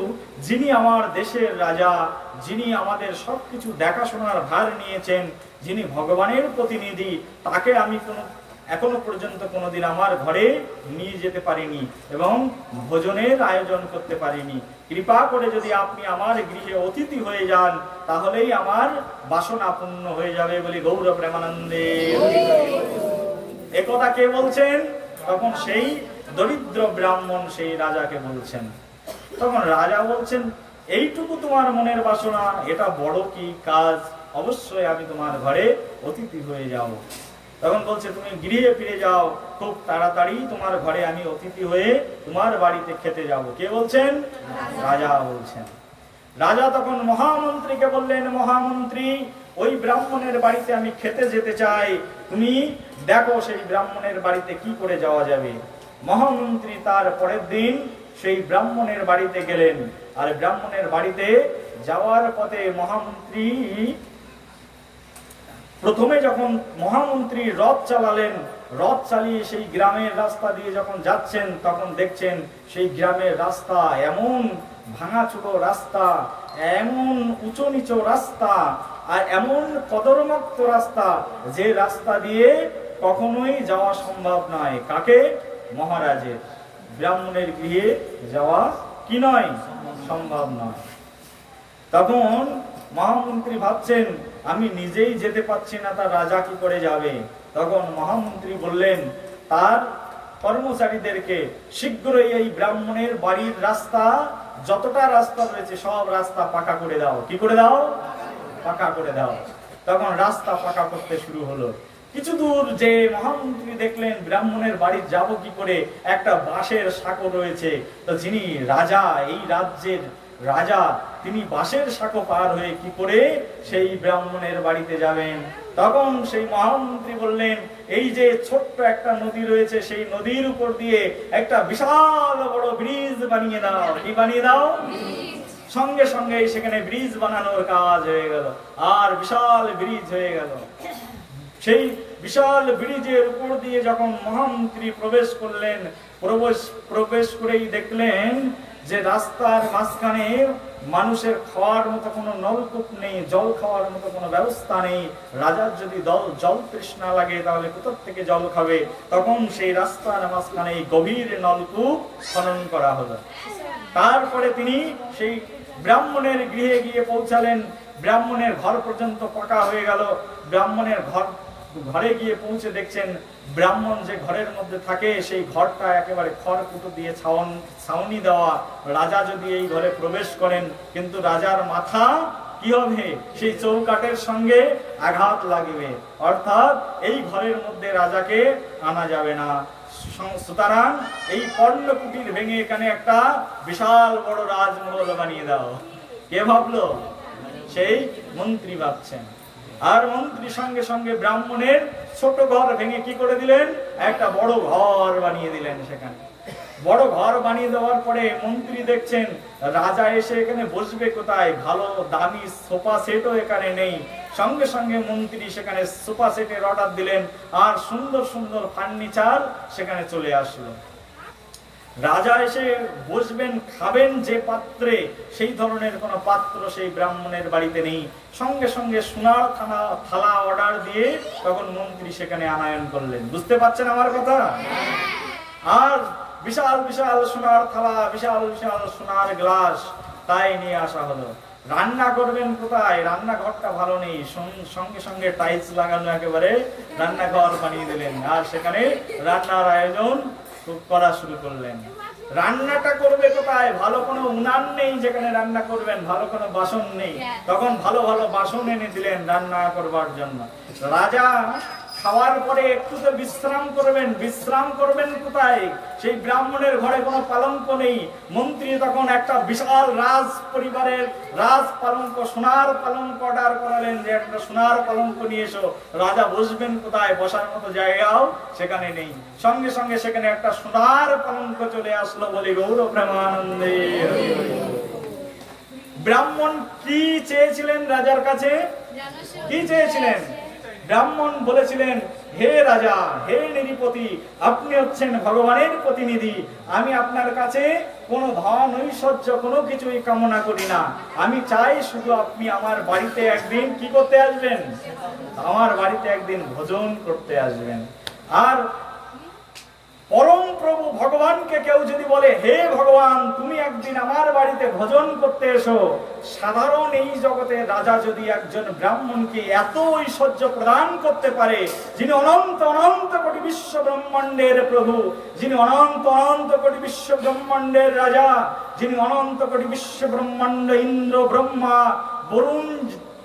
যিনি আমার দেশের রাজা, যিনি আমাদের সবকিছু দেখাশোনার ভার নিয়েছেন, যিনি ভগবানের প্রতিনিধি, তাকে আমি এখনো পর্যন্ত কোনোদিন আমার ঘরে নিয়ে যেতে পারিনি এবং ভোজনের আয়োজন করতে পারিনি। কৃপা করে যদি আপনি আমার গৃহে অতিথি হয়ে যান, তাহলেই আমার বাসনা পূর্ণ হয়ে যাবে বলে গৌর প্রেমানন্দে। একথা কে বলছেন? তখন সেই দরিদ্র ব্রাহ্মণ সেই রাজাকে বলছেন। তখন রাজা বলছেন, এইটুকু তোমার মনের বাসনা, এটা বড় কি কাজ? অবশ্যই আমি তোমার ঘরে অতিথি হয়ে যাব। তখন বলছে, তুমি গৃহে ফিরে যাও, খুব তাড়াতাড়ি তোমার ঘরে আমি অতিথি হয়ে তোমার বাড়িতে খেতে যাব। কে বলছেন? রাজা বলছেন। রাজা তখন মহামন্ত্রীকে বললেন, মহামন্ত্রী, ওই ব্রাহ্মণের বাড়িতে আমি খেতে যেতে চাই, তুমি দেখো সেই ব্রাহ্মণের বাড়িতে কি করে যাওয়া যাবে। মহামন্ত্রী তার পরের দিন সেই ব্রাহ্মণের বাড়িতে গেলেন। আর ব্রাহ্মণের বাড়িতে যাওয়ার পথে মহামন্ত্রী প্রথমে যখন মহামন্ত্রী রথ চালালেন, রথ চালিয়ে সেই গ্রামের রাস্তা দিয়ে যখন যাচ্ছেন, তখন দেখছেন সেই গ্রামের রাস্তা এমন ভাঙাচুরো রাস্তা, এমন উঁচু নিচু রাস্তা, আর এমন কদরমুক্ত রাস্তা, যে রাস্তা দিয়ে কখনোই যাওয়া সম্ভব নয়। কাকে? মহারাজের। ব্রাহ্মণের গৃহে যাওয়া কি নয়? সম্ভব নয়। তখন মহামন্ত্রী ভাবছেন, আমি নিজেই যেতে পারছি না, তার রাজা কি করে যাবে? তখন মহামন্ত্রী বললেন তার কর্মচারীদেরকে, শীঘ্রই এই ব্রাহ্মণের বাড়ির রাস্তা, যতটা রাস্তা রয়েছে সব রাস্তা পাকা করে দাও। কি করে দাও? পাকা করে দাও। তখন রাস্তা পাকা করতে শুরু হলো। কিছু দূর যে মহামন্ত্রী দেখলেন ব্রাহ্মণের বাড়ি যাব কি করে, একটা বাঁশের সাঁকো রয়েছে। তো যিনি রাজা, এই রাজ্যের রাজা, তিনি বাঁশের সাঁকো পার হয়ে কি করে সেই ব্রাহ্মণের বাড়িতে যাবেন? তখন সেই মহামন্ত্রী বললেন, এই যে ছোট্ট একটা নদী রয়েছে, সেই নদীর উপর দিয়ে একটা বিশাল বড় ব্রিজ বানিয়ে দাও। কি বানিয়ে দাও? সঙ্গে সঙ্গে সেখানে ব্রিজ বানানোর কাজ হয়ে গেল, আর বিশাল ব্রিজ হয়ে গেল। সেই বিশাল ব্রিজের উপর দিয়ে যখন মহামন্ত্রী প্রবেশ করলেন, প্রবেশ করেই দেখলেন যে রাস্তার মাঝখানে মানুষের খাওয়ার মতো কোনো নলকূপ নেই, জল খাওয়ার মতো কোনো ব্যবস্থা নেই, রাজার যদি জল তৃষ্ণা লাগে তাহলে কোথা থেকে জল খাবে, তখন সেই রাস্তার মাঝখানে এই গভীর নলকূপ খনন করা হলো। তারপরে তিনি সেই ব্রাহ্মণের গৃহে গিয়ে পৌঁছালেন। ব্রাহ্মণের ঘর পর্যন্ত পাকা হয়ে গেল। ব্রাহ্মণের ঘরে গিয়ে পৌঁছে দেখছেন ব্রাহ্মণ যে ঘরের মধ্যে থাকে সেই ঘরটা একেবারে খড়কুটো দিয়ে ছাউনি দেওয়া। রাজা যদি এই ঘরে প্রবেশ করেন কিন্তু রাজার মাথা কি হবে, সেই চৌকাঠের সঙ্গে আঘাত লাগবে, অর্থাৎ এই ঘরের মধ্যে রাজাকে আনা যাবে না। সুতরাং এই পর্ণকুটির ভেঙে এখানে একটা বিশাল বড় রাজমহল বানিয়ে দাও। কে ভাবলো? সেই মন্ত্রী ভাবছেন। আর মন্ত্রী সঙ্গে সঙ্গে ব্রাহ্মণের ছোট ঘর ভেঙে কি করে দিলেন, একটা বড় ঘর বানিয়ে দিলেন। সেখানে বড় ঘর বানিয়ে দেওয়ার পরে মন্ত্রী দেখছেন রাজা এসে এখানে বসবে কোথায়, ভালো দামি সোফা সেটও এখানে নেই। সঙ্গে সঙ্গে মন্ত্রী সেখানে সোফা সেটের অর্ডার দিলেন আর সুন্দর সুন্দর ফার্নিচার সেখানে চলে আসলো। রাজা এসে বসবেন, খাবেন যে পাত্রে, সেই ধরনের কোনো পাত্র সেই ব্রাহ্মণের বাড়িতে নেই। সঙ্গে সঙ্গে সোনার থালা অর্ডার দিয়ে তখন মন্ত্রী সেখানে আনায়ন করলেন। বুঝতে পারছেন আমার কথা? আর বিশাল বিশাল সোনার থালা, বিশাল বিশাল সোনার গ্লাস তাই নিয়ে আসা হলো। রান্না করবেন কোথায়, রান্নাঘরটা ভালো নেই, সঙ্গে সঙ্গে টাইলস লাগানো একেবারে রান্নাঘর বানিয়ে দিলেন। আর সেখানে রান্নার আয়োজন করা শুরু করলেন। রান্নাটা করবে কোথায়, ভালো কোনো উনান নেই যেখানে রান্না করবেন, ভালো কোনো বাসন নেই, তখন ভালো ভালো বাসন এনে দিলেন রান্না করবার জন্য। রাজা খাওয়ার পরে একটু তো বিশ্রাম করবেন, বিশ্রাম করবেন কোথায়, সেই ব্রাহ্মণের ঘরে কোনো পালঙ্ক নেই। মন্ত্রী তখন একটা বিশাল রাজ পরিবারের রাজ পালঙ্ক, সোনার পালঙ্ক অর্ডার করালেন যে একটা সোনার পালঙ্ক নিয়ে এসো। রাজা বসবেন কোথায়, বসার মতো জায়গাও সেখানে নেই। সঙ্গে সঙ্গে সেখানে একটা সোনার পালঙ্ক চলে আসলো। বলে গৌর প্রেমানন্দে। ব্রাহ্মণ কি চেয়েছিলেন রাজার কাছে, কি চেয়েছিলেন? ব্রাহ্মণ বলেছিলেন, হে রাজা, হে নৃপতি, আপনি হচ্ছেন ভগবানের প্রতিনিধি। আমি আপনার কাছে কোনো ধন ঐশ্বর্য কোনো কিছুই কামনা করি না। আমি চাই শুধু আপনি আমার বাড়িতে একদিন কি করতে আসবেন, আমার বাড়িতে একদিন ভোজন করতে আসবেন। আর পরম প্রভু ভগবানকে কেউ যদি বলে, হে ভগবান তুমি একদিন আমার বাড়িতে ভোজন করতে এসো, সাধারণ এই জগতে রাজা যদি একজন ব্রাহ্মণকে এত ঐশ্বর্য প্রদান করতে পারে, যিনি অনন্ত অনন্ত কোটি বিশ্ব ব্রহ্মাণ্ডের প্রভু, যিনি অনন্ত অনন্ত কোটি বিশ্ব ব্রহ্মাণ্ডের রাজা, যিনি অনন্ত কোটি বিশ্ব ব্রহ্মাণ্ড ইন্দ্র ব্রহ্মা বরুণ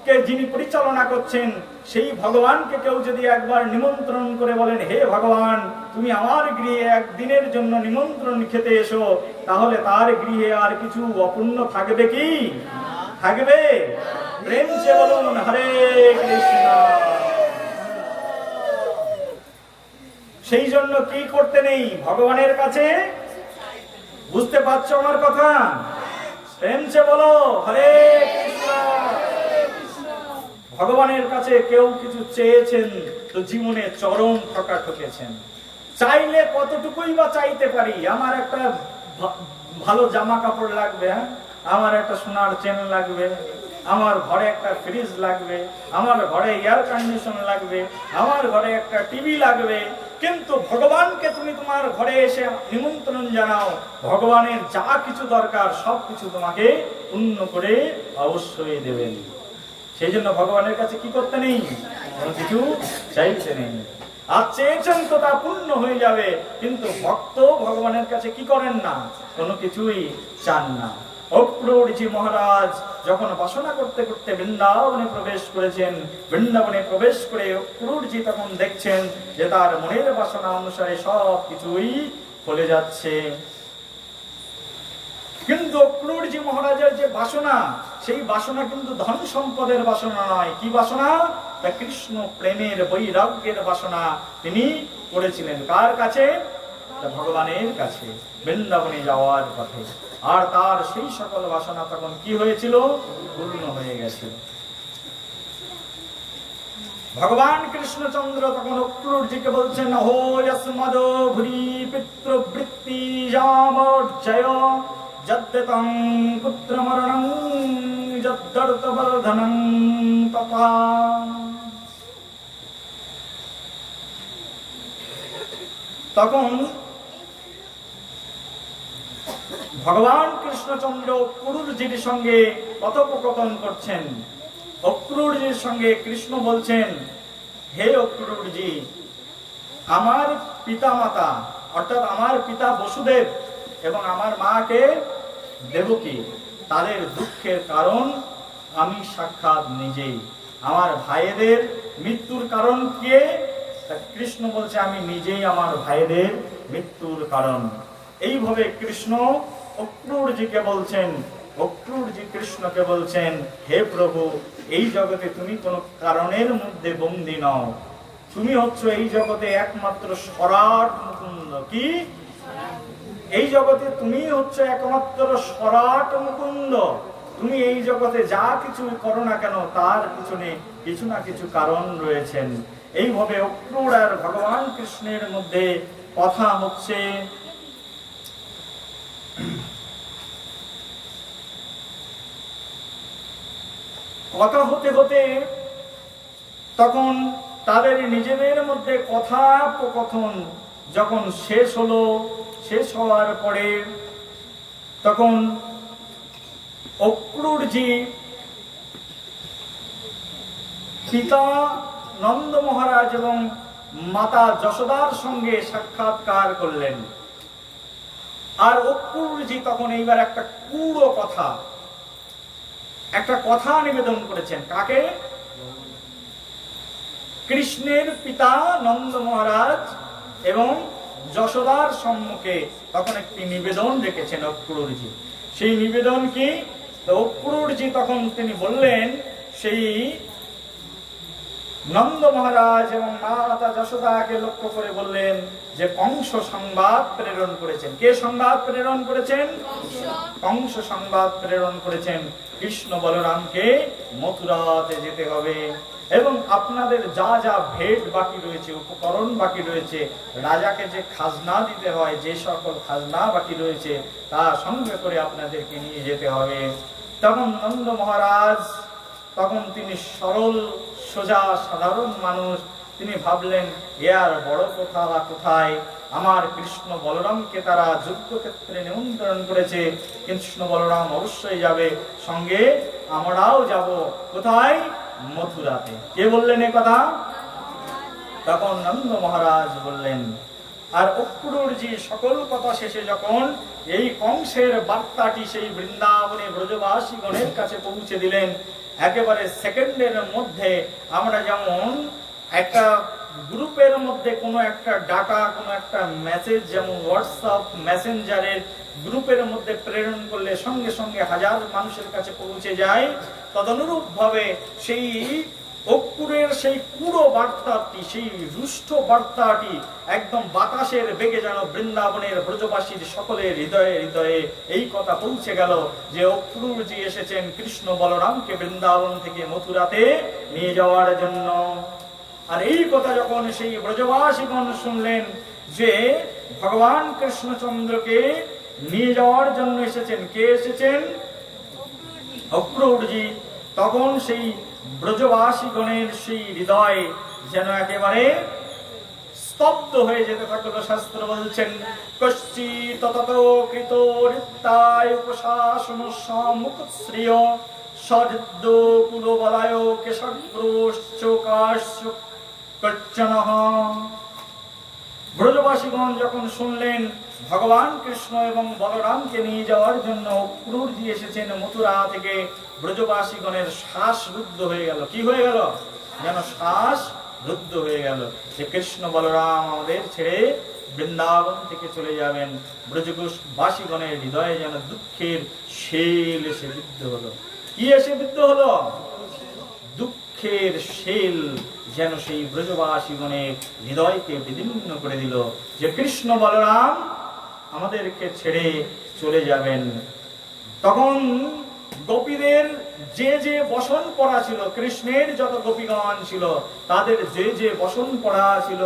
কে যিনি পরিচালনা করছেন, সেই ভগবানকে কেউ যদি একবার নিমন্ত্রণ করে বলেন, হে ভগবান তুমি আমার গৃহে একদিনের জন্য নিমন্ত্রণ খেতে এসো, তাহলে তার গৃহে আর কিছু অপূর্ণ থাকবে কি? থাকবে? প্রেম সে বলুন হরে কৃষ্ণ। সেই জন্য কি করতে নেই ভগবানের কাছে? বুঝতে পারছো আমার কথা? প্রেম সে বলো হরে কৃষ্ণ। ভগবানের কাছে কেউ কিছু চেয়েছেন তো জীবনে চরম ঠকা ঠকেছেন। চাইলে কতটুকুই বা চাইতে পারি, আমার একটা ভালো জামা কাপড় লাগবে, আমার একটা সোনার চেন লাগবে, আমার ঘরে একটা ফ্রিজ লাগবে, আমার ঘরে এয়ার কন্ডিশন লাগবে, আমার ঘরে একটা টিভি লাগবে, কিন্তু ভগবানকে তুমি তোমার ঘরে এসে নিমন্ত্রণ জানাও, ভগবানের যা কিছু দরকার সব কিছু তোমাকে পূর্ণ করে অবশ্যই দেবেন। সেই জন্য ভগবানের কাছে কি করতে নেই, কোনো কিছু চাইতে নেই। আর চেয়েছেন তো তা পূর্ণ হয়ে যাবে, কিন্তু ভক্ত ভগবানের কাছে কি করেন না, কোনো কিছুই চান না। অক্রূরজি মহারাজ যখন বাসনা করতে করতে বৃন্দাবনে প্রবেশ করেছেন, বৃন্দাবনে প্রবেশ করে অক্রূরজি তখন দেখছেন যে তার মনের বাসনা অনুসারে সব কিছুই ফলে যাচ্ছে। কিন্তু অক্রূরজি মহারাজের যে বাসনা, সেই বাসনা কিন্তু ধন সম্পদের বাসনা নয়। কি বাসনা? তা কৃষ্ণ প্রেমের বৈরাগ্যের বাসনা তিনি করেছিলেন। কার কাছে? ভগবানের কাছে, বৃন্দাবনে যাওয়ার পথে। আর তার সেই সকল বাসনা তখন কি হয়েছিল, পূর্ণ হয়ে গেছিল। ভগবান কৃষ্ণচন্দ্র তখন অক্রূরজিকে বলছেন, অহো যস্মদ ভুরি পিতৃবৃত্তি জামর্জয় যদ্দতং পুত্রমরণং যদ্দর্তবর্ধনং তথা। তখন ভগবান কৃষ্ণচন্দ্র অক্রূরজির সঙ্গে কথোপকথন করছেন। অক্রূরজির সঙ্গে কৃষ্ণ বলছেন, হে অক্রূরজি, আমার পিতা মাতা অর্থাৎ আমার পিতা বসুদেব এবং আমার মাকে দেবকী, তাদের দুঃখের কারণ আমি সাক্ষাৎ নিজেই। আমার ভাইদের মৃত্যুর কারণ কে? কৃষ্ণ বলছে, আমি নিজেই আমার ভাইদের মৃত্যুর কারণ। এইভাবে কৃষ্ণ অক্রূরজিকে বলছেন। অক্রূরজি কৃষ্ণকে বলছেন, হে প্রভু, এই জগতে তুমি কোনো কারণের মধ্যে বন্দী নও। তুমি হচ্ছ এই জগতে একমাত্র সরাট মুকুন্দ। কি? এই জগতে তুমি হচ্ছে একমাত্র সরাট মুকুন্দ। তুমি এই জগতে যা কিছু করো না কেন, তার পিছনে কিছু না কিছু কারণ রয়েছেন। এইভাবে অক্রূর আর ভগবান কৃষ্ণের মধ্যে কথা হচ্ছে। কথা হতে হতে তখন তাদের নিজেদের মধ্যে কথোপকথন যখন শেষ হলো, শেষ হওয়ার পরে তখন অক্রূরজি পিতা নন্দ মহারাজ এবং মাতা যশোদার সঙ্গে সাক্ষাৎকার করলেন। আর অক্রূরজি তখন এইবার একটা কথা নিবেদন করেছেন। কাকে? কৃষ্ণের পিতা নন্দ মহারাজ এবং যশোদার সম্মুখে তখন একটি নিবেদন রেখেছেন অক্রূরজি। সেই নিবেদন কি? অক্রূরজি তখন তিনি বললেন, সেই নন্দ মহারাজ এবং মাতা যশোদাকে লক্ষ্য করে বললেন যে কংস সংবাদ প্রেরণ করেছেন। কে সংবাদ প্রেরণ করেছেন? কংস সংবাদ প্রেরণ করেছেন কৃষ্ণ বলরামকে মথুরাতে যেতে হবে এবং আপনাদের যা যা ভেট বাকি রয়েছে, উপকরণ বাকি রয়েছে, রাজাকে যে খাজনা দিতে হয়, যে সকল খাজনা বাকি রয়েছে তা সঙ্গে করে আপনাদেরকে নিয়ে যেতে হবে। তখন নন্দ মহারাজ, তখন তিনি সরল সোজা সাধারণ মানুষ, তিনি ভাবলেন, এ আর বড় কথা বা কোথায়, আমার কৃষ্ণ বলরামকে তারা যুদ্ধক্ষেত্রে নিমন্ত্রণ করেছে, কৃষ্ণ বলরাম অবশ্যই যাবে, সঙ্গে আমরাও যাব। কোথায়? মথুরাতে। কে বললেন এ কথা? তখন নন্দ মহারাজ বললেন। আর অক্রূরজি সকল কথা শেষে যখন এই কংসের বার্তাটি সেই বৃন্দাবনে ব্রজবাসীগণের কাছে পৌঁছে দিলেন, একেবারে সেকেন্ডের মধ্যে আমরা যেমন একটা গ্রুপের মধ্যে কোনো একটা ডাটা, কোনো একটা মেসেজ যেমন হোয়াটসঅ্যাপ মেসেঞ্জারের গ্রুপের মধ্যে প্রেরণ করলে সঙ্গে সঙ্গে হাজার মানুষের কাছে পৌঁছে যায়, তদনুরূপ ভাবে সেই অক্রূরের সেই পুরো বার্তাটি, সেই রুষ্ট বার্তাটি একদম বাতাসের বেগে যেন বৃন্দাবনের ব্রজবাসীর সকলের হৃদয়ে হৃদয়ে এই কথা পৌঁছে গেল যে অক্রূরজি এসেছেন কৃষ্ণ বলরামকে বৃন্দাবন থেকে মথুরাতে নিয়ে যাওয়ার জন্য। আর এই কথা যখন সেই ব্রজবাসীগণ শুনলেন যে ভগবান কৃষ্ণচন্দ্রকে নিয়ে যাওয়ার জন্য এসেছেন, কে এসেছেন? অক্রূরজি। তখন সেই ব্রজবাসীগণের সেই হৃদয় যেন একেবারে স্তব্ধ হয়ে যেতে থাকলো। শাস্ত্র বলছেন, কশ্চিৎ ততো কৃত রিত্তায় উপশাসন সম্মুখশ্রিয় সহৃদ্য কুলবলায় কেশগ্রোশ্চকাশ্চ কচ্চনঃ। ব্রজবাসীগণ যখন শুনলেন ভগবান কৃষ্ণ এবং বলরামকে নিয়ে যাওয়ার জন্য অক্রূরজি এসেছেন মথুরা থেকে, ব্রজবাসীগণের শ্বাস রুদ্ধ হয়ে গেল। কি হয়ে গেল? যেন শ্বাস রুদ্ধ হয়ে গেল যে কৃষ্ণ বলরাম আমাদের ছেড়ে বৃন্দাবন থেকে চলে যাবেন। ব্রজবাসীগণের হৃদয়ে যেন দুঃখের শেল এসে বিদ্ধ হলো। কি এসে বিদ্ধ হলো? দুঃখের শেল যেন সেই ব্রজবাসীগণের হৃদয়কে বিদীর্ণ করে দিল যে কৃষ্ণ বলরাম আমাদেরকে ছেড়ে চলে যাবেন। তখন গোপীদের যে যে বসন পড়া ছিল, কৃষ্ণের যত গোপীগণ ছিল তাদের যে যে বসন পড়া ছিল,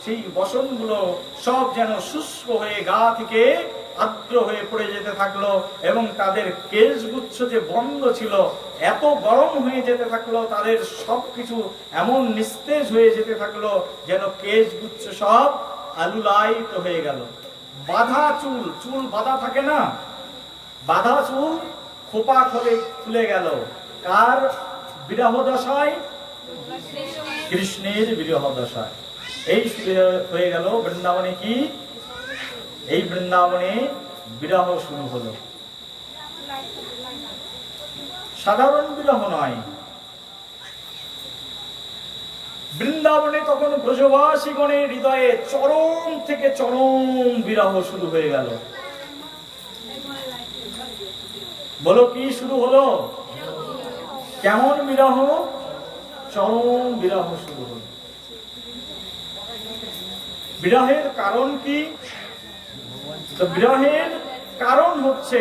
সেই বসনগুলো সব যেন শুষ্ক হয়ে গা থেকে আর্দ্র হয়ে পড়ে যেতে থাকলো, এবং তাদের কেশগুচ্ছ যে বন্ধ ছিল এত গরম হয়ে যেতে থাকলো, তাদের সবকিছু এমন নিস্তেজ হয়ে যেতে থাকলো যেন কেশগুচ্ছ সব আলুলায়িত হয়ে গেল। বাঁধা চুল, চুল বাঁধা থাকে না, বাঁধা চুল খোপা খুলে গেল। কার বিরহ দশায়? কৃষ্ণের বিরহ দশায়। এই শুরু হয়ে গেল বৃন্দাবনে কি? এই বৃন্দাবনে বিরহ শুরু হলো। সাধারণ বিরহ নয়, বৃন্দাবনে তখন ব্রজবাসীগণের হৃদয়ে চরম থেকে চরম বিরহ শুরু হয়ে গেল। বলো কি শুরু হলো? কেমন বিরহ? চরম বিরহ শুরু হলো। বিরহের কারণ কি? তো বিরহের কারণ হচ্ছে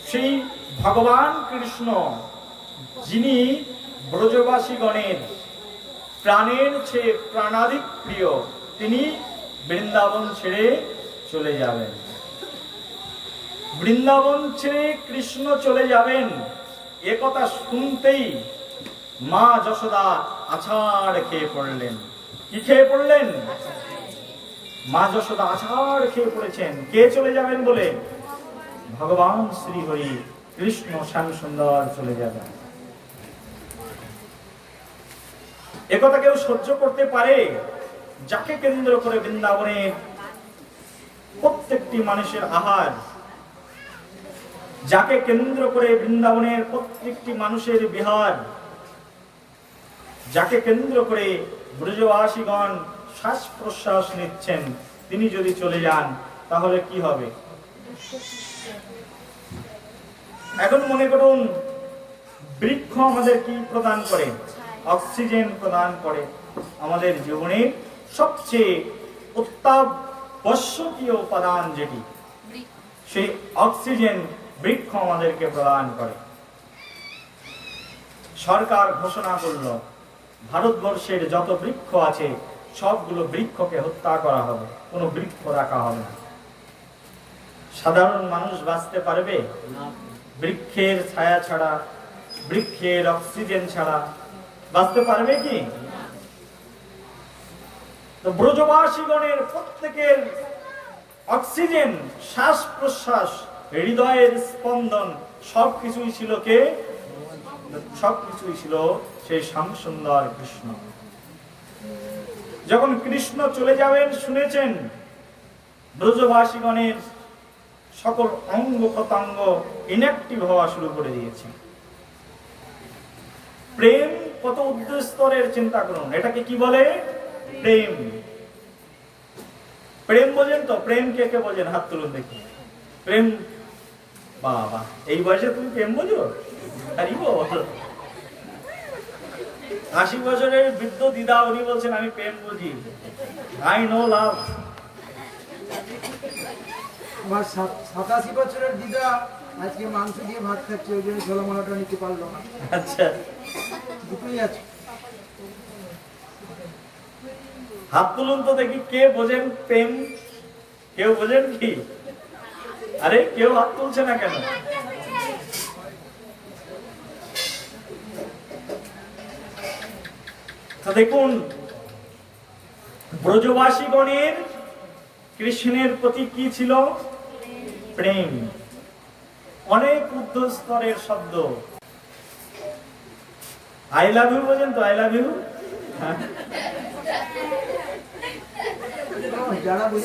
সেই ভগবান কৃষ্ণ, যিনি ব্রজবাসীগণের প্রাণের চেয়ে প্রাণাধিক প্রিয়, তিনি বৃন্দাবন ছেড়ে চলে যাবেন। বৃন্দাবন ছেড়ে কৃষ্ণ চলে যাবেন এ কথা শুনতেই মা যশোদা আছাড় খেয়ে পড়লেন। কি খেয়ে পড়লেন? মা যশোদা আছাড় খেয়ে পড়েছেন। কে চলে যাবেন বলে? ভগবান শ্রী হরি কৃষ্ণ শ্যাম সুন্দর চলে যাবেন। একথা কেউ সহ্য করতে পারে? যাকে কেন্দ্র করে বৃন্দাবনের প্রত্যেকটি মানুষের আহার, যাকে কেন্দ্র করে বৃন্দাবনের প্রত্যেকটি মানুষের বিহার, যাকে কেন্দ্র করে ব্রজবাসীগণ শ্বাস প্রশ্বাস নিচ্ছেন, তিনি যদি চলে যান তাহলে কি হবে? এখন মনে করুন, বৃক্ষ আমাদের কি প্রদান করে? অক্সিজেন প্রদান করে। আমাদের জীবনের সবচেয়ে অত্যাবশ্যকীয় উপাদান যেটি, সেই অক্সিজেন বৃক্ষ আমাদেরকে প্রদান করে। সরকার ঘোষণা করলো ভারতবর্ষের যত বৃক্ষ আছে সবগুলো বৃক্ষকে হত্যা করা হবে, কোনো বৃক্ষ রাখা হবে না। সাধারণ মানুষ বাঁচতে পারবে? বৃক্ষের ছায়া ছাড়া, বৃক্ষের অক্সিজেন ছাড়া বাঁচতে পারবে কি? তো ব্রজবাসীগণের প্রত্যেকের অক্সিজেন, শ্বাস প্রশ্বাস, হৃদয়ের স্পন্দন সবকিছুই ছিল কে? সবকিছুই ছিল সেই শ্যামসুন্দর কৃষ্ণ। যখন কৃষ্ণ চলে যাবেন শুনেছেন, ব্রজবাসীগণের সকল অঙ্গ প্রত্যঙ্গ ইনঅ্যাক্টিভ হওয়া শুরু করে দিয়েছে। প্রেম কত উচ্চ স্তরের চিন্তা করুন। এটাকে কি বলে? প্রেম। প্রেম বোঝেন তো? প্রেম কে কে বোঝেন? হাত তুলুন দেখি। প্রেম, বাবা এই বয়সে তুমি প্রেম বোঝো? 80 বছরের বৃদ্ধ দিদা, উনি বলছেন আমি প্রেম বুঝি। I know love. আমার 87 বছরের দিদা আজকে মাংস দিয়ে ভাত খাচ্ছে, ওই জন্য ছোলা মালাটা নিতে পারলো না। আচ্ছা, দুটোই আছে। হাত তুলুন তো দেখি কে বোঝেন প্রেম। কেউ বোঝেন কি? আরে কেউ হাত তুলছে না কেন? তো দেখুন, ব্রজবাসীগণের কৃষ্ণের প্রতি কি ছিল? প্রেম। অনেক ঊর্ধ্ব স্তরের শব্দ। আই লাভ ইউ বোঝেন তো? আই লাভ ইউ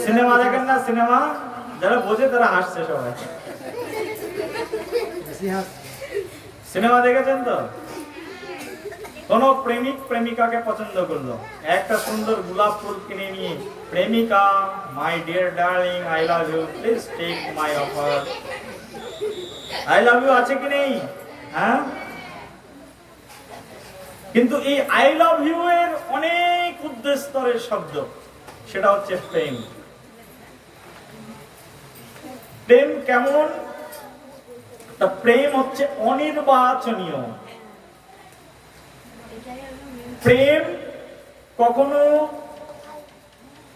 সিনেমা দেখেন না? সিনেমা যারা বোঝে তারা হাসছে সবাই। সিনেমা দেখেছেন তো? কোন প্রেমিক প্রেমিকাকে পছন্দ করলো, একটা সুন্দর গোলাপ ফুল কিনে নিয়ে, প্রেমিকা my dear darling I love you, please take my offer. I love you আছে কি নেই? হ্যাঁ, কিন্তু এই আই লাভ ইউ এর অনেক ঊর্ধ্ব স্তরের শব্দ, সেটা হচ্ছে প্রেম। প্রেম কেমন? তা প্রেম হচ্ছে অনির্বাচনীয়। প্রেম কখনো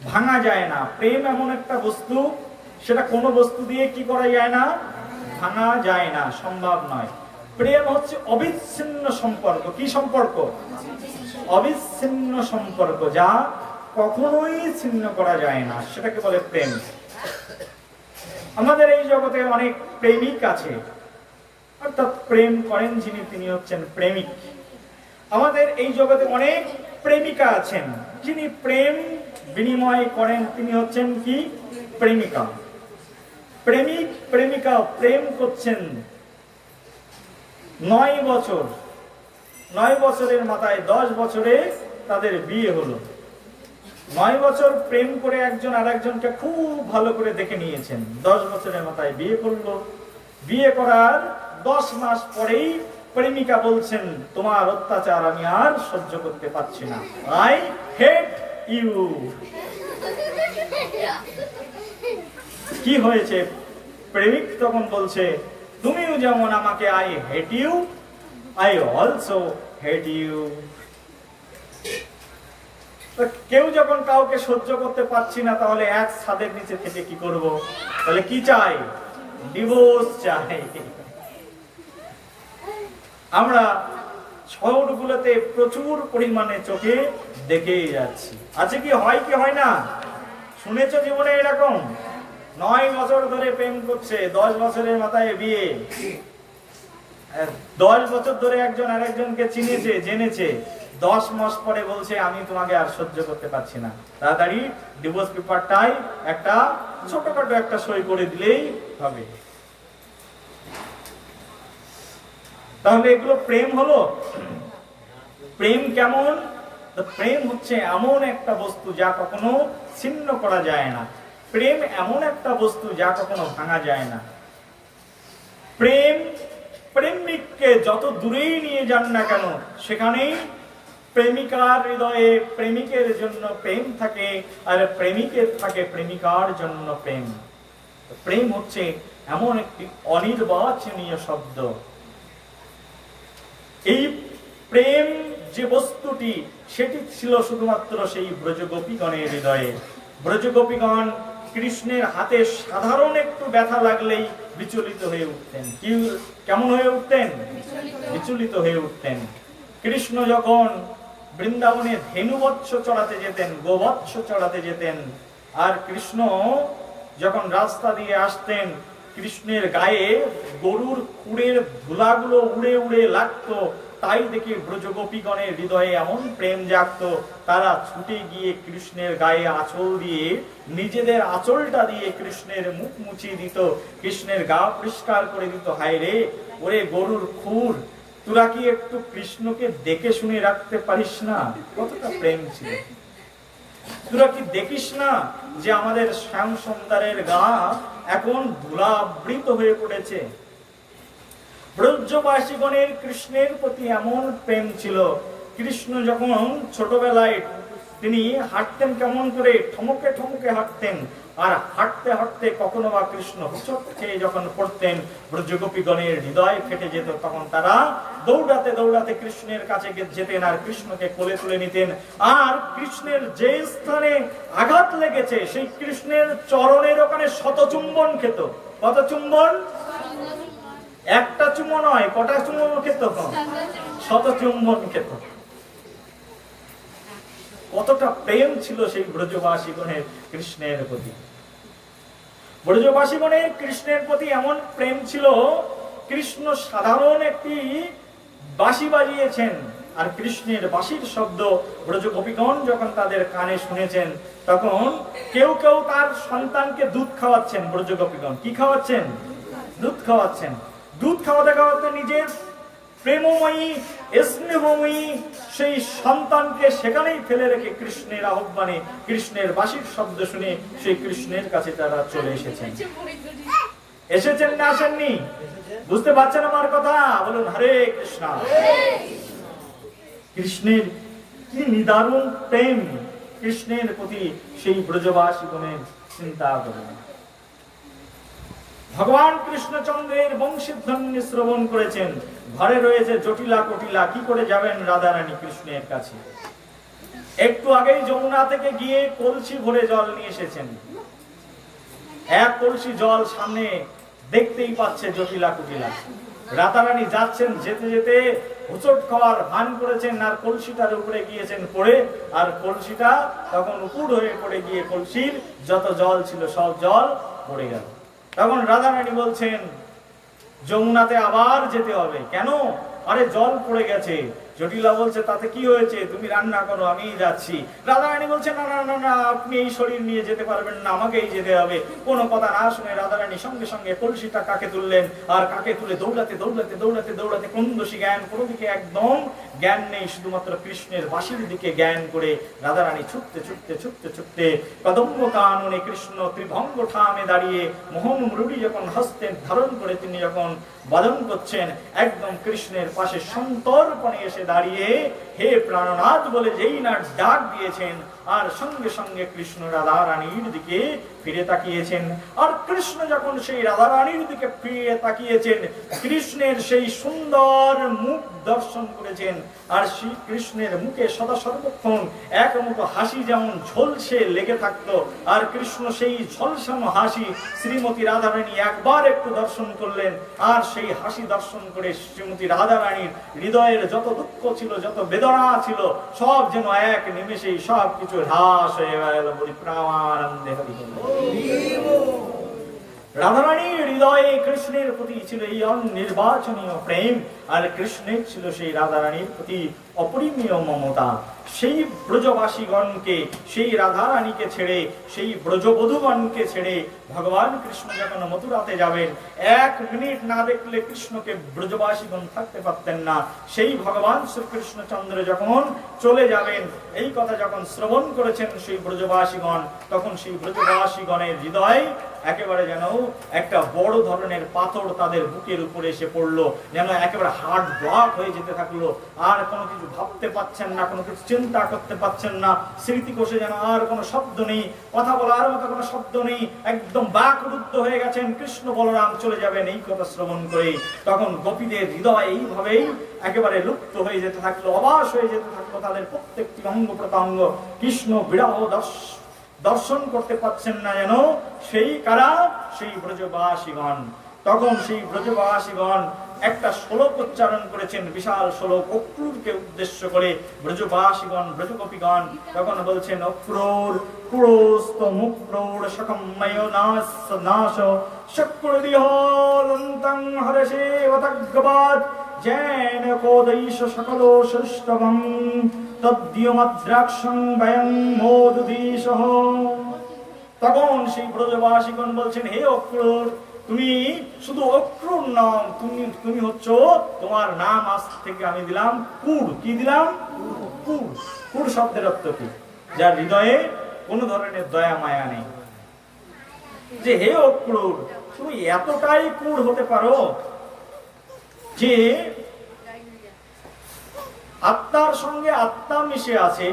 ভাঙা যায় না। প্রেম এমন একটা বস্তু, সেটা কোনো বস্তু দিয়ে কি করা যায় না, ভাঙা যায় না, সম্ভব নয়। প্রেম হচ্ছে অবিচ্ছিন্ন সম্পর্ক। কি সম্পর্ক? অবিচ্ছিন্ন সম্পর্ক, যা কখনোই ছিন্ন করা যায় না, সেটাকে বলে প্রেম। আমাদের এই জগতে অনেক প্রেমিক আছে, অর্থাৎ প্রেম করেন যিনি, তিনি হচ্ছেন প্রেমিক। আমাদের এই জগতে অনেক প্রেমিকা আছেন, যিনি প্রেম বিনিময় করেন, তিনি হচ্ছেন কি, প্রেমিকা। প্রেমিক প্রেমিকা প্রেম করছেন 9 বছর, 9 বছরের মাথায় 10 বছরে তাদের বিয়ে হলো। 9 বছর প্রেম করে একজন আরেকজনকে খুব ভালো করে দেখে নিয়েছেন, 10 বছরের মাথায় বিয়ে করলো। বিয়ে করার 10 মাস পরেই প্রেমিকা বলছেন, তোমার অত্যাচার আমি আর সহ্য করতে পারছি না, আই হেট ইউ। কি হয়েছে? প্রেমিক তখন বলছে, তুমিও যেমন আমাকে I hate you, I also hate you. কেউ যখন কাউকে সহ্য করতে পারছি না, তাহলে এক ছাদের নিচে থেকে কি করব? তাহলে কি চাই? ডিভোর্স চাই। আমরা শহরগুলোতে প্রচুর পরিমাণে চোখে দেখেই যাচ্ছি। আছে কি, হয় কি হয় না? শুনেছো জীবনে এরকম? 9 বছর ধরে প্রেম করছে, 10 বছরের মাথায় বিয়ে। 10 বছর ধরে একজন আরেকজনকে চিনেছে, জেনেছে, 10 মাস পরে বলছে, আমি তোমাকে আর সহ্য করতে পারছি না, তাড়াতাড়ি ডিভোর্স পেপারটাই একটা ছোটখাটো একটা সই করে দিলেই হবে। তাহলে এগুলো প্রেম হলো? প্রেম কেমন? প্রেম হচ্ছে এমন একটা বস্তু যা কখনো ছিন্ন করা যায় না। প্রেম এমন একটা বস্তু যা কখনো ভাঙা যায় না। প্রেম প্রেমিককে যত দূরেই নিয়ে যান না কেন, সেখানেই প্রেমিকার হৃদয়ে প্রেমিকের জন্য প্রেম থাকে, আর প্রেমিকের থাকে প্রেমিকার জন্য প্রেম। প্রেম হচ্ছে এমন একটি অনির্বাচনীয় শব্দ। এই প্রেম যে বস্তুটি, সেটি ছিল শুধুমাত্র সেই ব্রজগোপীগণের হৃদয়ে। ব্রজগোপীগণ কৃষ্ণের হাতে সাধারণ একটু ব্যথা লাগলেই বিচলিত হয়ে উঠতেন। কি, কেমন হয়ে উঠতেন? বিচলিত হয়ে উঠতেন। কৃষ্ণ যখন বৃন্দাবনে ধেনুবৎস চড়াতে যেতেন, গোবৎস চড়াতে যেতেন, আর কৃষ্ণ যখন রাস্তা দিয়ে আসতেন, কৃষ্ণের গায়ে গরুর খুঁড়ের ধুলাগুলো উড়ে উড়ে লাগতো, তাই দেখে ব্রজগোপীগণের হৃদয়ে এমন প্রেম জাগতো, তারা ছুটে গিয়ে কৃষ্ণের গায়ে আঁচল দিয়ে, নিজেদের আঁচলটা দিয়ে কৃষ্ণের মুখ মুছিয়ে দিত, কৃষ্ণের গা পরিষ্কার করে দিত। হায় রে, ওরে গরুর খুর, তোরা কি একটু কৃষ্ণকে দেখে শুনে রাখতে পারিস না? কতটা প্রেম ছিল। তোরা কি দেখিস না যে আমাদের শ্যাম সুন্দরের গা এখন ধুলাবৃত হয়ে পড়েছে? ব্রজবাসীগণের কৃষ্ণের প্রতি এমন প্রেম ছিল। কৃষ্ণ যখন ছোটবেলায় তিনি হাঁটতেন কেমন করে, ঠমকে ঠমকে হাঁটতেন, আর হাঁটতে হাঁটতে কখনো বা কৃষ্ণ হোঁচট খেয়ে যখন পড়তেন, ব্রজগোপীগণের হৃদয় ফেটে যেত। তখন তারা দৌড়াতে দৌড়াতে কৃষ্ণের কাছে যেতেন, আর কৃষ্ণকে কোলে তুলে নিতেন। আর কৃষ্ণের যে স্থানে আঘাত লেগেছে, সেই কৃষ্ণের চরণের ওখানে শতচুম্বন খেত। কত চুম্বন? একটা চুম্বন নয়, কটা চুম্বন খেত? শতচুম্বন খেত। কতটা প্রেম ছিল সেই ব্রজবাসীগণের কৃষ্ণের প্রতি। ব্রজবাসীগণের কৃষ্ণের প্রতি এমন প্রেম ছিল, কৃষ্ণ সাধারণ একটি বাঁশি বাজিয়েছেন, আর কৃষ্ণের বাঁশির শব্দ ব্রজগোপীগণ যখন তাদের কানে শুনেছেন, তখন কেউ কেউ তার সন্তানকে দুধ খাওয়াচ্ছেন। ব্রজগোপীগণ কি খাওয়াচ্ছেন? দুধ খাওয়াচ্ছেন। দুধ খাওয়াতে খাওয়াতে নিজের প্রেমময়ী স্নেহময়ী সেই সন্তানকে সেখানেই ফেলে রেখে কৃষ্ণের আহ্বানে, কৃষ্ণের বাঁশির শব্দ শুনে সেই কৃষ্ণের কাছে তারা চলে এসেছেন। এসেছেন না আসেননি? বুঝতে পারছেন আমার কথা? বলুন হরে কৃষ্ণ। কৃষ্ণের কি নিদারুণ প্রেম কৃষ্ণের প্রতি সেই ব্রজবাসীগণের, চিন্তা করেন। ভগবান কৃষ্ণচন্দ্রের বংশীধ্বনি শ্রবণ করেছেন, ঘরে রয়েছে জটিলা কটিলা, কি করে যাবেন রাধারানী কৃষ্ণের কাছে? একটু আগেই যমুনা থেকে গিয়ে কলসি ভরে জল নিয়ে এসেছেন। এক কলসি জল সামনে দেখতেই পাচ্ছে জটিলা কুটিলা। রাতারানী যাচ্ছেন, যেতে যেতে হোঁচট খাওয়ার ভান করেছেন আর কলসিটার উপরে গিয়েছেন পড়ে, আর কলসিটা তখন উপুড় হয়ে পড়ে গিয়ে কলসির যত জল ছিল সব জল পড়ে গেল। তখন রাধারানী বলছেন যমুনাতে আবার যেতে হবে। কেন? আরে জল পড়ে গেছে। জটিলা বলছে তাতে কি হয়েছে, তুমি রান্না করো, আমি যাচ্ছি। রাধারানী বলছে না না না না, আপনি এই শরীর নিয়ে যেতে পারবেন না, আমাকেই যেতে হবে। কোনো কথা না শুনে রাধারানী সঙ্গে সঙ্গে কলসিটা কাকে তুললেন, আর কাকে তুলে দৌড়াতে দৌড়াতে দৌড়াতে দৌড়াতে কোন দোষী জ্ঞান, কোনো দিকে একদম জ্ঞান নেই, শুধুমাত্র কৃষ্ণের বাঁশির দিকে জ্ঞান করে রাধারানী ছুটতে ছুটতে ছুটতে ছুটতে কদম্ব কাননে কৃষ্ণ ত্রিভঙ্গ ঠামে দাঁড়িয়ে মোহন মুরুড়ি যখন হস্তে ধারণ করে তিনি যখন বাদন করছেন, একদম কৃষ্ণের পাশে সন্তর্পণে এসে দাঁড়িয়ে হে প্রাণনাথ বলে যেই না ডাক দিয়েছেন, আর সঙ্গে সঙ্গে কৃষ্ণ রাধারানীর দিকে ফিরে তাকিয়েছেন। আর কৃষ্ণ যখন সেই রাধারানীর দিকে ফিরে তাকিয়েছেন, কৃষ্ণের সেই সুন্দর মুখ দর্শন করেছেন। আর শ্রী কৃষ্ণের মুখে সদা সর্বক্ষণ এক মুখ হাসি যেমন ঝলসে লেগে থাকতো, আর কৃষ্ণ সেই ঝলসানো হাসি শ্রীমতী রাধারানী একবার একটু দর্শন করলেন। আর সেই হাসি দর্শন করে শ্রীমতী রাধারানীর হৃদয়ের যত দুঃখ ছিল, যত বেদনা ছিল, সব যেন এক নিমেষেই সব কিছু হ্রাস হয়ে গেল। বলি প্রাণানন্দে হরি বল। রাধারানীর হৃদয়ে কৃষ্ণের প্রতি ছিল এই অনির্বাচনীয় প্রেম, আর কৃষ্ণের ছিল সেই রাধারানীর প্রতি অপরিমেয় মমতা। সেই ব্রজবাসীগণকে, সেই রাধারানীকে ছেড়ে, সেই ব্রজবধূগণকে ছেড়ে ভগবান কৃষ্ণ যখন মথুরাতে যাবেন, এক মিনিট না দেখলে কৃষ্ণকে ব্রজবাসীগণ থাকতে পারতেন না। সেই ভগবান শ্রীকৃষ্ণচন্দ্র যখন চলে যাবেন, এই কথা যখন শ্রবণ করেছেন সেই ব্রজবাসীগণ, তখন সেই ব্রজবাসীগণের হৃদয় একেবারে যেন একটা বড় ধরনের পাথর তাদের বুকের উপরে এসে পড়লো, যেন একেবারে হার্ট ব্লক হয়ে যেতে থাকলো। আর কোনো কিছু ভাবতে পারছেন না, কোনো কিছু চিন্তা করতে পারছেন না, স্মৃতিকোষে যেন আর কোনো শব্দ নেই, কথা বলার মতো কোনো শব্দ নেই, একদম বাকরুদ্ধ হয়ে গেছেন। কৃষ্ণ বলরাম চলে যাবেন এই কথা শ্রবণ করে, তখন গোপীদের হৃদয় এইভাবেই একেবারে লুপ্ত হয়ে যেতে থাকলো, অবাস হয়ে যেতে থাকলো। তাদের প্রত্যেকটি অঙ্গ প্রত্যঙ্গ কৃষ্ণ বিরহ দর্শন করতে পাচ্ছেন না, যেন সেই কারা, সেই ব্রজবাসীগণ। তখন সেই ব্রজবাসীগণ একটা শ্লোক উচ্চারণ করেছেন, বিশাল শ্লোক, অক্রূরকে উদ্দেশ্য করে ব্রজবাসীগণ, ব্রজগোপীগণ তখন বলছেন অক্রূর ক্রোস্ত মুক্রূর সকম্ময় নাশ নাশ শক্রদিহলন্তং হরসে বতগ্গবাদ জেন কোদৈশ সকলো সৃষ্টবং তদ্যমাদ্রাক্ষং বয়ং মোদুদীশহ। তখন সেই ব্রজবাসীগণ বলছেন হে অক্রূর, তুমি শুধু অক্রূর নাম, তুমি হচ্ছ, তোমার নাম আজ থেকে আমি দিলাম কুড়। কি দিলাম? কুড়। কুড় শব্দের অর্থ কি? যার হৃদয়ে কোন ধরনের দয়া মায়া নেই। যে হে অক্রূর, তুমি এতটাই কুড় হতে পারো যে আত্মার সঙ্গে আত্মা মিশে আছে,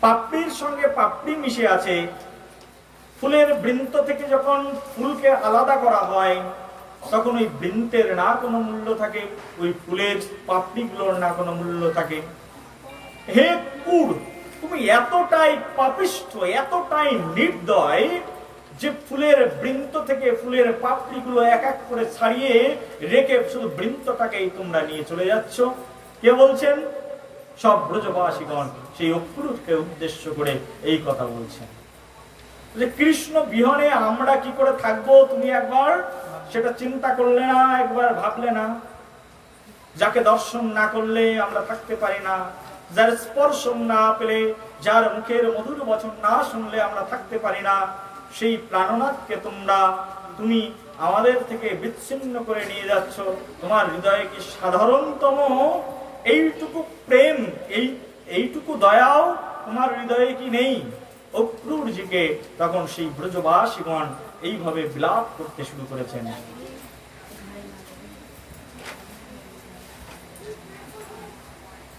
পাপড়ির সঙ্গে পাপড়ি মিশে আছে। ফুলের বৃন্ত থেকে যখন ফুলকে আলাদা করা হয়, তখন ওই বৃন্তের না কোনো মূল্য থাকে, ওই ফুলের পাপড়িগুলোর না কোনো মূল্য থাকে। হে কুড়, তুমি এতটাই পাপিষ্ঠ, এতটাই নির্দয় যে ফুলের বৃন্ত থেকে ফুলের পাপড়িগুলো এক এক করে ছাড়িয়ে রেখে শুধু বৃন্তটাকেই তোমরা নিয়ে চলে যাচ্ছ। কে বলছেন? সব ব্রজবাসীগণ সেই অক্রূরকে উদ্দেশ্য করে এই কথা বলছেন যে কৃষ্ণ বিহনে আমরা কি করে থাকবো, তুমি একবার সেটা চিন্তা করলে না, একবার ভাবলে না? যাকে দর্শন না করলে আমরা থাকতে পারি না, যার স্পর্শ না পেলে, যার মুখের মধুর বচন না শুনলে আমরা থাকতে পারি না, সেই প্রাণনাথকে তুমি আমাদের থেকে বিচ্ছিন্ন করে নিয়ে যাচ্ছ। তোমার হৃদয়ে কি সাধারণতম এইটুকু প্রেম, এইটুকু দয়াও তোমার হৃদয়ে কি নেই? অক্রূরজিকে তখন সেই ব্রজবাসীগণ এইভাবে বিলাপ করতে শুরু করেছেন।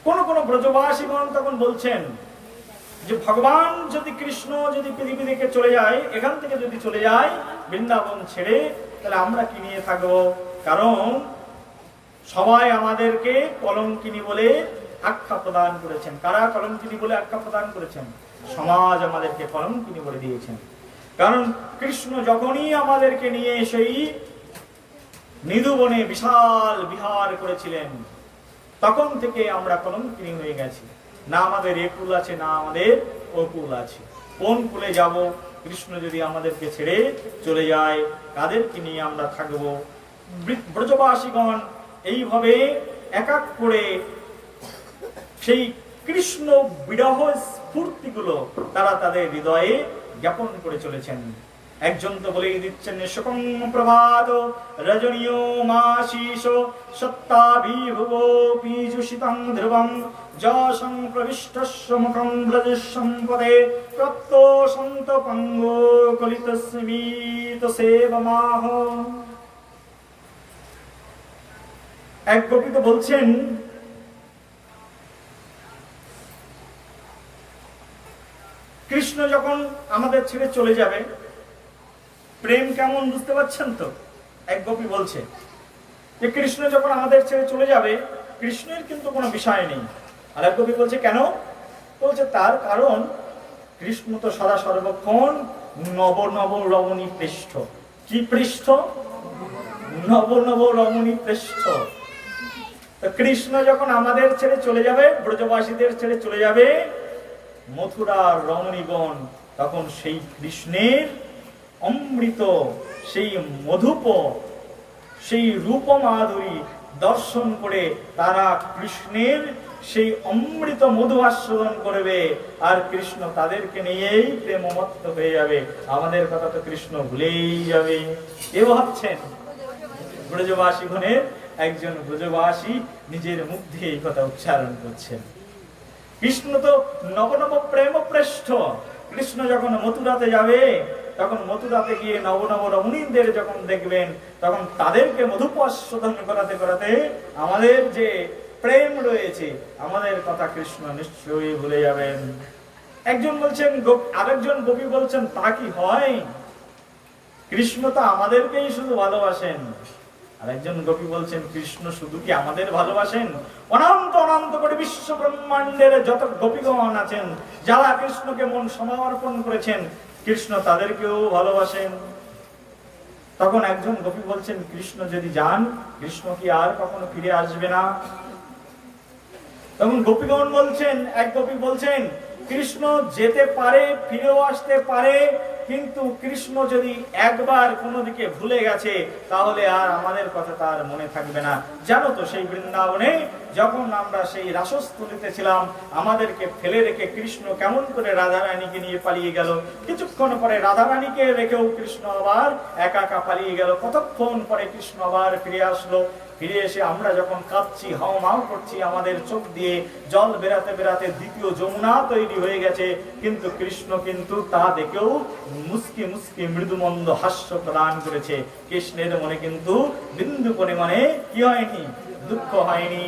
কোন কোন ব্রজবাসীগণ তখন বলছেন যে ভগবান যদি, কৃষ্ণ যদি পৃথিবী থেকে চলে যায়, এখান থেকে যদি চলে যায় বৃন্দাবন ছেড়ে, তাহলে আমরা কি নিয়ে থাকবো? কারণ সবাই আমাদেরকে কলঙ্কিনী বলে আখ্যা প্রদান করেছেন। কারা কলঙ্কিনী বলে আখ্যা প্রদান করেছেন? সমাজ আমাদেরকে কলঙ্কিনী বলে দিয়েছেন। কারণ কৃষ্ণ যখনই আমাদেরকে নিয়ে সেই নিধুবনে বিশাল বিহার করেছিলেন, তখন থেকে আমরা কলঙ্কিনী হয়ে গেছি। না আমাদের এ কুল আছে, না আমাদের ও কুল আছে। কোন কুলে যাব? কৃষ্ণ যদি আমাদেরকে ছেড়ে চলে যায়, কাদেরকে নিয়ে আমরা থাকব? ব্রজবাসীগণ এইভাবে এক এক করে সেই কৃষ্ণ বিরহ স্ফূর্তিগুলো তারা তাদের হৃদয়ে জ্ঞাপন করে চলেছেন। একজন তো বলেই দিচ্ছেন, শোকং প্রভাত রজনীয় মাশীষ সত্তাভিভুব পীযুষিতং ধ্রুবং যশং প্রবিষ্টস্য মুখং ব্রজ সম্পদে প্রত্তো সন্ত পঙ্গো কলিতস্মিত সেবমাহ। এক গোপী তো বলছেন, কৃষ্ণ যখন আমাদের ছেড়ে চলে যাবে, প্রেম কেমন বুঝতে পারছেন তো? এক গোপী বলছে যে কৃষ্ণ যখন আমাদের ছেড়ে চলে যাবে, কৃষ্ণের কিন্তু কোনো বিষয় নেই। আর এক গোপী বলছে কেন? বলছে তার কারণ কৃষ্ণ তো সদা সর্বক্ষণ নব নব রমণী পৃষ্ঠ। কি পৃষ্ঠ? নব নব রমণী পৃষ্ঠ। তো কৃষ্ণ যখন আমাদের ছেড়ে চলে যাবে, ব্রজবাসীদের ছেড়ে চলে যাবে, মথুরার রমণীগণ তখন সেই কৃষ্ণের অমৃত, সেই মধুপ, সেই রূপ মাধুরী দর্শন করে তারা কৃষ্ণের সেই অমৃত মধু আস্বাদন করবে। আর কৃষ্ণ তাদেরকে নিয়েই প্রেমমত্ত হয়ে যাবে। আমাদের কথা তো কৃষ্ণ ভুলেই যাবে। এ ভাবছেন ব্রজবাসীগণের একজন ব্রজবাসী নিজের মুখ দিয়ে এই কথা উচ্চারণ করছেন। কৃষ্ণ তো নবনব প্রেম পৃষ্ঠ। কৃষ্ণ যখন মথুরাতে যাবে, তখন মথুরাতে গিয়ে নব নব রমণীদের যখন দেখবেন, তখন তাদেরকে মধুপাস্বাদন করাতে করাতে আমাদের যে প্রেম রয়েছে, আমাদের কথা কৃষ্ণ নিশ্চয়ই ভুলে যাবেন। একজন বলছেন, আরেকজন গোপী বলছেন, তা কি হয়? কৃষ্ণ তো আমাদেরকেই শুধু ভালোবাসেন। আরেকজন গোপী বলছেন, কৃষ্ণ শুধু কি আমাদের ভালোবাসেন? অনন্ত অনন্ত করে বিশ্ব ব্রহ্মাণ্ডের যত গোপীগণ আছেন, যারা কৃষ্ণকে মন সমর্পণ করেছেন, কৃষ্ণ তাদেরকেও ভালোবাসেন। তখন একজন গোপী বলছেন, কৃষ্ণ যদি যান, কৃষ্ণ কি আর কখনো ফিরে আসবে না? তখন গোপীগণ বলছেন, এক গোপী বলছেন, কৃষ্ণ যেতে পারে, ফিরেও আসতে পারে, কিন্তু কৃষ্ণ যদি একবার কোনো দিকে ভুলে গেছে, তাহলে আর আমাদের কথা তার মনে থাকবে না। জানো তো সেই বৃন্দাবনে যখন আমরা সেই রাসস্থলীতে ছিলাম, আমাদেরকে ফেলে রেখে কৃষ্ণ কেমন করে রাধারানীকে নিয়ে পালিয়ে গেল। কিছুক্ষণ পরে রাধারানীকে রেখেও কৃষ্ণ আবার একা একা পালিয়ে গেল। কতক্ষণ পরে কৃষ্ণ আবার ফিরে আসলো। ফিরে এসে আমরা যখন কাঁদছি, হাউমাউ করছি, আমাদের চোখ দিয়ে জল বেরাতে বেরাতে দ্বিতীয় যমুনা তৈরি হয়ে গেছে, কিন্তু কৃষ্ণ কিন্তু তা দেখেও মুস্কি মুস্কি মৃদুমন্দ হাস্য প্রদান করেছে। কৃষ্ণের মনে কিন্তু বিন্দু পরিমাণে কি হয়নি? দুঃখ হয়নি।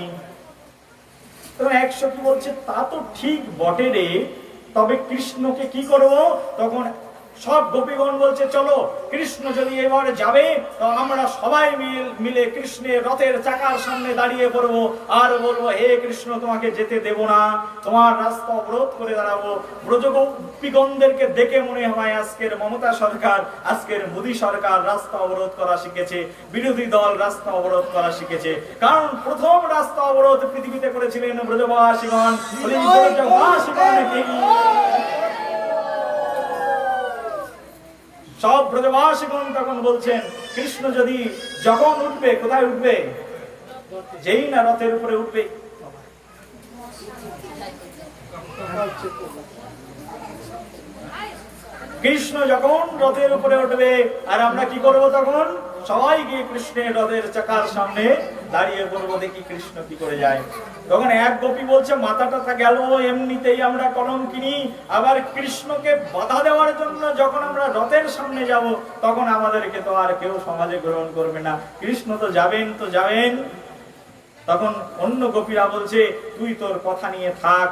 তখন একশো কি বলছে, তা তো ঠিক বটে রে, তবে কৃষ্ণকে কি করব? তখন সব গোপীগণ বলছে, চলো কৃষ্ণ যদি এবার যাবে, তো আমরা সবাই মিলে কৃষ্ণের রথের চাকার সামনে দাঁড়িয়ে পড়বো আর বলবো, হে কৃষ্ণ, তোমাকে যেতে দেব না, তোমার রাস্তা অবরোধ করে দাঁড়াবো। ব্রজগোপীগণদেরকে দেখে মনে হয় আজকের মমতা সরকার, আজকের মোদী সরকার রাস্তা অবরোধ করা শিখেছে, বিরোধী দল রাস্তা অবরোধ করা শিখেছে। কারণ প্রথম রাস্তা অবরোধ পৃথিবীতে করেছিলেন ব্রজবাসীগণ। সব ব্রজবাসীগণ তখন বলছেন, কৃষ্ণ যদি যখন উঠবে, কোথায় উঠবে? যেই না রথের উপরে উঠবে, কৃষ্ণ যখন রথের উপরে উঠবে, আর আমরা কি করব? তখন সবাই গিয়ে কৃষ্ণের রথের চাকার সামনে দাঁড়িয়ে পড়বো, দেখি কৃষ্ণ কি করে যায়। তখন এক গোপী বলছে, মাথাটা গেল, এমনিতেই আমরা কলঙ্কিনী, আবার কৃষ্ণকে বাধা দেওয়ার জন্য যখন আমরা রথের সামনে যাব, তখন আমাদেরকে তো আর কেউ সমাজে গ্রহণ করবে না। কৃষ্ণ তো যাবেন, তো যাবেন। তখন অন্য গোপীরা বলছে, তুই তোর কথা নিয়ে থাক,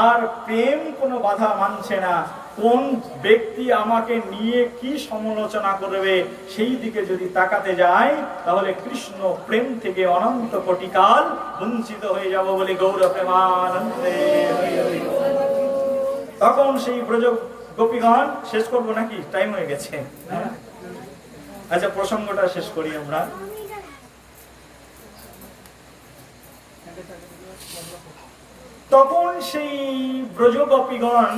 আর প্রেম কোনো বাধা মানছে না। কোন ব্যক্তি আমাকে নিয়ে কি সমালোচনা করবে সেই দিকে যদি তাকাতে যায়, তাহলে কৃষ্ণ প্রেম থেকে অনন্ত কোটিকাল বঞ্চিত হয়ে যাব বলে গৌর প্রেমানন্দে। তখন সেই ব্রজ গোপীগণ, শেষ করবো নাকি, টাইম হয়ে গেছে? আচ্ছা, প্রসঙ্গটা শেষ করি আমরা। তখন সেই ব্রজ গোপীগণ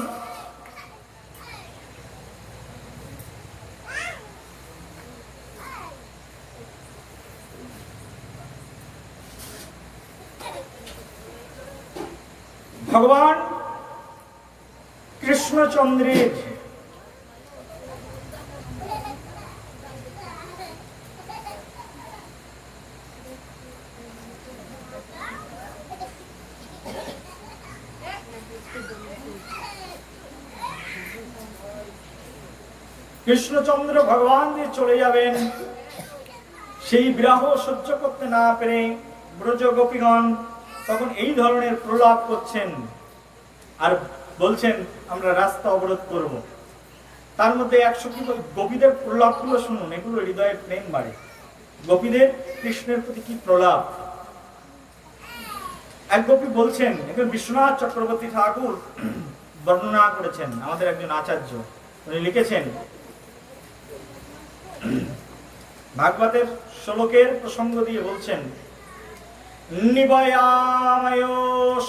ভগবান কৃষ্ণচন্দ্রের কৃষ্ণচন্দ্র ভগবান যে চলে যাবেন, সেই বিরহ সহ্য করতে না পেরে ব্রজ গোপীগণ তখন এই ধরনের প্রলাপ করছেন আর বলছেন আমরা রাস্তা অবরোধ করব। তার মধ্যে 100 গোপীদের প্রলাপগুলো শুনুন, এগুলো হৃদয়ের প্রেম বাড়ে। গোপীদের কৃষ্ণের প্রতি কি প্রলাপ! এক গোপী বলছেন, একজন বিশ্বনাথ চক্রবর্তী ঠাকুর বর্ণনা করেছেন, আমাদের একজন আচার্য, উনি লিখেছেন ভাগবতের শ্লোকের প্রসঙ্গ দিয়ে বলছেন, নিবয়াময়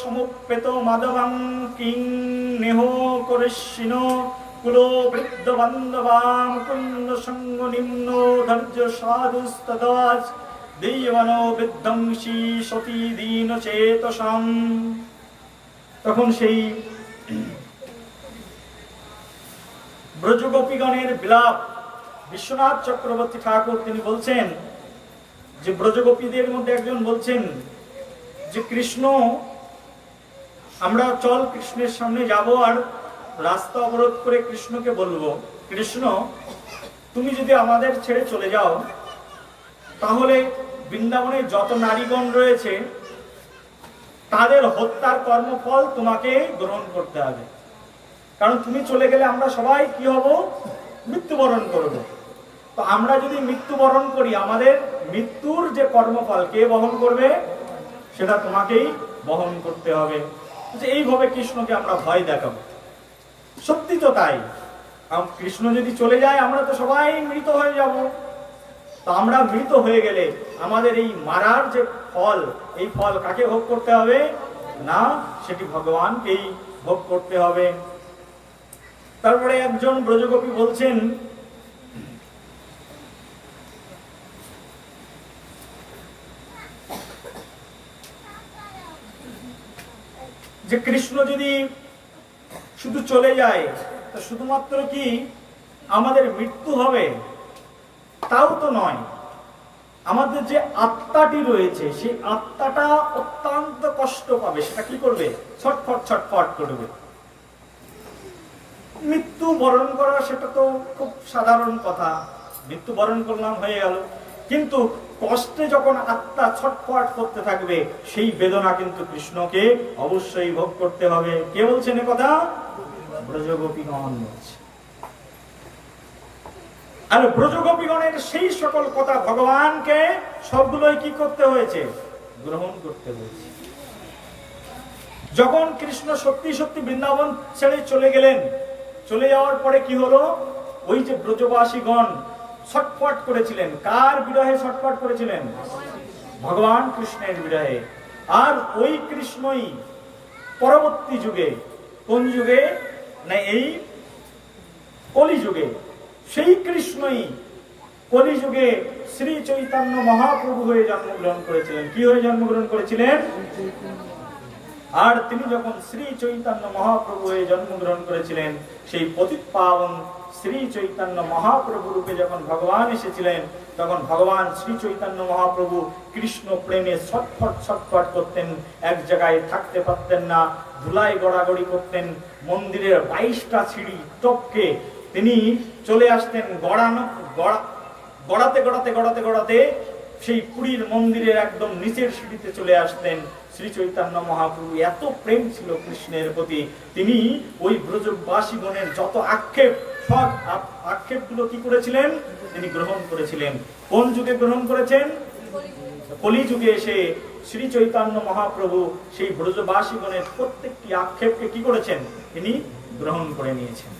সমুপেত মাধবং কিং নেহ করিষ্যিনো কুলো বৃদ্ধ বান্ধবাম কুন্দ সঙ্গ নিম্ন ধৈর্য সাধুস্তদাজ দেবনো বিধ্বংসী সতী দীন চেতসাম। তখন সেই ব্রজগোপীগণের বিলাপ বিশ্বনাথ চক্রবর্তী ঠাকুর তিনি বলছেন যে ব্রজগোপীদের মধ্যে একজন বলছেন যে কৃষ্ণ, আমরা চল কৃষ্ণের সামনে যাব আর রাস্তা অবরোধ করে কৃষ্ণকে বলবো, কৃষ্ণ তুমি যদি আমাদের ছেড়ে চলে যাও তাহলে বৃন্দাবনে যত নারীগণ রয়েছে তাদের হত্যার কর্মফল তোমাকে গ্রহণ করতে হবে, কারণ তুমি চলে গেলে আমরা সবাই কি হব, মৃত্যুবরণ করব। তো আমরা যদি মৃত্যুবরণ করি, আমাদের মৃত্যুর যে কর্মফল কে বহন করবে, সেটা তোমাকেই বহন করতে হবে। এইভাবে কৃষ্ণকে আমরা ভয় দেখাবো। সত্যি তো তাই, কৃষ্ণ যদি চলে যায় আমরা তো সবাই মৃত হয়ে যাব। তো আমরা মৃত হয়ে গেলে আমাদের এই মারার যে ফল, এই ফল কাকে ভোগ করতে হবে না, সেটি ভগবানকেই ভোগ করতে হবে। তারপরে একজন ব্রজগোপী বলছেন, যে কৃষ্ণ যদি শুধু চলে যায় তো শুধুমাত্র কি আমাদের মৃত্যু হবে, তাও তো নয়, আমাদের যে আত্মাটি রয়েছে সেই আত্মাটা অত্যন্ত কষ্ট পাবে। সেটা কি করবে, ছটফট ছটফট করবে। মৃত্যু বরণ করা সেটা তো খুব সাধারণ কথা, মৃত্যু বরণ করলাম হয়ে গেল, কিন্তু কষ্টে যখন আত্মা ছটফট করতে থাকবে সেই বেদনা কিন্তু কৃষ্ণকে অবশ্যই ভোগ করতে হবে। কে বলছেন এ কথা? ব্রজগোপীগণ বলছে। আর ব্রজগোপীগণের সেই সকল কথা ভগবানকে সবগুলোই কি করতে হয়েছে, গ্রহণ করতে হয়েছে। যখন কৃষ্ণ সত্যি সত্যি বৃন্দাবন ছেড়ে চলে গেলেন, চলে যাওয়ার পরে কি হলো, ওই যে ব্রজবাসীগণ ছটফট করেছিলেন, কার বিরহে ছটফট করেছিলেন? ভগবান কৃষ্ণের বিরহে। আর ওই কৃষ্ণই পরবর্তী যুগে, কোন যুগে না, এই কলিযুগে, সেই কৃষ্ণই কলিযুগে শ্রী চৈতন্য মহাপ্রভু হয়ে জন্মগ্রহণ করেছিলেন। কি হয়ে জন্মগ্রহণ করেছিলেন? আর তিনি যখন শ্রী চৈতন্য মহাপ্রভু হয়ে জন্মগ্রহণ করেছিলেন, সেই পতিত পাবন শ্রী চৈতন্য মহাপ্রভু রূপে যখন ভগবান এসেছিলেন, তখন ভগবান শ্রী চৈতন্য মহাপ্রভু কৃষ্ণ প্রেমে ছটফট ছটফট করতেন, এক জায়গায় থাকতে পারতেন না, ধুলায় গড়াগড়ি করতেন। মন্দিরের 22টা সিঁড়ি টপকে তিনি চলে আসতেন, গড়াতে গড়াতে গড়াতে গড়াতে সেই পুরীর মন্দিরের একদম নিচের সিঁড়িতে চলে আসতেন। শ্রী চৈতন্য মহাপ্রভু এত প্রেম ছিল কৃষ্ণের প্রতি, তিনি ওই ব্রজবাসীগণের যত আক্ষেপ, সব আক্ষেপগুলো কি করেছিলেন, তিনি গ্রহণ করেছিলেন। কোন যুগে গ্রহণ করেছেন? কলি যুগে এসে শ্রী চৈতন্য মহাপ্রভু সেই ব্রজবাসীগণের প্রত্যেকটি আক্ষেপকে কি করেছেন, তিনি গ্রহণ করে নিয়েছেন।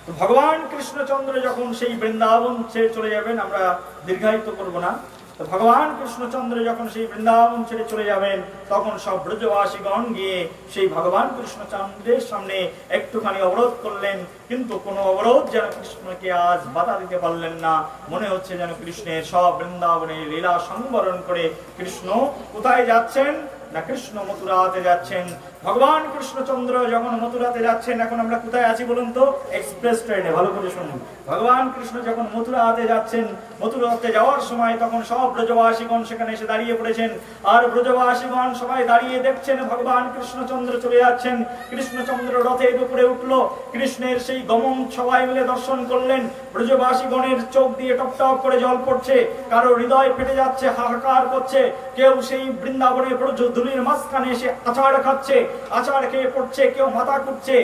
তো ভগবান কৃষ্ণচন্দ্র যখন সেই বৃন্দাবন ছেড়ে চলে যাবেন, আমরা দীর্ঘায়িত করব না, তো ভগবান কৃষ্ণচন্দ্র যখন সেই বৃন্দাবন ছেড়ে চলে যাবেন, তখন সব ব্রজবাসীগণ গিয়ে সেই ভগবান কৃষ্ণচন্দ্রের সামনে একটুখানি অবরোধ করলেন, কিন্তু কোনো অবরোধ যেন কৃষ্ণকে আজ বাধা দিতে পারলেন না। মনে হচ্ছে যেন কৃষ্ণের সব বৃন্দাবনের লীলা সংবরণ করে কৃষ্ণ কোথায় যাচ্ছেন না, কৃষ্ণ মথুরাতে যাচ্ছেন। ভগবান কৃষ্ণচন্দ্র যখন মথুরাতে যাচ্ছেন, এখন আমরা কোথায় আছি বলুন তো? এক্সপ্রেস ট্রেনে, ভালো করে শুনুন। ভগবান কৃষ্ণ যখন মথুরাতে যাচ্ছেন, মথুরাতে যাওয়ার সময় তখন সব ব্রজবাসীগণ সেখানে এসে দাঁড়িয়ে পড়েছেন, আর ব্রজবাসীগণ সবাই দাঁড়িয়ে দেখছেন ভগবান কৃষ্ণচন্দ্র চলে যাচ্ছেন। কৃষ্ণচন্দ্র রথের উপরে উঠলো, কৃষ্ণের সেই গমন সবাই মিলে দর্শন করলেন। ব্রজবাসীগণের চোখ দিয়ে টপ টপ করে জল পড়ছে, কারো হৃদয় ফেটে যাচ্ছে, হাহাকার করছে। কেউ সেই বৃন্দাবনের ব্রজ ধুলির মাঝখানে এসে আচার খাচ্ছে, আচার খেয়ে পড়ছে, কেউ মাথা কুটছে,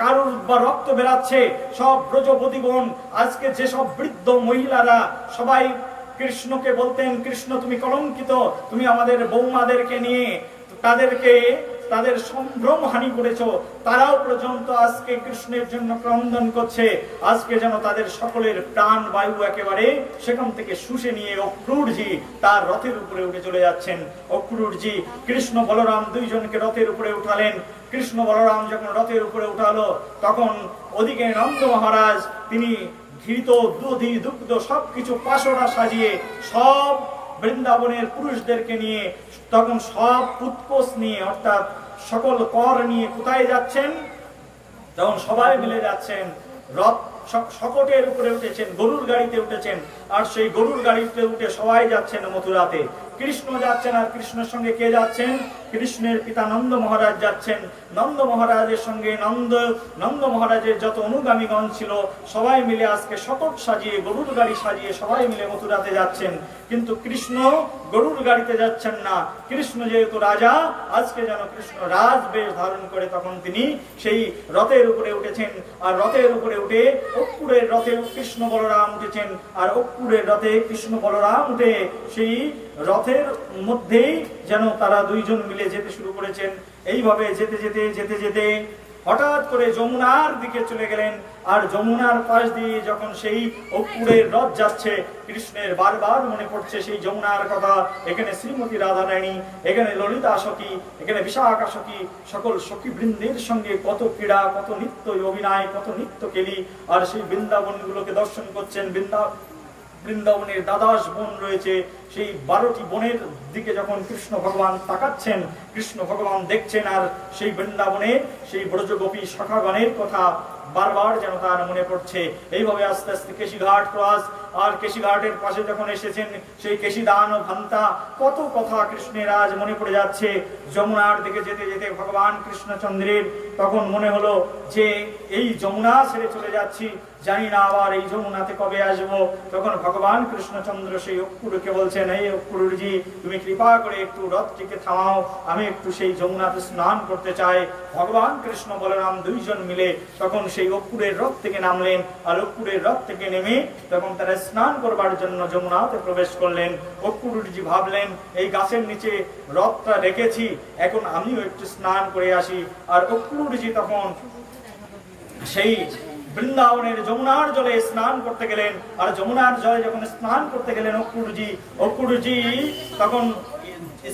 কারুর বা রক্ত বেরাচ্ছে। সব ব্রজবতীগণ, আজকে যেসব বৃদ্ধ মহিলারা সবাই কৃষ্ণকে বলতেন, কৃষ্ণ তুমি কলঙ্কিত, তুমি আমাদের বৌমাদেরকে নিয়ে তাদের সম্ভ্রম হানি করেছো, তারাও পর্যন্ত আজকে কৃষ্ণের জন্য ক্রন্দন করছে। আজকে যেন তাদের সকলের প্রাণ বায়ু একেবারে সেখান থেকে শুষে নিয়ে অক্রূরজি তার রথের উপরে উঠে চলে যাচ্ছেন। অক্রূরজি কৃষ্ণ বলরাম দুইজনকে রথের উপরে উঠালেন। কৃষ্ণ বলরাম যখন রথের উপরে উঠালো, তখন ওদিকে নন্দ মহারাজ তিনি ঘৃত দধি দুগ্ধ সবকিছু পাশরা সাজিয়ে সব বৃন্দাবনের পুরুষদেরকে নিয়ে, তখন সব পুৎপোষ নিয়ে অর্থাৎ সকল কর নিয়ে কোথায় যাচ্ছেন, তখন সবাই মিলে যাচ্ছেন। রথ শকটের উপরে উঠেছেন, গরুর গাড়িতে উঠেছেন, আর সেই গরুর গাড়িতে উঠে সবাই যাচ্ছেন মথুরাতে। কৃষ্ণ যাচ্ছেন, আর কৃষ্ণের সঙ্গে কে যাচ্ছেন? কৃষ্ণের পিতা নন্দ মহারাজ যাচ্ছেন। নন্দ মহারাজের সঙ্গে নন্দ মহারাজের যত অনুগামীগণ ছিল সবাই মিলে আজকে শকট সাজিয়ে, গরুর গাড়ি সাজিয়ে সবাই মিলে মথুরাতে যাচ্ছেন। কিন্তু কৃষ্ণ গরুর গাড়িতে যাচ্ছেন না। কৃষ্ণ যেহেতু রাজা, আজকে যেন কৃষ্ণ রাজ বেশ ধারণ করে তখন তিনি সেই রথের উপরে উঠেছেন। আর রথের উপরে উঠে অক্রূরের রথে কৃষ্ণ বলরাম উঠেছেন, আর অক্রূরের রথে কৃষ্ণ বলরাম উঠে সেই রথের মধ্যেই যেন তারা দুইজন মিলে যেতে শুরু করেছেন। এইভাবে যেতে যেতে যেতে যেতে হঠাৎ করে যমুনার দিকে চলে গেলেন। আর যমুনার পাশ দিয়ে যখন সেই অক্রূরের রথ যাচ্ছে, কৃষ্ণের বারবার মনে পড়ছে সেই যমুনার কথা। এখানে শ্রীমতী রাধারানী, এখানে ললিতা সখী, এখানে বিশাখা সখী, সকল সখী বৃন্দের সঙ্গে কত ক্রীড়া, কত নৃত্য অভিনয়, কত নৃত্য কেলি। আর সেই বৃন্দাবনগুলোকে দর্শন করছেন। বৃন্দাবনের দ্বাদশ বন রয়েছে, সেই 12টি বনের দিকে যখন কৃষ্ণ ভগবান তাকাচ্ছেন, কৃষ্ণ ভগবান দেখছেন, আর সেই বৃন্দাবনে সেই ব্রজগোপী সখাগণের কথা বারবার যেন তার মনে পড়ছে। এইভাবে আস্তে আস্তে কেশিঘাট ক্রস, আর কেশিঘাটের পাশে যখন এসেছেন সেই কেশিদান ও ভান্তা, কত কথা কৃষ্ণের আজ মনে পড়ে যাচ্ছে। যমুনার দিকে যেতে যেতে ভগবান কৃষ্ণচন্দ্রের তখন মনে হলো যে এই যমুনা ছেড়ে চলে যাচ্ছি, জানি না আবার এই যমুনাতে কবে আসবো। তখন ভগবান কৃষ্ণচন্দ্র সেই অক্রূরকে বলছেন, এই অক্রূরজি, তুমি কৃপা করে একটু রথটিকে থামাও, আমি একটু সেই যমুনাতে স্নান করতে চাই। ভগবান কৃষ্ণ বলরাম দুইজন মিলে তখন সেই অক্রূরের রথ থেকে নামলেন, আর অক্রূরের রথ থেকে নেমে তখন তারা স্নান করবার জন্য যমুনাতে প্রবেশ করলেন। অক্রূরজি ভাবলেন, এই গাছের নিচে রথটা রেখেছি, এখন আমিও একটু স্নান করে আসি। আর অক্রূরজি তখন সেই বৃন্দাবনের যমুনার জলে স্নান করতে গেলেন। আর যমুনার জলে যখন স্নান করতে গেলেন অক্রূরজি তখন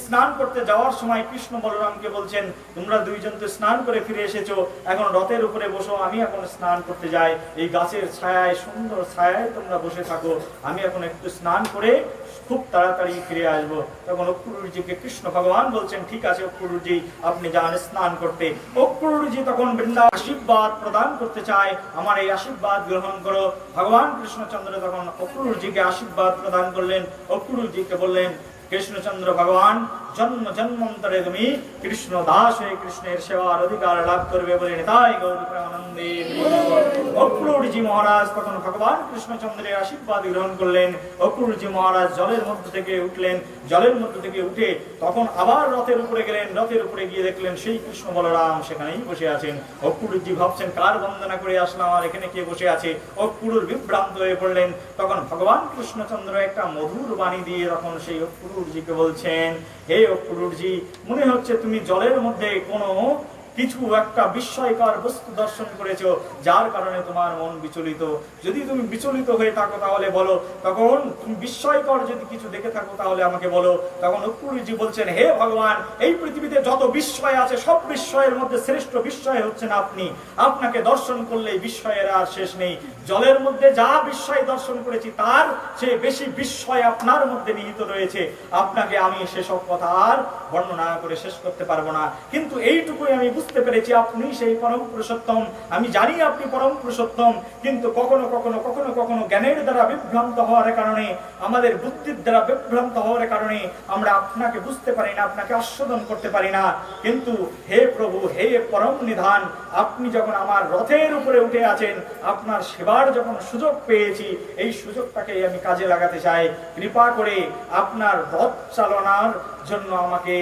স্নান করতে যাওয়ার সময় কৃষ্ণ বলরামকে বলছেন, তোমরা দুইজন তো স্নান করে ফিরে এসেছো, এখন রথের উপরে বসো, আমি এখন স্নান করতে যাই। এই গাছের ছায়ায়, সুন্দর ছায়ায় তোমরা বসে থাকো, আমি এখন একটু স্নান করে খুব তাড়াতাড়ি ফিরে আসবো। তখন অক্রূরজিকে কৃষ্ণ ভগবান বলছেন, ঠিক আছে অক্রূরজি, আপনি যান স্নান করতে। অক্রূরজি তখন বৃন্দাবন আশীর্বাদ প্রদান করতে চায়, আমার এই আশীর্বাদ গ্রহণ করো। ভগবান কৃষ্ণচন্দ্র তখন অক্রূরজিকে আশীর্বাদ প্রদান করলেন। অক্রূরজিকে বললেন, কৃষ্ণচন্দ্র ভগবান, জন্ম জন্মান্তরে তুমি কৃষ্ণ দাস হয়ে কৃষ্ণের সেবার অধিকার লাভ করবে বলে নিতাই গৌর প্রেমানন্দে। অক্রূরজি মহারাজ তখন ভগবান কৃষ্ণচন্দ্রের আশীর্বাদ গ্রহণ করলেন। অক্রূরজি মহারাজ জলের মধ্যে থেকে উঠলেন, জলের মধ্যে থেকে উঠে তখন আবার রথের উপরে গেলেন। রথের উপরে গিয়ে দেখলেন সেই কৃষ্ণ বলরাম সেখানেই বসে আছেন। অক্রূরজি ভাবছেন কার বন্দনা করে আসলাম, আর এখানে কে বসে আছে। অক্রূর বিভ্রান্ত হয়ে পড়লেন। তখন ভগবান কৃষ্ণচন্দ্র একটা মধুর বাণী দিয়ে তখন সেই অক্রূরজিকে বলছেন, হে অক্রূরজি, মনে হচ্ছে তুমি জলের মধ্যে কোনো কিছু একটা বিস্ময়কর বস্তু দর্শন করেছো, যার কারণে তোমার মন বিচলিত। যদি তুমি বিচলিত হয়ে থাকো তাহলে বলো, তখন তুমি বিস্ময়কর যদি কিছু দেখে থাকো তাহলে আমাকে বলো। তখন অক্রূরজি বলছেন, হে ভগবান, এই পৃথিবীতে যত বিস্ময় আছে সব বিস্ময়ের মধ্যে শ্রেষ্ঠ বিস্ময় হচ্ছেন আপনি। আপনাকে দর্শন করলে বিস্ময়ের আর শেষ নেই। জলের মধ্যে যা বিস্ময় দর্শন করেছি তার চেয়ে বেশি বিস্ময় আপনার মধ্যে নিহিত রয়েছে। আপনাকে আমি সেসব কথা আর বর্ণনা করে শেষ করতে পারবো না, কিন্তু এইটুকুই আমি বুঝতে পেরেছি আপনি সেই পরম পুরুষোত্তম। আমি জানি আপনি পরম পুরুষোত্তম, কিন্তু কখনো কখনো কখনো কখনো জ্ঞানের দ্বারা বিভ্রান্ত হওয়ার কারণে, আমাদের বুদ্ধির দ্বারা বিভ্রান্ত হওয়ার কারণে আমরা আপনাকে বুঝতে পারি না, আপনাকে আস্বাদন করতে পারি না। কিন্তু হে প্রভু, হে পরম নিধান, আপনি যখন আমার রথের উপরে উঠে আছেন, আপনার সেবার যখন সুযোগ পেয়েছি, এই সুযোগটাকে আমি কাজে লাগাতে চাই। কৃপা করে আপনার রথ চালনার জন্য আমাকে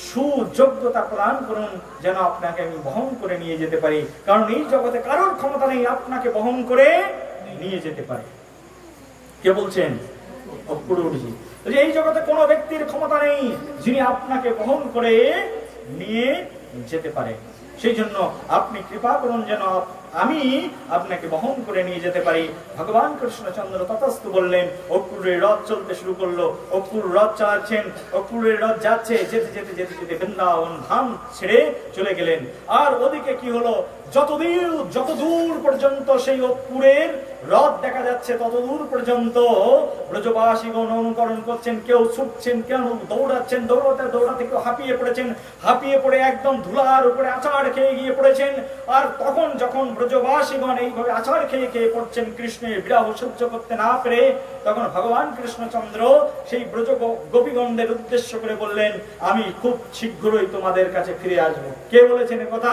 সুযোগ্যতা প্রদান করুন, যেন আপনাকে আমি বহন করে নিয়ে যেতে পারি। কারণ এই জগতে কারোর ক্ষমতা নেই আপনাকে বহন করে নিয়ে যেতে পারে। কে বলছেন? অক্রূরজি। এই জগতে কোনো ব্যক্তির ক্ষমতা নেই যিনি আপনাকে বহন করে নিয়ে যেতে পারে। সেই জন্য আপনি কৃপা করুন যেন আমি আপনাকে বহন করে নিয়ে যেতে পারি। ভগবান কৃষ্ণচন্দ্র তথাস্তু বললেন। অক্রূরের রথ চলতে শুরু করলো। অক্রূর রথ চালাচ্ছেন, অক্রূরের রথ যাচ্ছে, যেতে যেতে যেতে যেতে বৃন্দাবন ধাম ছেড়ে চলে গেলেন। আর ওদিকে কি হলো, যতদূর পর্যন্ত সেই অক্রূরের রথ দেখা যাচ্ছে ততদূর পর্যন্ত ব্রজবাসীগণ অনুকরণ করছেন। কেউ ছুটছেন, কেউ দৌড়াচ্ছেন, দৌড়াতে দৌড়াতে কেউ হাঁপিয়ে পড়েছেন, হাঁপিয়ে পড়ে একদম ধুলার উপরে আছাড় খেয়ে গিয়ে পড়েছেন। আর তখন যখন ব্রজবাসীগণ এইভাবে আছাড় খেয়ে খেয়ে পড়ছেন কৃষ্ণের বিরহ সহ্য করতে না পেরে, তখন ভগবান কৃষ্ণচন্দ্র সেই ব্রজ গোপীগণদের উদ্দেশ্য করে বললেন, আমি খুব শীঘ্রই তোমাদের কাছে ফিরে আসবো। কে বলেছেন এ কথা?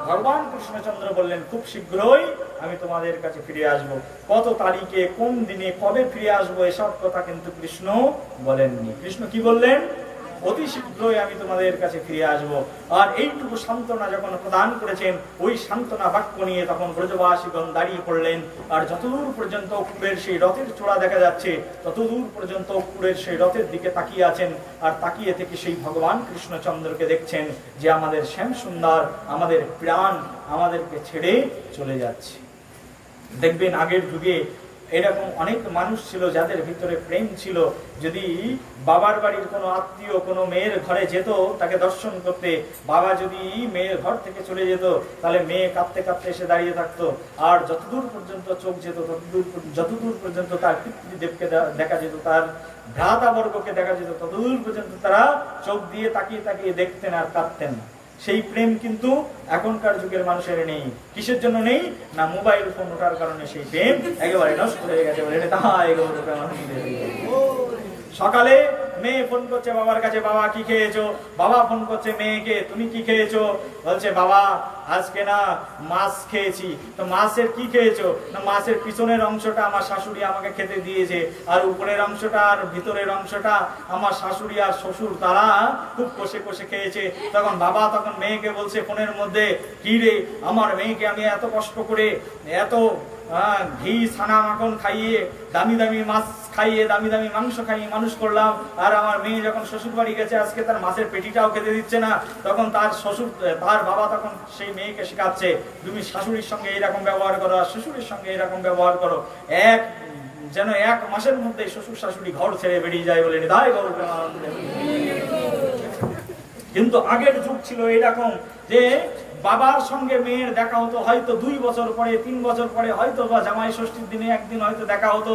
ভগবান কৃষ্ণচন্দ্র বললেন, খুব শীঘ্রই আমি তোমাদের কাছে ফিরে আসবো। কত তারিখে, কোন দিনে, কবে ফিরে আসবো এসব কথা কিন্তু কৃষ্ণ বলেননি। কৃষ্ণ কি বললেন? অতি শীঘ্রই আমি তোমাদের কাছে ফিরে আসবো। আর এইটুকু সান্ত্বনা যখন প্রদান করেছেন, ওই সান্ত্বনা বাক্য নিয়ে তখন ব্রজবাসীগণ দাঁড়িয়ে পড়লেন। আর যতদূর পর্যন্ত অক্রূরের সেই রথের চূড়া দেখা যাচ্ছে, ততদূর পর্যন্ত অক্রূরের সেই রথের দিকে তাকিয়ে আছেন। আর তাকিয়ে থেকে সেই ভগবান কৃষ্ণচন্দ্রকে দেখছেন যে আমাদের শ্যাম সুন্দর, আমাদের প্রাণ আমাদেরকে ছেড়ে চলে যাচ্ছে। দেখবেন আগের যুগে এরকম অনেক মানুষ ছিল যাদের ভিতরে প্রেম ছিল। যদি বাবার বাড়ির কোনো আত্মীয় কোনো মেয়ের ঘরে যেত তাকে দর্শন করতে, বাবা যদি মেয়ের ঘর থেকে চলে যেত, তাহলে মেয়ে কাঁদতে কাঁদতে এসে দাঁড়িয়ে থাকতো। আর যতদূর পর্যন্ত চোখ যেত, যতদূর পর্যন্ত তার পিতৃদেবকে দেখা যেত, তার ভ্রাতাবর্গকে দেখা যেত, ততদূর পর্যন্ত তারা চোখ দিয়ে তাকিয়ে তাকিয়ে দেখতেন আর কাঁদতেন। সেই প্রেম কিন্তু এখনকার যুগের মানুষের নেই। কিসের জন্য নেই? না, মোবাইল ফোন ওঠার কারণে সেই প্রেম একেবারে নষ্ট হয়ে গেছে। সকালে মেয়ে ফোন করছে বাবার কাছে, বাবা কি খেয়েছো? বাবা ফোন করছে মেয়েকে, তুমি কি খেয়েছো? বলছে বাবা আজকে না মাছ খেয়েছি। তো মাছের কি খেয়েছো? না, মাছের পিছনের অংশটা আমার শাশুড়ি আমাকে খেতে দিয়েছে, আর উপরের অংশটা আর ভিতরের অংশটা আমার শাশুড়ি আর শ্বশুর তারা খুব কষে কষে খেয়েছে। তখন বাবা তখন মেয়েকে বলছে ফোনের মধ্যে, কি রে, আমার মেয়েকে আমি এত কষ্ট করে এত ঘি ছানা মাখন খাইয়ে, দামি দামি মাছ খাইয়ে, দামি দামি মাংস খাইয়ে মানুষ করলাম, আর আমার মেয়ে যখন শ্বশুর বাড়ি গেছে আজকে তার মাছের পেটিটাও খেতে দিচ্ছে না। তখন তার বাবা তখন সেই মেয়েকে শেখাচ্ছে, তুমি শাশুড়ির সঙ্গে এইরকম ব্যবহার করো, আর শ্বশুরের সঙ্গে এইরকম ব্যবহার করো, যেন 1 মাসের মধ্যে শ্বশুর শাশুড়ি ঘর ছেড়ে বেরিয়ে যায় বলে নিদায় গৌর। কিন্তু আগের যুগ ছিল এরকম যে বাবার সঙ্গে মেয়ের দেখা হতো হয়তো 2 বছর পরে, 3 বছর পরে, হয়তো বা জামাই ষষ্ঠীর দিনে একদিন হয়তো দেখা হতো,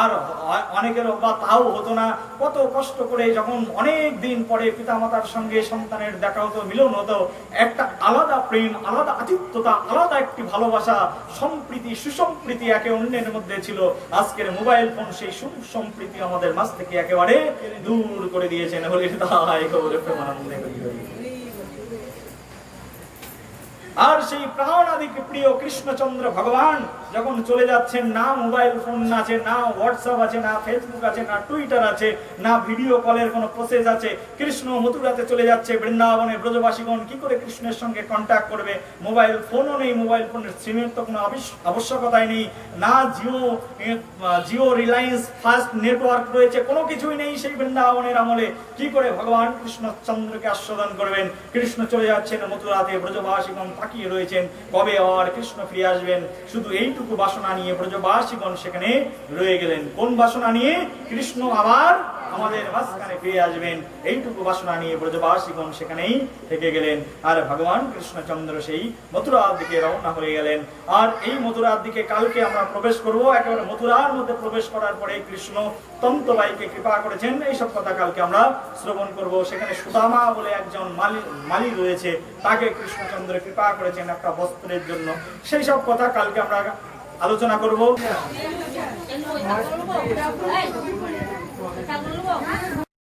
আর অনেকের বা তাও হতো না। কত কষ্ট করে যখন অনেক দিন পরে পিতামাতার সঙ্গে সন্তানের দেখা হতো, মিলন হতো, একটা আলাদা প্রেম, আলাদা আতিথ্যতা, আলাদা একটি ভালোবাসা, সম্প্রীতি, সুসম্প্রীতি একে অন্যের মধ্যে ছিল। আজকের মোবাইল ফোন সেই সুসম্প্রীতি আমাদের মাঝ থেকে একেবারে দূর করে দিয়েছেন। হলে তাই খবরে প্রেমানন্দে করি। আর সেই প্রাণাদিকে প্রিয় কৃষ্ণচন্দ্র ভগবান যখন চলে যাচ্ছেন, না মোবাইল ফোন আছে, না হোয়াটসঅ্যাপ আছে, না ফেসবুক আছে, না টুইটার আছে, না ভিডিও কলের কোনো প্রসেস আছে। কৃষ্ণ মথুরাতে চলে যাচ্ছে, বৃন্দাবনে ব্রজবাসীগণ কি করে কৃষ্ণের সঙ্গে কন্ট্যাক্ট করবে? মোবাইল ফোনও নেই, মোবাইল ফোনের সিমের তো কোনো আবশ্যকতাই নেই, না জিও রিলায়েন্স ফাস্ট নেটওয়ার্ক রয়েছে, কোনো কিছুই নেই সেই বৃন্দাবনের আমলে। কি করে ভগবান কৃষ্ণচন্দ্রকে আস্বাদন করবেন? কৃষ্ণ চলে যাচ্ছেন মথুরাতে, ব্রজবাসীগণ তাকিয়ে রয়েছেন কবে আবার কৃষ্ণ ফিরে আসবেন। শুধু এইটুকু বাসনা নিয়ে ব্রজবাসীগণ সেখানে রয়ে গেলেন। কোন বাসনা নিয়ে? কৃষ্ণ আবার আমাদের মাঝখানে ফিরে আসবেন, এইটুকু বাসনা নিয়ে ব্রজবাসীগণ সেখানেই থেকে গেলেন। আর ভগবান কৃষ্ণচন্দ্র সেই মথুরার দিকে রওনা হয়ে গেলেন। আর এই মথুরার দিকে কালকে আমরা প্রবেশ করব। একেবারে মথুরার মধ্যে প্রবেশ করার পরে কৃষ্ণ তন্তবাইকে কৃপা করেছেন, এইসব কথা কালকে আমরা শ্রবণ করব। সেখানে সুদামা বলে একজন মালি রয়েছে, তাকে কৃষ্ণচন্দ্র কৃপা করেছেন একটা বস্ত্রের জন্য। সেই সব কথা কালকে আমরা আলোচনা করব।